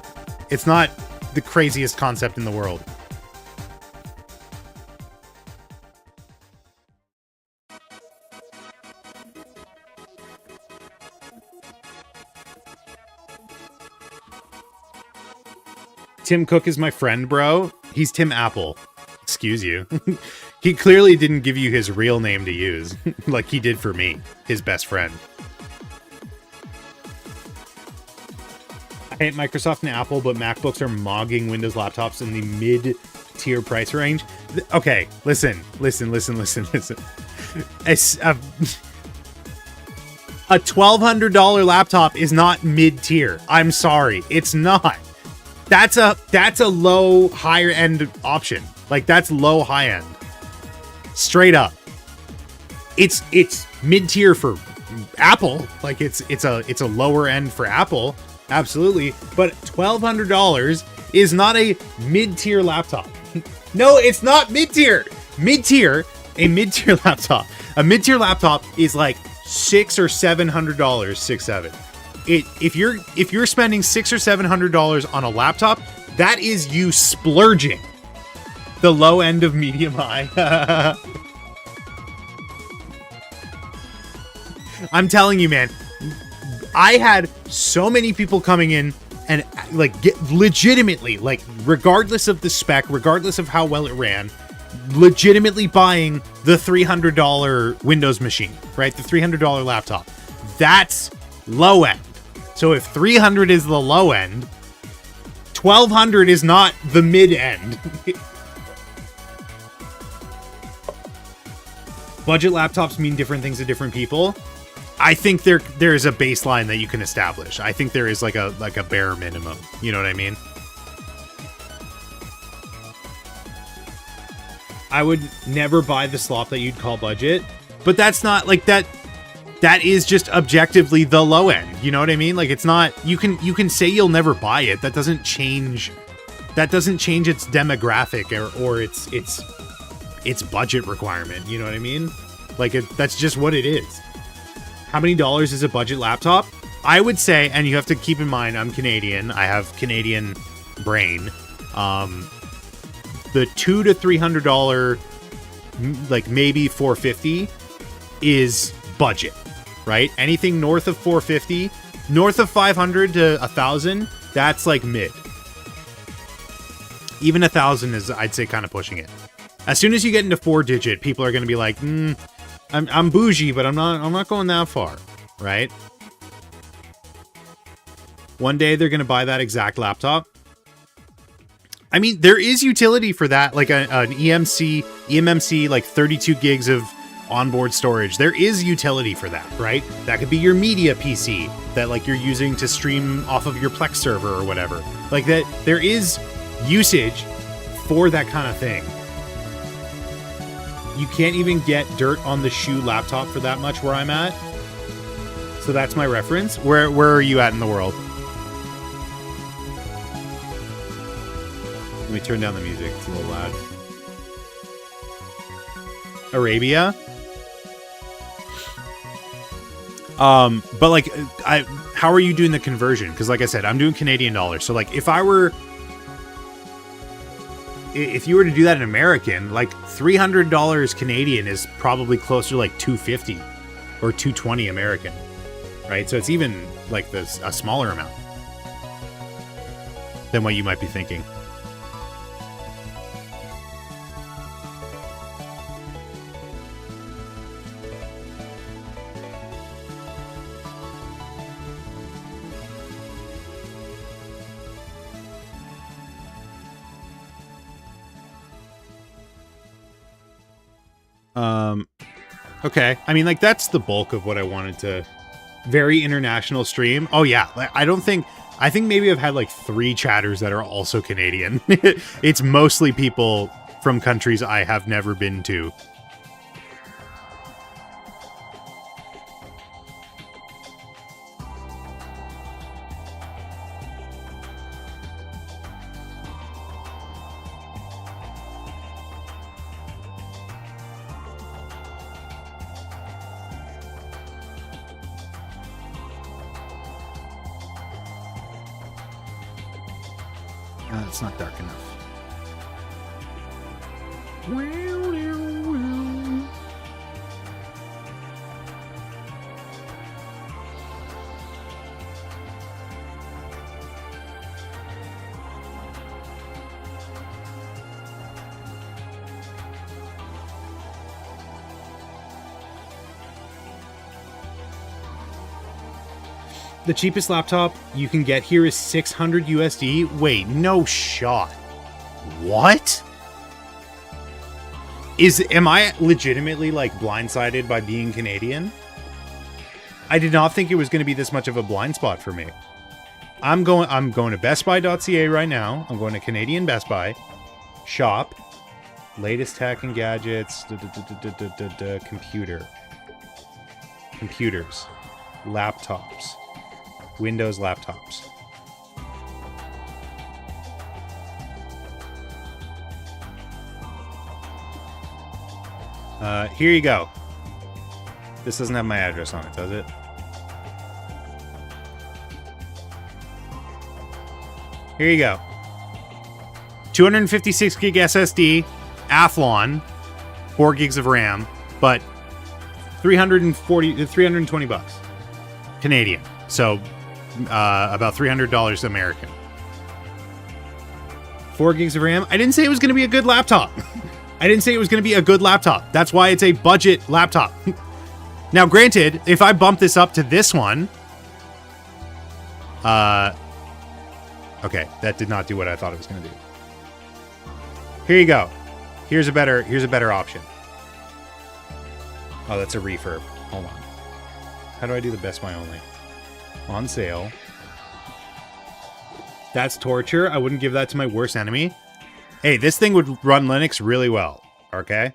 It's not the craziest concept in the world. Tim Cook is my friend, bro. He's Tim Apple. Excuse you. He clearly didn't give you his real name to use, like he did for me, his best friend. I hate Microsoft and Apple, but MacBooks are mogging Windows laptops in the mid-tier price range. Okay, listen. A $1,200 laptop is not mid-tier. I'm sorry, it's not. That's a low higher end option. Like that's low high end. Straight up. It's mid-tier for Apple. Like it's a lower end for Apple. Absolutely. But $1,200 is not a mid-tier laptop. No, it's not mid-tier. A mid-tier laptop. A mid-tier laptop is like $600 or $700, $600, $700. If you're spending $600 or $700 on a laptop, that is you splurging. The low end of medium high. I'm telling you, man. I had so many people coming in and like get legitimately, like regardless of the spec, regardless of how well it ran, legitimately buying the $300 Windows machine, right? The $300 laptop. That's low end. So if 300 is the low end, 1200 is not the mid end. Budget laptops mean different things to different people. I think there is a baseline that you can establish. I think there is like a bare minimum. You know what I mean? I would never buy the slop that you'd call budget, but that's not like that. That is just objectively the low end. You know what I mean? Like it's not, you can say you'll never buy it. That doesn't change its demographic or its budget requirement. You know what I mean? Like that's just what it is. How many dollars is a budget laptop? I would say, and you have to keep in mind, I'm Canadian. I have Canadian brain. The $200 to $300, like maybe $450 is budget. Right? Anything north of 450, north of 500 to 1,000, that's like mid. Even 1,000 is, I'd say, kind of pushing it. As soon as you get into 4-digit, people are going to be like, I'm bougie, but I'm not going that far, right? One day they're going to buy that exact laptop. I mean, there is utility for that, like an eMMC, like 32 gigs of onboard storage. There is utility for that, right? That could be your media PC that like you're using to stream off of your Plex server or whatever. Like that, there is usage for that kind of thing. You can't even get dirt on the shoe laptop for that much where I'm at. So that's my reference. Where are you at in the world? Let me turn down the music. It's a little loud. Arabia? But like, how are you doing the conversion? Because like I said, I'm doing Canadian dollars. So like, if you were to do that in American, like $300 Canadian is probably closer to like $250 or $220 American, right? So it's even like a smaller amount than what you might be thinking. Okay. I mean, like, that's the bulk of what I wanted to... Very international stream. Oh, yeah. I think maybe I've had, like, 3 chatters that are also Canadian. It's mostly people from countries I have never been to. It's not dark enough. The cheapest laptop you can get here is 600 USD. Wait, no shot. What? Am I legitimately like blindsided by being Canadian? I did not think it was going to be this much of a blind spot for me. I'm going to bestbuy.ca right now. I'm going to Canadian Best Buy. Shop. Latest tech and gadgets. Computer. Computers. Laptops. Windows laptops. Here you go. This doesn't have my address on it, does it? Here you go. 256 gig SSD, Athlon, 4 gigs of RAM, but 320 bucks Canadian. So about $300 American. 4 gigs of RAM. I didn't say it was going to be a good laptop. I didn't say it was going to be a good laptop. That's why it's a budget laptop. Now, granted, if I bump this up to this one, okay, that did not do what I thought it was going to do. Here you go. Here's a better option. Oh, that's a refurb. Hold on. How do I do the Best Buy only? On sale. That's torture. I wouldn't give that to my worst enemy. Hey, this thing would run Linux really well. Okay?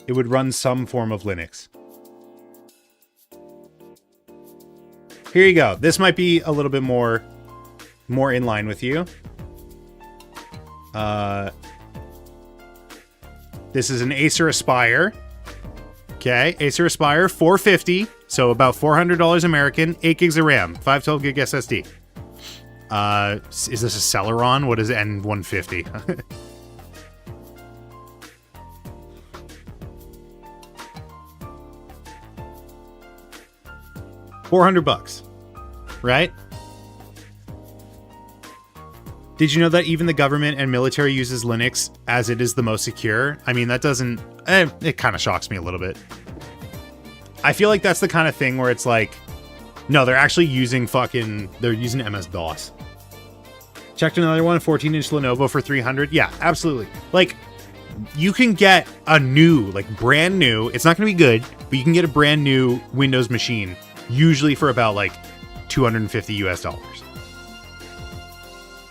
It would run some form of Linux. Here you go. This might be a little bit more in line with you. This is an Acer Aspire. Okay, Acer Aspire 450, so about $400 American, 8 gigs of RAM, 512 gig SSD. Is this a Celeron? What is N150? $400, right? Did you know that even the government and military uses Linux as it is the most secure? I mean, that doesn't... it kind of shocks me a little bit. I feel like that's the kind of thing where it's like... No, they're actually using they're using MS-DOS. Checked another one, 14-inch Lenovo for $300. Yeah, absolutely. Like, you can get a new, like brand new... It's not going to be good, but you can get a brand new Windows machine, usually for about like $250 US.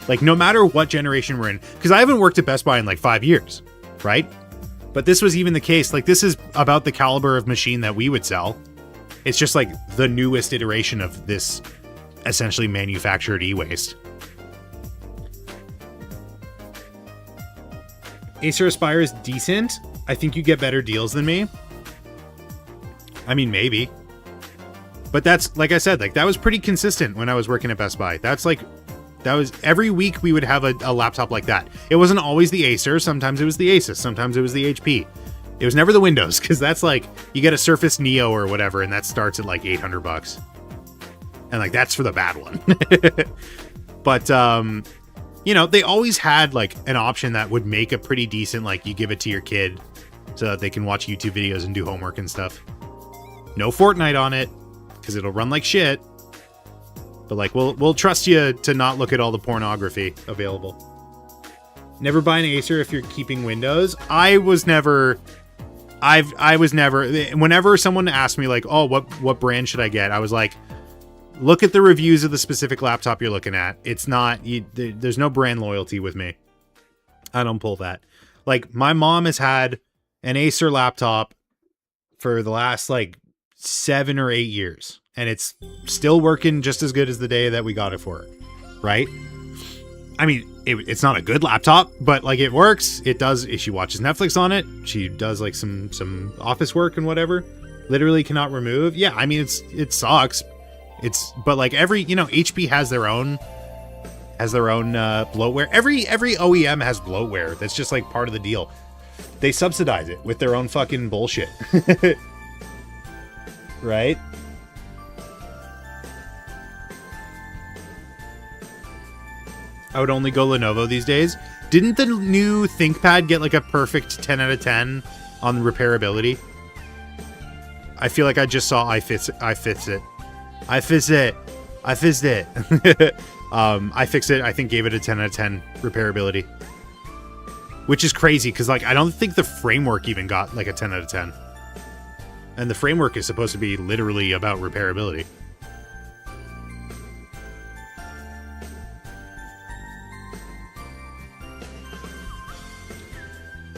Like, no matter what generation we're in, because I haven't worked at Best Buy in like 5 years, right? But this was even the case. Like, this is about the caliber of machine that we would sell. It's just like the newest iteration of this essentially manufactured e-waste. Acer Aspire is decent. I think you get better deals than me. I mean, maybe. But that's, like I said, like that was pretty consistent when I was working at Best Buy. That was every week we would have a laptop like that. It wasn't always the Acer. Sometimes it was the Asus. Sometimes it was the HP. It was never the Windows, because that's like, you get a Surface Neo or whatever, and that starts at like $800. And like, that's for the bad one. But, you know, they always had like an option that would make a pretty decent, like you give it to your kid so that they can watch YouTube videos and do homework and stuff. No Fortnite on it, because it'll run like shit. But like, we'll trust you to not look at all the pornography available. Never buy an Acer if you're keeping Windows. I was never. Whenever someone asked me like, oh, what brand should I get? I was like, look at the reviews of the specific laptop you're looking at. It's not. There's no brand loyalty with me. I don't pull that. Like, my mom has had an Acer laptop for the last like 7 or 8 years. And it's still working just as good as the day that we got it for her, right? I mean, it's not a good laptop, but like it works. It does. She watches Netflix on it. She does like some office work and whatever. Literally cannot remove. Yeah, I mean it sucks. But like every, HP has their own bloatware. Every OEM has bloatware. That's just like part of the deal. They subsidize it with their own fucking bullshit. Right? I would only go Lenovo these days. Didn't the new ThinkPad get like a perfect 10 out of 10 on repairability? I feel like I just saw iFixit. I fixed it. I fixed it, I think gave it a 10 out of 10 repairability. Which is crazy, because like I don't think the framework even got like a 10 out of 10. And the framework is supposed to be literally about repairability.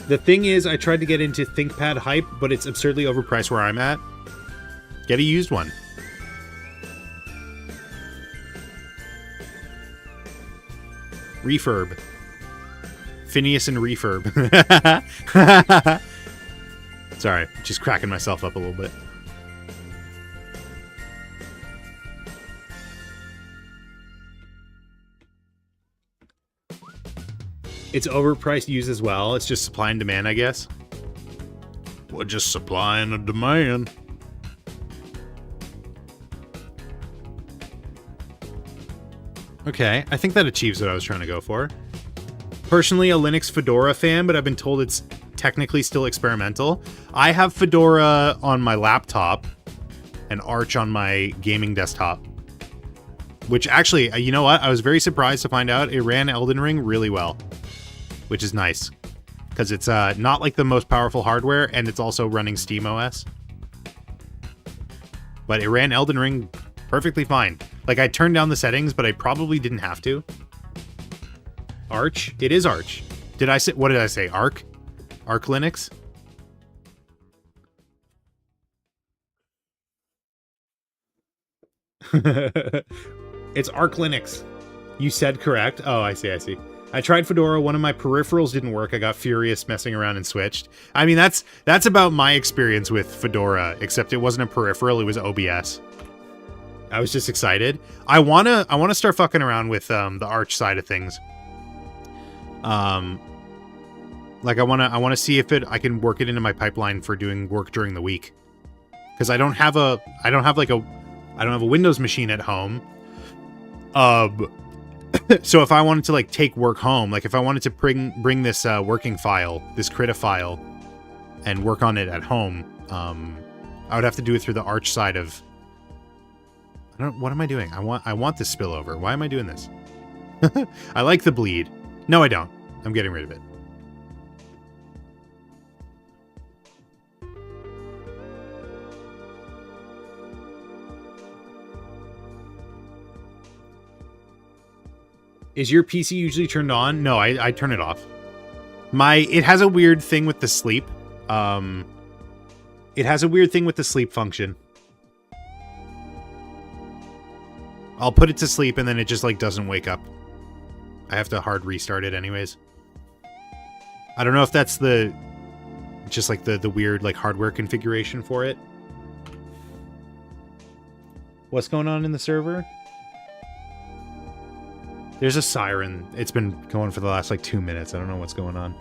The thing is, I tried to get into ThinkPad hype, but it's absurdly overpriced where I'm at. Get a used one. Refurb. Phineas and Refurb. Sorry, just cracking myself up a little bit. It's overpriced used as well. It's just supply and demand, I guess. Well, just supply and demand. Okay, I think that achieves what I was trying to go for. Personally, a Linux Fedora fan, but I've been told it's technically still experimental. I have Fedora on my laptop and Arch on my gaming desktop. Which actually, you know what? I was very surprised to find out it ran Elden Ring really well. Which is nice. Because it's not like the most powerful hardware, and it's also running SteamOS. But it ran Elden Ring perfectly fine. Like, I turned down the settings, but I probably didn't have to. Arch? It is Arch. Did I say, what did I say? Arc? Arc Linux? It's Arc Linux. You said correct. Oh, I see. I tried Fedora. One of my peripherals didn't work. I got furious messing around and switched. I mean, that's about my experience with Fedora, except it wasn't a peripheral, it was OBS. I was just excited. I wanna start fucking around with the Arch side of things. Like I wanna see if I can work it into my pipeline for doing work during the week. Because I don't have a Windows machine at home. So if I wanted to like take work home, like if I wanted to bring this working file, this Krita file, and work on it at home, I would have to do it through the Arch side of. What am I doing? I want this spillover. Why am I doing this? I like the bleed. No, I don't. I'm getting rid of it. Is your PC usually turned on? No, I turn it off. It has a weird thing with the sleep. It has a weird thing with the sleep function. I'll put it to sleep and then it just like doesn't wake up. I have to hard restart it anyways. I don't know if that's just like the weird like hardware configuration for it. What's going on in the server? There's a siren. It's been going for the last like 2 minutes. I don't know what's going on.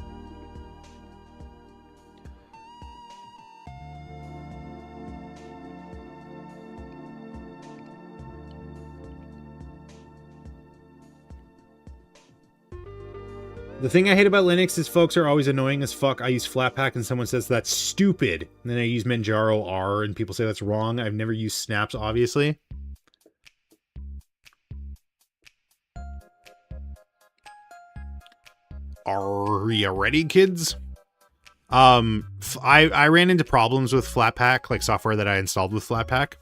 The thing I hate about Linux is folks are always annoying as fuck. I use Flatpak and someone says that's stupid. And then I use Manjaro R and people say that's wrong. I've never used snaps, obviously. Are you ready, kids? I ran into problems with Flatpak, like software that I installed with Flatpak.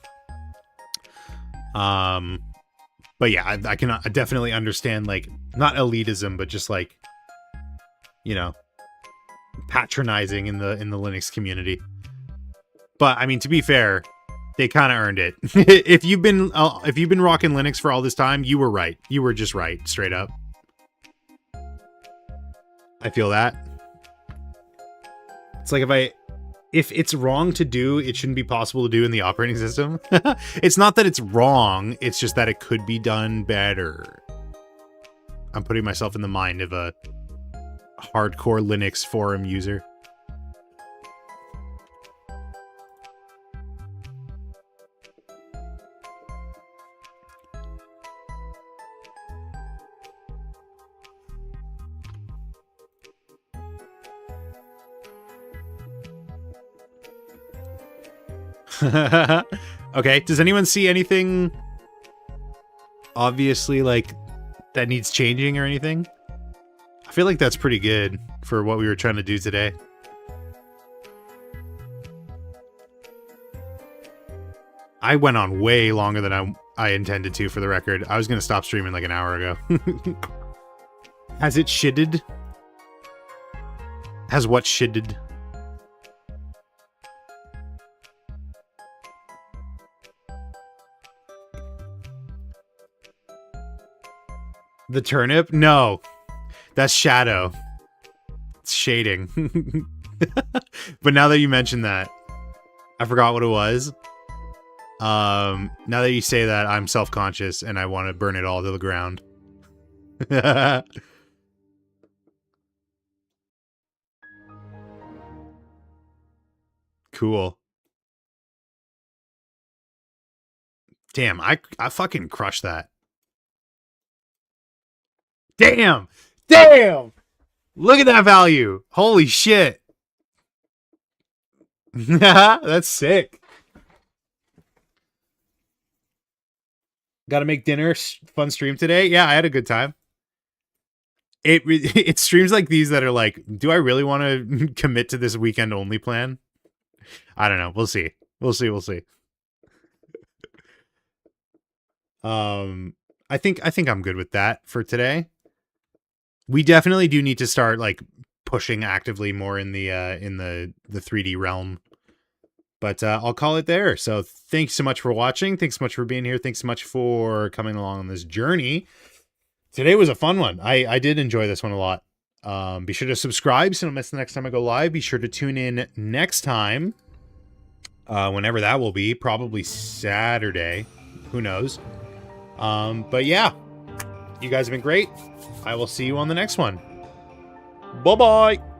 But yeah, I can definitely understand, like, not elitism, but just like, you know, patronizing in the Linux community. But I mean, to be fair, they kind of earned it. If you've been rocking Linux for all this time, you were right. You were just right, straight up. I feel that. It's like if it's wrong to do, it shouldn't be possible to do in the operating system. It's not that it's wrong, it's just that it could be done better. I'm putting myself in the mind of a hardcore Linux forum user. Okay, does anyone see anything obviously like that needs changing or anything? I feel like that's pretty good for what we were trying to do today. I went on way longer than I intended to, for the record. I was going to stop streaming like an hour ago. Has it shitted? Has what shitted? The turnip? No. That's shadow. It's shading. But now that you mention that, I forgot what it was. Now that you say that, I'm self-conscious and I want to burn it all to the ground. Cool. Damn, I fucking crushed that. Damn! Damn! Look at that value! Holy shit! That's sick. Got to make dinner. Fun stream today. Yeah, I had a good time. It streams like these that are like, do I really want to commit to this weekend only plan? I don't know. We'll see. We'll see. I think I'm good with that for today. We definitely do need to start like pushing actively more in the 3D realm. But I'll call it there. So thanks so much for watching. Thanks so much for being here. Thanks so much for coming along on this journey. Today was a fun one. I did enjoy this one a lot. Be sure to subscribe so you don't miss the next time I go live. Be sure to tune in next time. Whenever that will be. Probably Saturday. Who knows? But yeah. You guys have been great. I will see you on the next one. Bye-bye.